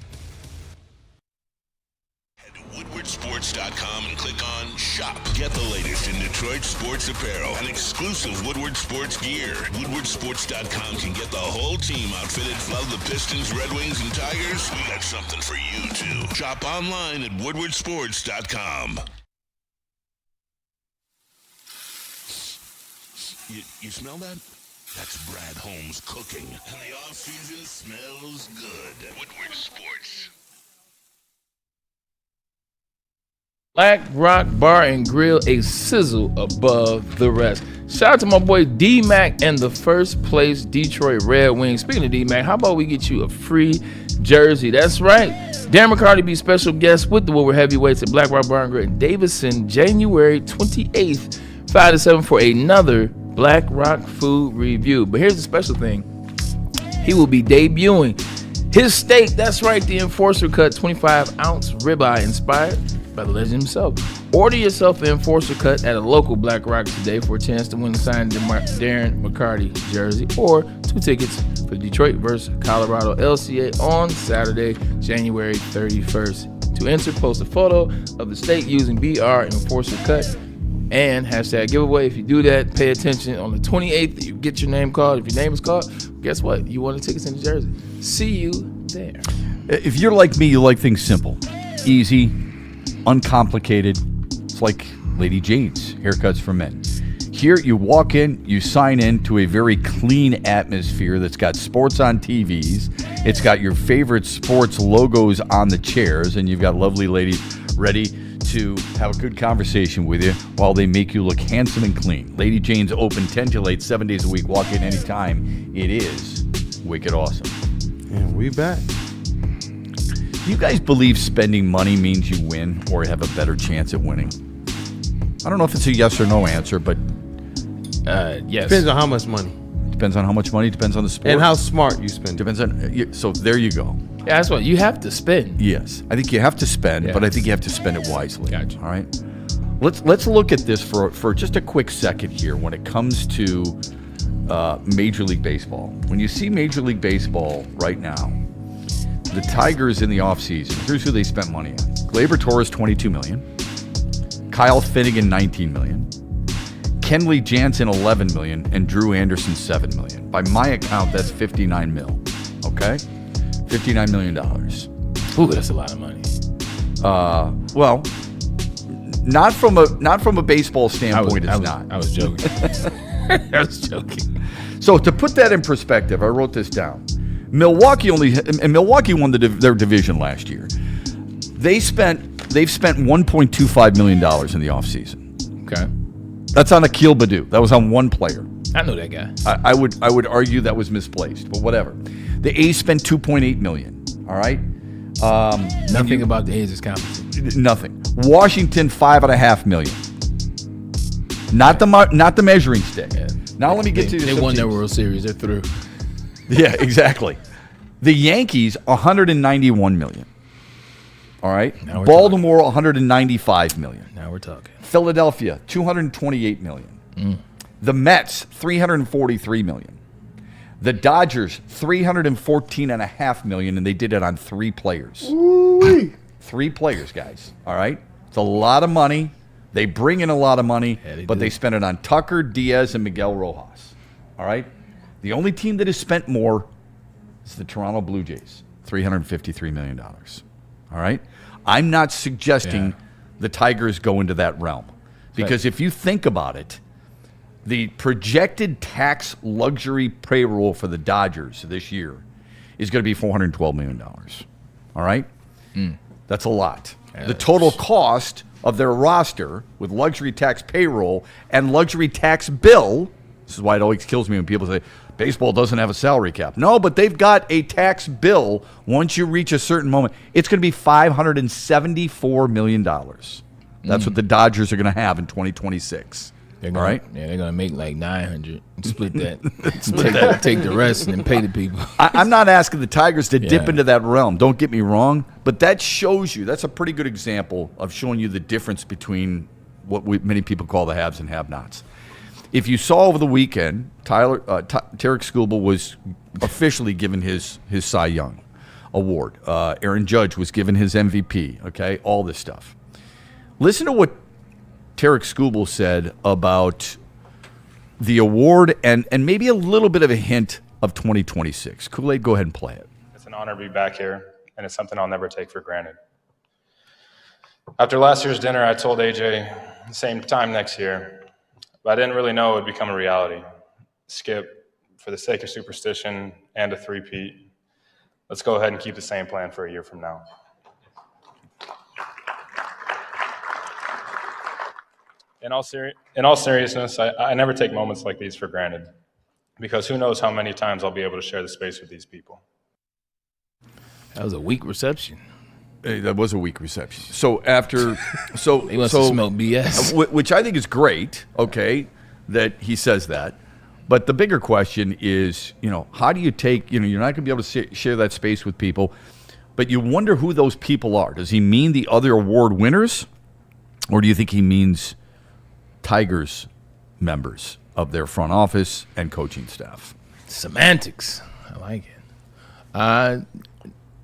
Head to woodwardsports.com and click on Shop. Get the latest in Detroit sports apparel and exclusive Woodward Sports gear. Woodwardsports.com can get the whole team outfitted. Love the Pistons, Red Wings, and Tigers? We got something for you, too. Shop online at woodwardsports.com. You smell that? That's Brad Holmes cooking. And the off-season smells good. Woodward Sports. Black Rock Bar and Grill, a sizzle above the rest. Shout out to my boy D-Mac and the first place Detroit Red Wings. Speaking of D-Mac, how about we get you a free jersey? That's right. Darren McCarty be special guest with the Woodward Heavyweights at Black Rock Bar and Grill in Davison, January 28th, 5 to 7 for another Black Rock food review. But here's the special thing. He will be debuting his steak. That's right, the Enforcer Cut 25-ounce ribeye inspired by the legend himself. Order yourself an Enforcer Cut at a local Black Rock today for a chance to win a signed Darren McCarty jersey or 2 tickets for Detroit versus Colorado LCA on Saturday, January 31st. To enter, post a photo of the steak using BR Enforcer Cut and hashtag giveaway. If you do that, pay attention. On the 28th, you get your name called. If your name is called, guess what? You won the tickets in the jersey. See you there. If you're like me, you like things simple, easy, uncomplicated. It's like Lady Jane's Haircuts for Men. Here, you walk in, you sign in to a very clean atmosphere that's got sports on TVs. It's got your favorite sports logos on the chairs, and you've got lovely ladies ready to have a good conversation with you while they make you look handsome and clean. Lady Jane's open 10 till 8, 7 days a week. Walk in anytime. It is wicked awesome. And we back. Do you guys believe spending money means you win or have a better chance at winning? I don't know if it's a yes or no answer, but yes. Depends on how much money. Depends on how much money. Depends on the sport. And how smart you spend. Depends on. So there you go. Yeah, that's what you have to spend. Yes, I think you have to spend, but I think you have to spend it wisely. Gotcha. All right. Let's look at this for just a quick second here. When it comes to Major League Baseball, when you see Major League Baseball right now, the Tigers in the offseason, here's who they spent money on: Gleyber Torres, $22 million; Kyle Finnegan, $19 million; Kenley Jansen, $11 million; and Drew Anderson, $7 million. By my account, that's $59 million. Okay. $59 million. Ooh, that's a lot of money. Well, not from a baseball standpoint. It's not. I was joking. I was joking. So to put that in perspective, I wrote this down. Milwaukee won their division last year. They've spent $1.25 million in the offseason. Okay. That's on Akil Baddoo. That was on one player. I know that guy. I would argue that was misplaced, but whatever. The A's spent $2.8 million. All right. Nothing about the A's is competent. Nothing. Washington, $5.5 million. Not the measuring stick. Yeah. Now let me get to they won their World Series. They're through. Yeah, exactly. The Yankees, $191 million. All right. Baltimore, $195 million. Now we're talking. Philadelphia, $228 million. The Mets, $343 million. The Dodgers, $314.5 million, and they did it on 3 players. Ooh-wee. 3 players, guys. All right? It's a lot of money They bring in a lot of money, Yeah, but they spend it on Tucker, Diaz, and Miguel Rojas. All right? The only team that has spent more is the Toronto Blue Jays, $353 million. All right? I'm not suggesting the Tigers go into that realm. Because if you think about it, the projected tax luxury payroll for the Dodgers this year is going to be $412 million. All right? That's a lot. The total cost of their roster with luxury tax payroll and luxury tax bill, this is why it always kills me when people say, baseball doesn't have a salary cap. No, but they've got a tax bill once you reach a certain moment. It's going to be $574 million. That's what the Dodgers are going to have in 2026. They're all right? Yeah, they're going to make like 900 and split that. take the rest and then pay the people. I'm not asking the Tigers to dip into that realm. Don't get me wrong. But that shows you, that's a pretty good example of showing you the difference between what many people call the haves and have-nots. If you saw over the weekend, Tarek Skubal was officially given his Cy Young award. Aaron Judge was given his MVP, okay, all this stuff. Listen to what Tarek Skubal said about the award and maybe a little bit of a hint of 2026. Kool-Aid, go ahead and play it. It's an honor to be back here, and it's something I'll never take for granted. After last year's dinner, I told AJ, same time next year, but I didn't really know it would become a reality. Skip, for the sake of superstition and a three-peat, let's go ahead and keep the same plan for a year from now. In all seriousness, I never take moments like these for granted, because who knows how many times I'll be able to share the space with these people. That was a weak reception. That was a weak reception. So after, he must have smelled BS, which I think is great. Okay, that he says that, but the bigger question is, how do you take? You're not going to be able to share that space with people, but you wonder who those people are. Does he mean the other award winners, or do you think he means Tigers members of their front office and coaching staff? Semantics. I like it.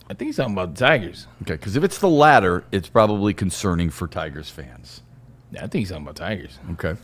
I think he's talking about the Tigers. Okay, because if it's the latter, it's probably concerning for Tigers fans. Yeah, I think he's talking about Tigers. Okay.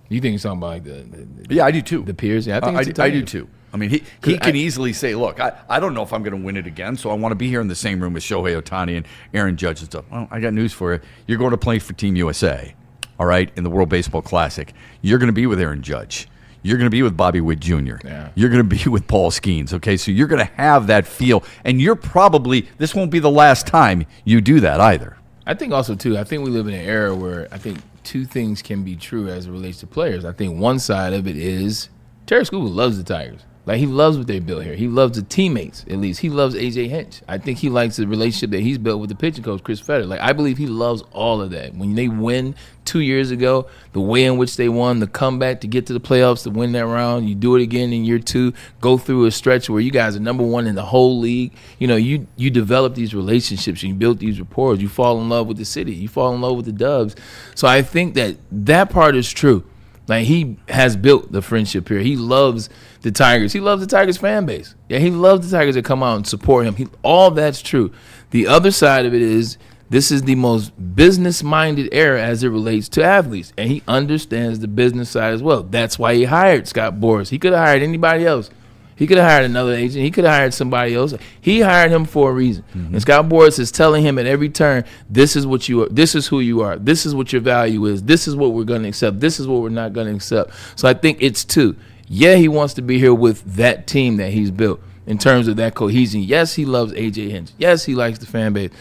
You think he's talking about like the yeah, I do too. The peers? Yeah, I think I do too. I mean, he can easily say, look, I don't know if I'm going to win it again, so I want to be here in the same room with Shohei Ohtani and Aaron Judge and stuff. Well, I got news for you. You're going to play for Team USA, all right, in the World Baseball Classic. You're going to be with Aaron Judge. You're going to be with Bobby Witt Jr. Yeah. You're going to be with Paul Skeens, okay? So you're going to have that feel, and this won't be the last time you do that either. I think also, too, I think we live in an era where I think two things can be true as it relates to players. I think one side of it is Tarek Skubal loves the Tigers. Like, he loves what they built here. He loves the teammates, at least. He loves A.J. Hinch. I think he likes the relationship that he's built with the pitching coach, Chris Fetter. Like, I believe he loves all of that. When they win 2 years ago, the way in which they won, the comeback to get to the playoffs, to win that round, you do it again in year two, go through a stretch where you guys are number one in the whole league. You develop these relationships, and you build these rapport. You fall in love with the city. You fall in love with the Dubs. So I think that part is true. Like, he has built the friendship here. He loves the Tigers. He loves the Tigers fan base. Yeah, he loves the Tigers that come out and support him. All that's true. The other side of it is this is the most business-minded era as it relates to athletes, and he understands the business side as well. That's why he hired Scott Boras. He could have hired anybody else. He could have hired another agent. He could have hired somebody else. He hired him for a reason. Mm-hmm. And Scott Boras is telling him at every turn, this is what you are. This is who you are. This is what your value is. This is what we're going to accept. This is what we're not going to accept. So I think it's two. Yeah, he wants to be here with that team that he's built in terms of that cohesion. Yes, he loves A.J. Hinch. Yes, he likes the fan base.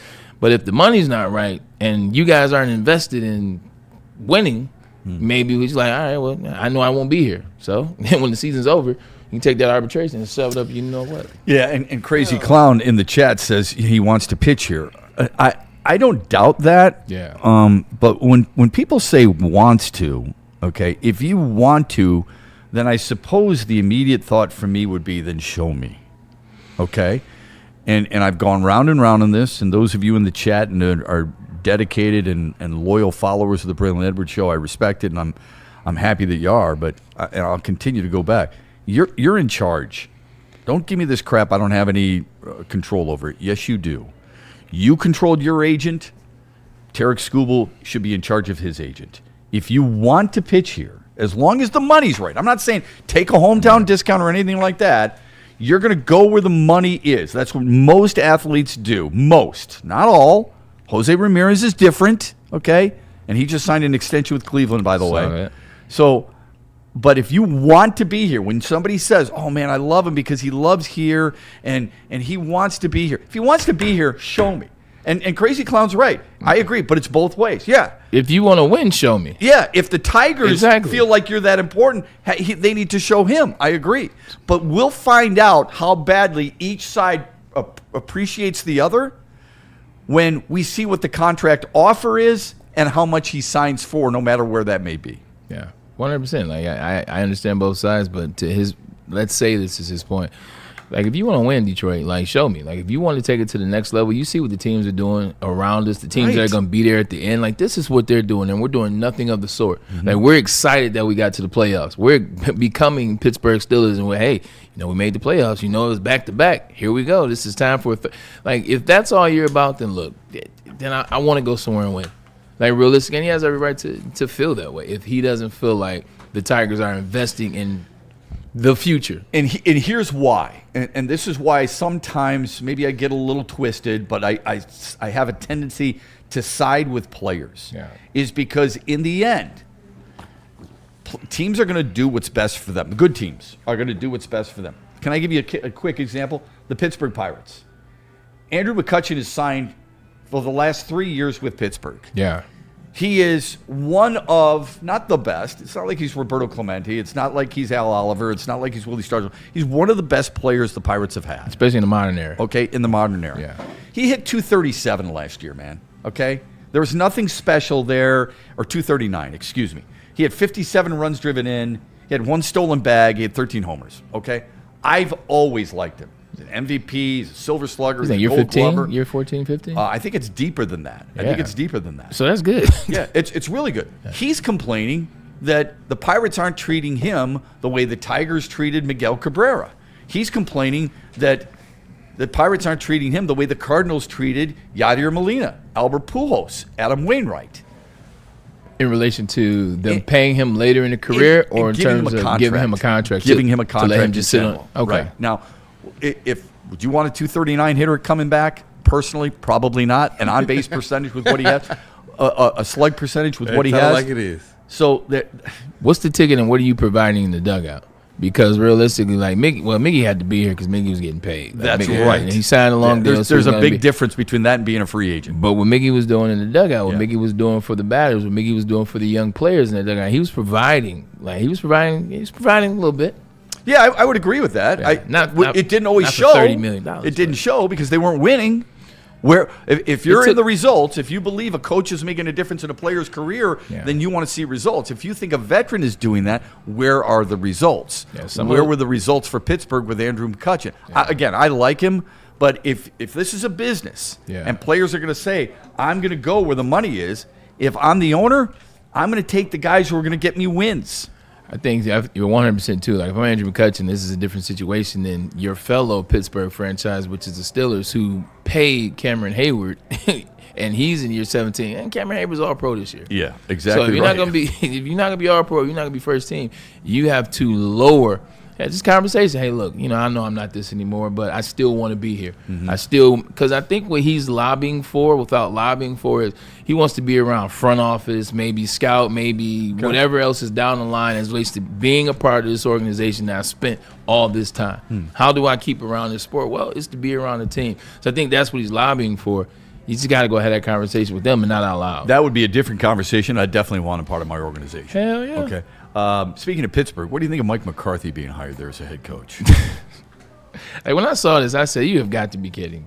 But if the money's not right and you guys aren't invested in winning, maybe he's like, all right, well, I know I won't be here. So when the season's over, you can take that arbitration and shove it up, you know what. Yeah, and Crazy Clown in the chat says he wants to pitch here. I don't doubt that. Yeah. But when people say wants to, okay, if you want to, then I suppose the immediate thought for me would be, then show me. Okay? And I've gone round and round on this, and those of you in the chat and are dedicated and loyal followers of the Braylon Edwards Show, I respect it, and I'm happy that you are, but I'll continue to go back. You're in charge. Don't give me this crap I don't have any control over it. Yes, you do. You controlled your agent Tarek Skubal should be in charge of his agent. If you want to pitch here, as long as the money's right, I'm not saying take a hometown discount or anything like that. You're going to go where the money is. That's what most athletes do. Most, not all. Jose Ramirez is different, okay? And he just signed an extension with Cleveland, by the way. So, but if you want to be here, when somebody says, oh, man, I love him because he loves here and he wants to be here. If he wants to be here, show me. And Crazy Clown's right. I agree, but it's both ways. Yeah. If you want to win, show me. Yeah. If the Tigers feel like you're that important, they need to show him. I agree. But we'll find out how badly each side appreciates the other when we see what the contract offer is and how much he signs for, no matter where that may be. Yeah, 100%. Like I understand both sides, but to his, let's say this is his point. Like, if you want to win, Detroit, like, show me. Like, if you want to take it to the next level, you see what the teams are doing around us, the teams that are going to be there at the end. Like, this is what they're doing, and we're doing nothing of the sort. Like, we're excited that we got to the playoffs. We're becoming Pittsburgh Steelers, and hey, we made the playoffs. It was back-to-back. Here we go. This is time for like, if that's all you're about, then look, then I want to go somewhere and win. Like, realistically, and he has every right to feel that way if he doesn't feel like the Tigers are investing in the future. And here's why. And this is why sometimes maybe I get a little twisted, but I have a tendency to side with players. Yeah. Is because in the end, teams are going to do what's best for them. The good teams are going to do what's best for them. Can I give you a quick example? The Pittsburgh Pirates. Andrew McCutchen is signed for the last 3 years with Pittsburgh. Yeah. He is one of, not the best. It's not like he's Roberto Clemente. It's not like he's Al Oliver. It's not like he's Willie Stargell. He's one of the best players the Pirates have had. Especially in the modern era. Okay, in the modern era. Yeah. He hit 237 last year, man. Okay? There was nothing special there, or 239, excuse me. He had 57 runs driven in. He had 1 stolen bag. He had 13 homers. Okay? I've always liked him. He's an MVP. He's a Silver Slugger. He's a year Gold 15? Glover. Year 14, 15? I think it's deeper than that. I think it's deeper than that. So that's good. Yeah, it's really good. Yeah. He's complaining that the Pirates aren't treating him the way the Tigers treated Miguel Cabrera. He's complaining that the Pirates aren't treating him the way the Cardinals treated Yadier Molina, Albert Pujols, Adam Wainwright. In relation to them paying him later in the career, or in terms of giving him a contract? Giving him a contract to let him just sit on. Okay. Right. Now, would you want a 239 hitter coming back? Personally, probably not. An on-base percentage with what he has, a slug percentage with what he has. Like it is. So, what's the ticket, and what are you providing in the dugout? Because realistically, like Miggy had to be here because Miggy was getting paid. Like, that's right. And he signed a long deal. There's a big difference between that and being a free agent. But what Miggy was doing in the dugout, what Miggy was doing for the batters, what Miggy was doing for the young players in the dugout, he was providing. Like he was providing a little bit. Yeah, I would agree with that. Yeah, it didn't always show. $30 million. It didn't show because they weren't winning. Where if you're in the results, if you believe a coach is making a difference in a player's career, then you want to see results. If you think a veteran is doing that, where are the results? Where were the results for Pittsburgh with Andrew McCutchen? Again, I like him, but if this is a business and players are going to say, I'm going to go where the money is, if I'm the owner, I'm going to take the guys who are going to get me wins. I think you're 100% too. Like if I'm Andrew McCutchen, this is a different situation than your fellow Pittsburgh franchise, which is the Steelers, who paid Cameron Hayward, and he's in year 17. And Cameron Hayward's all pro this year. Yeah, exactly. So if you're not gonna be all pro, you're not gonna be first team. You have to lower. Just conversation. Hey, look, I know I'm not this anymore, but I still want to be here. Mm-hmm. Because I think what he's lobbying for, without lobbying for, is he wants to be around front office, maybe scout, maybe whatever else is down the line as relates to being a part of this organization that I spent all this time. How do I keep around this sport? Well, it's to be around the team. So I think that's what he's lobbying for. You just got to go have that conversation with them and not out loud. That would be a different conversation. I definitely want a part of my organization. Hell yeah. Okay. Speaking of Pittsburgh, what do you think of Mike McCarthy being hired there as a head coach? Like when I saw this, I said, "You have got to be kidding."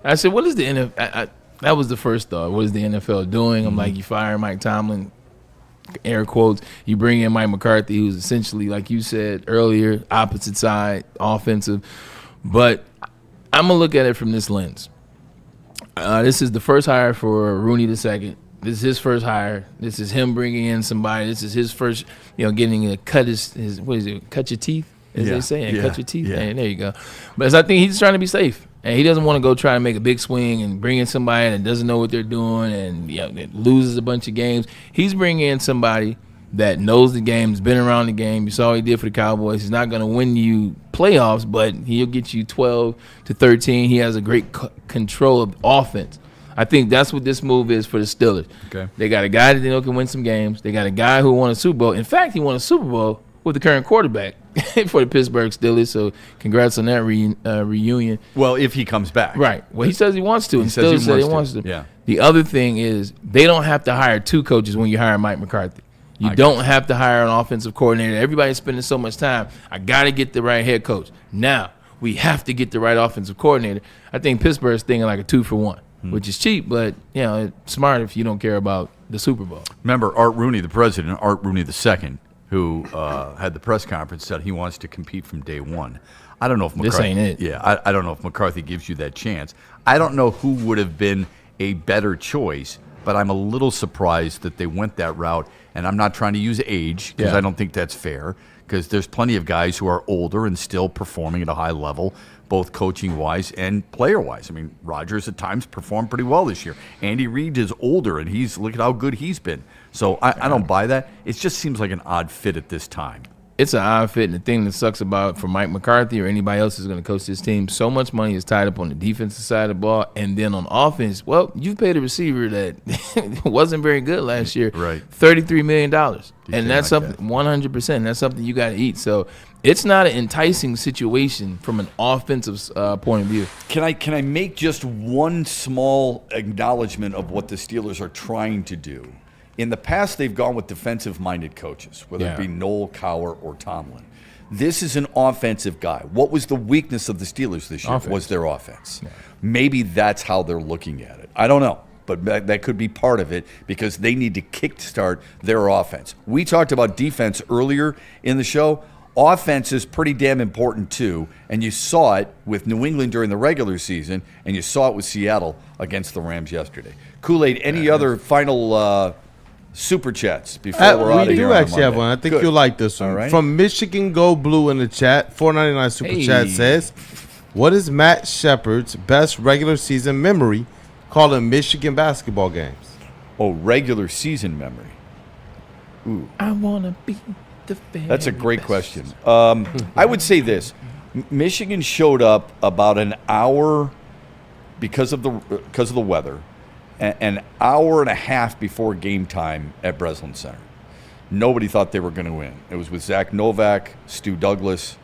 I said, "What is the NFL?" That was the first thought. What is the NFL doing? I'm like, you fire Mike Tomlin, air quotes. You bring in Mike McCarthy, who's essentially, like you said earlier, opposite side, offensive. But I'm gonna look at it from this lens. This is the first hire for Rooney II. This is his first hire. This is him bringing in somebody. This is his first, getting a cut his what is it? Cut your teeth, as they say, and cut your teeth. Yeah. And there you go. But I think he's trying to be safe. And he doesn't want to go try to make a big swing and bring in somebody that doesn't know what they're doing and that loses a bunch of games. He's bringing in somebody that knows the game, has been around the game. You saw what he did for the Cowboys. He's not going to win you playoffs, but he'll get you 12 to 13. He has a great control of offense. I think that's what this move is for the Steelers. Okay. They got a guy that they know can win some games. They got a guy who won a Super Bowl. In fact, he won a Super Bowl with the current quarterback for the Pittsburgh Steelers. So congrats on that reunion. Well, if he comes back. Right. Well, he says he wants to. He And says Steelers said he wants wants to. to. Yeah. The other thing is they don't have to hire two coaches when you hire Mike McCarthy. You don't have to hire an offensive coordinator. Everybody's spending so much time. I got to get the right head coach. Now, we have to get the right offensive coordinator. I think Pittsburgh's thinking like a 2-for-1, which is cheap, but it's smart if you don't care about the Super Bowl. Remember, Art Rooney, the president, Art Rooney II, who had the press conference, said he wants to compete from day one. I don't know if McCarthy, this ain't it. Yeah, I don't know if McCarthy gives you that chance. I don't know who would have been a better choice, but I'm a little surprised that they went that route. And I'm not trying to use age because I don't think that's fair, because there's plenty of guys who are older and still performing at a high level, both coaching-wise and player-wise. I mean, Rodgers at times performed pretty well this year. Andy Reid is older, and look at how good he's been. So I don't buy that. It just seems like an odd fit at this time. It's an odd fit, and the thing that sucks about for Mike McCarthy or anybody else who's going to coach this team, so much money is tied up on the defensive side of the ball, and then on offense, well, you've paid a receiver that wasn't very good last year, right? $33 million, and that's something 100%. That's something you got to eat. So it's not an enticing situation from an offensive point of view. Can I make just one small acknowledgement of what the Steelers are trying to do? In the past, they've gone with defensive-minded coaches, whether it be Noel, Cowher, or Tomlin. This is an offensive guy. What was the weakness of the Steelers this year? Was their offense. Yeah. Maybe that's how they're looking at it. I don't know, but that could be part of it because they need to kickstart their offense. We talked about defense earlier in the show. Offense is pretty damn important too, and you saw it with New England during the regular season, and you saw it with Seattle against the Rams yesterday. Kool-Aid, any other final super chats before we're out of here? We do actually have one. I think you'll like this one. All right. From Michigan Go Blue in the chat, $4.99 super chat says, what is Matt Shepard's best regular season memory calling Michigan basketball games? Oh, regular season memory. Ooh. I want to be the very That's a great question. I would say this. Michigan showed up about an hour because of the weather, an hour and a half before game time at Breslin Center. Nobody thought they were going to win. It was with Zach Novak, Stu Douglas.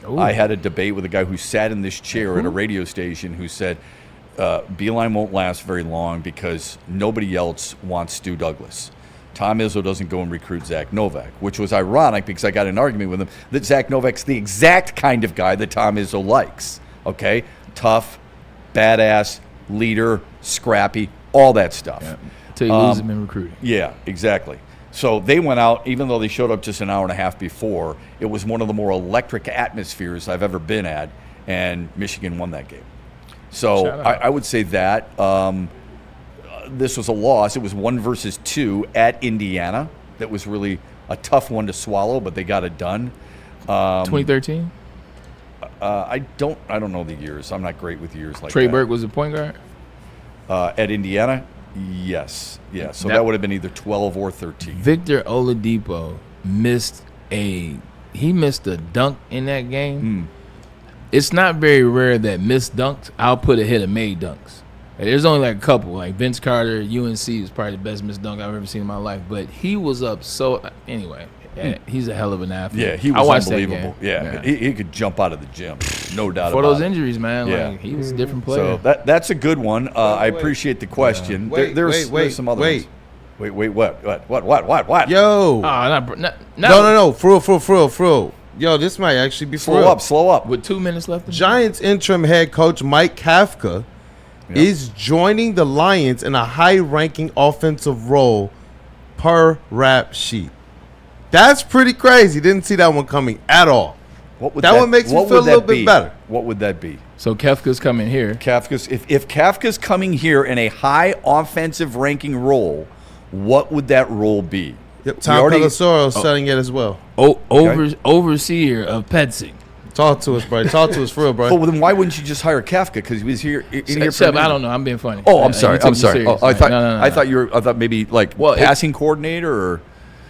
Ooh. I had a debate with a guy who sat in this chair at a radio station who said, Beeline won't last very long because nobody else wants Stu Douglas. Tom Izzo doesn't go and recruit Zach Novak, which was ironic because I got in an argument with him that Zach Novak's the exact kind of guy that Tom Izzo likes. Okay? Tough, badass, leader, scrappy, all that stuff. Yeah. Until you lose him in recruiting. Yeah, exactly. So they went out, even though they showed up just an hour and a half before, it was one of the more electric atmospheres I've ever been at, and Michigan won that game. So I would say that. This was a loss. It was 1-2 at Indiana. That was really a tough one to swallow, but they got it done. 2013? I don't know the years. I'm not great with years like Trey that. Burke was the point guard? At Indiana? Yes. Yeah. So that would have been either 12 or 13. Victor Oladipo missed a dunk in that game. It's not very rare that missed dunks output ahead of made dunks. There's only like a couple. Like Vince Carter, UNC is probably the best missed dunk I've ever seen in my life. But he was up anyway. He's a hell of an athlete. Yeah, he was unbelievable. Yeah. He could jump out of the gym, no doubt about it. For those injuries, man, like, he was a different player. So that's a good one. I appreciate the question. There's some other ones. Wait, what? Yo. No. For real. Yo, this might actually be for real. Slow up. With 2 minutes left. Giants interim head coach Mike Kafka is joining the Lions in a high-ranking offensive role per rap sheet. That's pretty crazy. Didn't see that one coming at all. That one makes me feel a little bit better. What would that be? So Kafka's coming here. If Kafka's coming here in a high offensive ranking role, what would that role be? Yep, Tom Pelissero setting it as well. Overseer of Petsing. Talk to us, bro. Talk to us for real, bro. Oh, well, then why wouldn't you just hire Kafka? Because he was here. Shep, I don't know. I'm being funny. Oh, I'm sorry. I'm sorry. Serious, I thought no. I thought maybe like passing coordinator or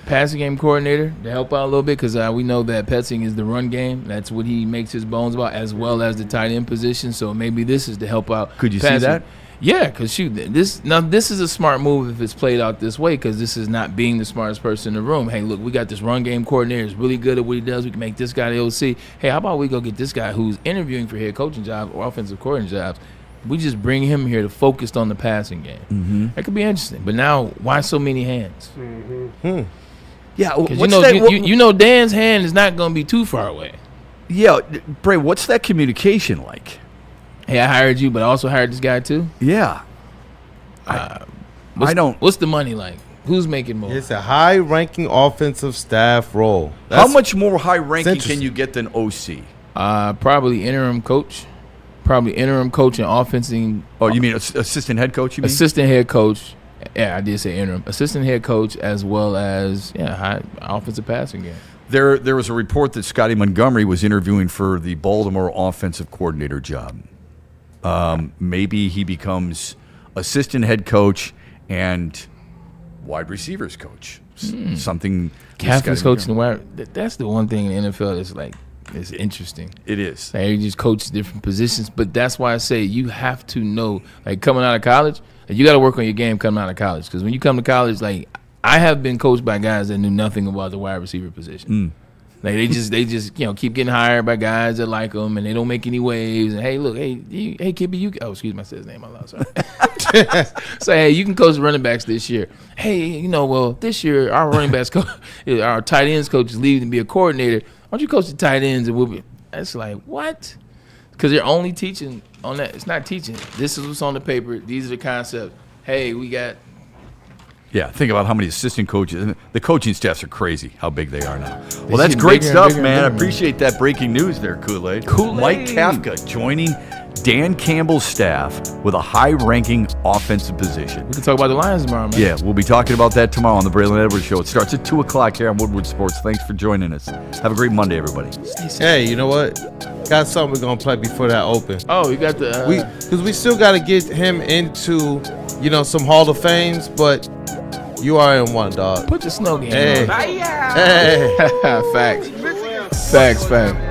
passing game coordinator to help out a little bit because we know that Petzing is the run game. That's what he makes his bones about, as well as the tight end position. So maybe this is to help out. Could you passing. see that? Yeah, because this is a smart move if it's played out this way, because this is not being the smartest person in the room. Hey, look, we got this run game coordinator. He's really good at what he does. We can make this guy the OC. Hey, how about we go get this guy who's interviewing for head coaching jobs or offensive coordinator jobs? We just bring him here to focus on the passing game. Mm-hmm. That could be interesting. But now, why so many hands? Mm-hmm. Yeah, you know Dan's hand is not going to be too far away. Yeah, Bray, what's that communication like? Hey, I hired you, but I also hired this guy too. Yeah. What's the money like? Who's making more? It's a high-ranking offensive staff role. How much more high-ranking can you get than OC? Probably interim coach. Probably interim coach and offensive. Oh, you mean assistant head coach? You mean assistant head coach? Yeah, I did say interim. Assistant head coach, as well as high offensive passing game. There was a report that Scotty Montgomery was interviewing for the Baltimore offensive coordinator job. Maybe he becomes assistant head coach and wide receivers coach. Something. Kafka's coaching the wide. That's the one thing in the NFL that's like it's interesting. It is. Like, you just coach different positions, but that's why I say you have to know. Like coming out of college, you got to work on your game coming out of college, because when you come to college, like I have been coached by guys that knew nothing about the wide receiver position. Like they just keep getting hired by guys that like them, and they don't make any waves. And hey, look, hey Kibby, you excuse me, I said his name out loud. Sorry. So hey, you can coach running backs this year. Hey, well this year our running backs our tight ends coach is leaving to be a coordinator. Why don't you coach the tight ends and we'll be? That's like what? Because they're only teaching on that. It's not teaching. This is what's on the paper. These are the concepts. Hey, we got. Yeah, think about how many assistant coaches. The coaching staffs are crazy how big they are now. Well, that's great stuff, man. I appreciate that breaking news there, Kool-Aid. Mike Kafka joining Dan Campbell's staff with a high-ranking offensive position. We can talk about the Lions tomorrow, man. Yeah, we'll be talking about that tomorrow on the Braylon Edwards Show. It starts at 2 o'clock here on Woodward Sports. Thanks for joining us. Have a great Monday, everybody. Hey, you know what? Got something we're going to play before that open. Oh, you got the... Because we still got to get him into, some Hall of Fames, but... You are in one, dog. Put the snow game on. Hey. Facts.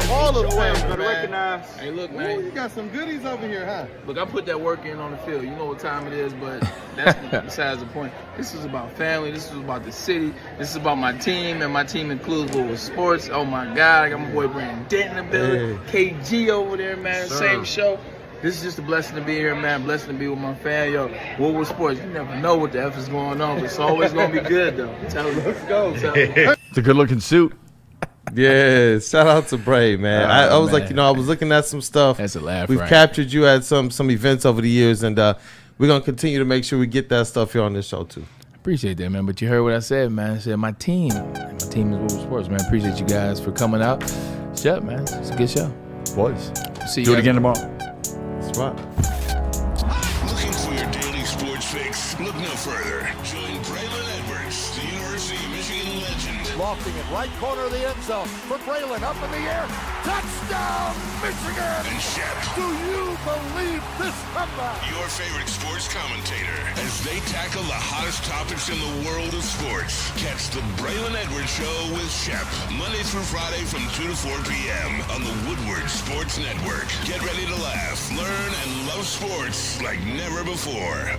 All of them, man. Hey, look, man. Ooh, you got some goodies over here, huh? Look, I put that work in on the field. You know what time it is, but that's besides the point. This is about family. This is about the city. This is about my team, and my team includes Woodward Sports. Oh, my God. I got my boy Brandon Dent in the building. KG over there, man. Same show. This is just a blessing to be here, man. Blessing to be with my fan. Yo, Woodward Sports, you never know what the F is going on, but it's always going to be good, though. Let's go. It's a good-looking suit. Yeah, shout out to Bray, man. I was man. I was looking at some stuff. That's a laugh, We've captured you at some events over the years, and we're going to continue to make sure we get that stuff here on this show, too. Appreciate that, man. But you heard what I said, man. I said my team is Woodward Sports, man. Appreciate you guys for coming out. Shut up, man. It's a good show. It was. See you Do it again tomorrow. That's right. Looking for your daily sports fix? Look no further. Join Braylon Edwards, the University of Michigan legend. Lofting it right corner of the end zone for Braylon, up in the air. Touchdown, Michigan! And Shep. Do you believe this comeback? Your favorite sports commentator as they tackle the hottest topics in the world of sports. Catch the Braylon Edwards Show with Shep. Monday through Friday from 2 to 4 p.m. on the Woodward Sports Network. Get ready to laugh, learn, and love sports like never before.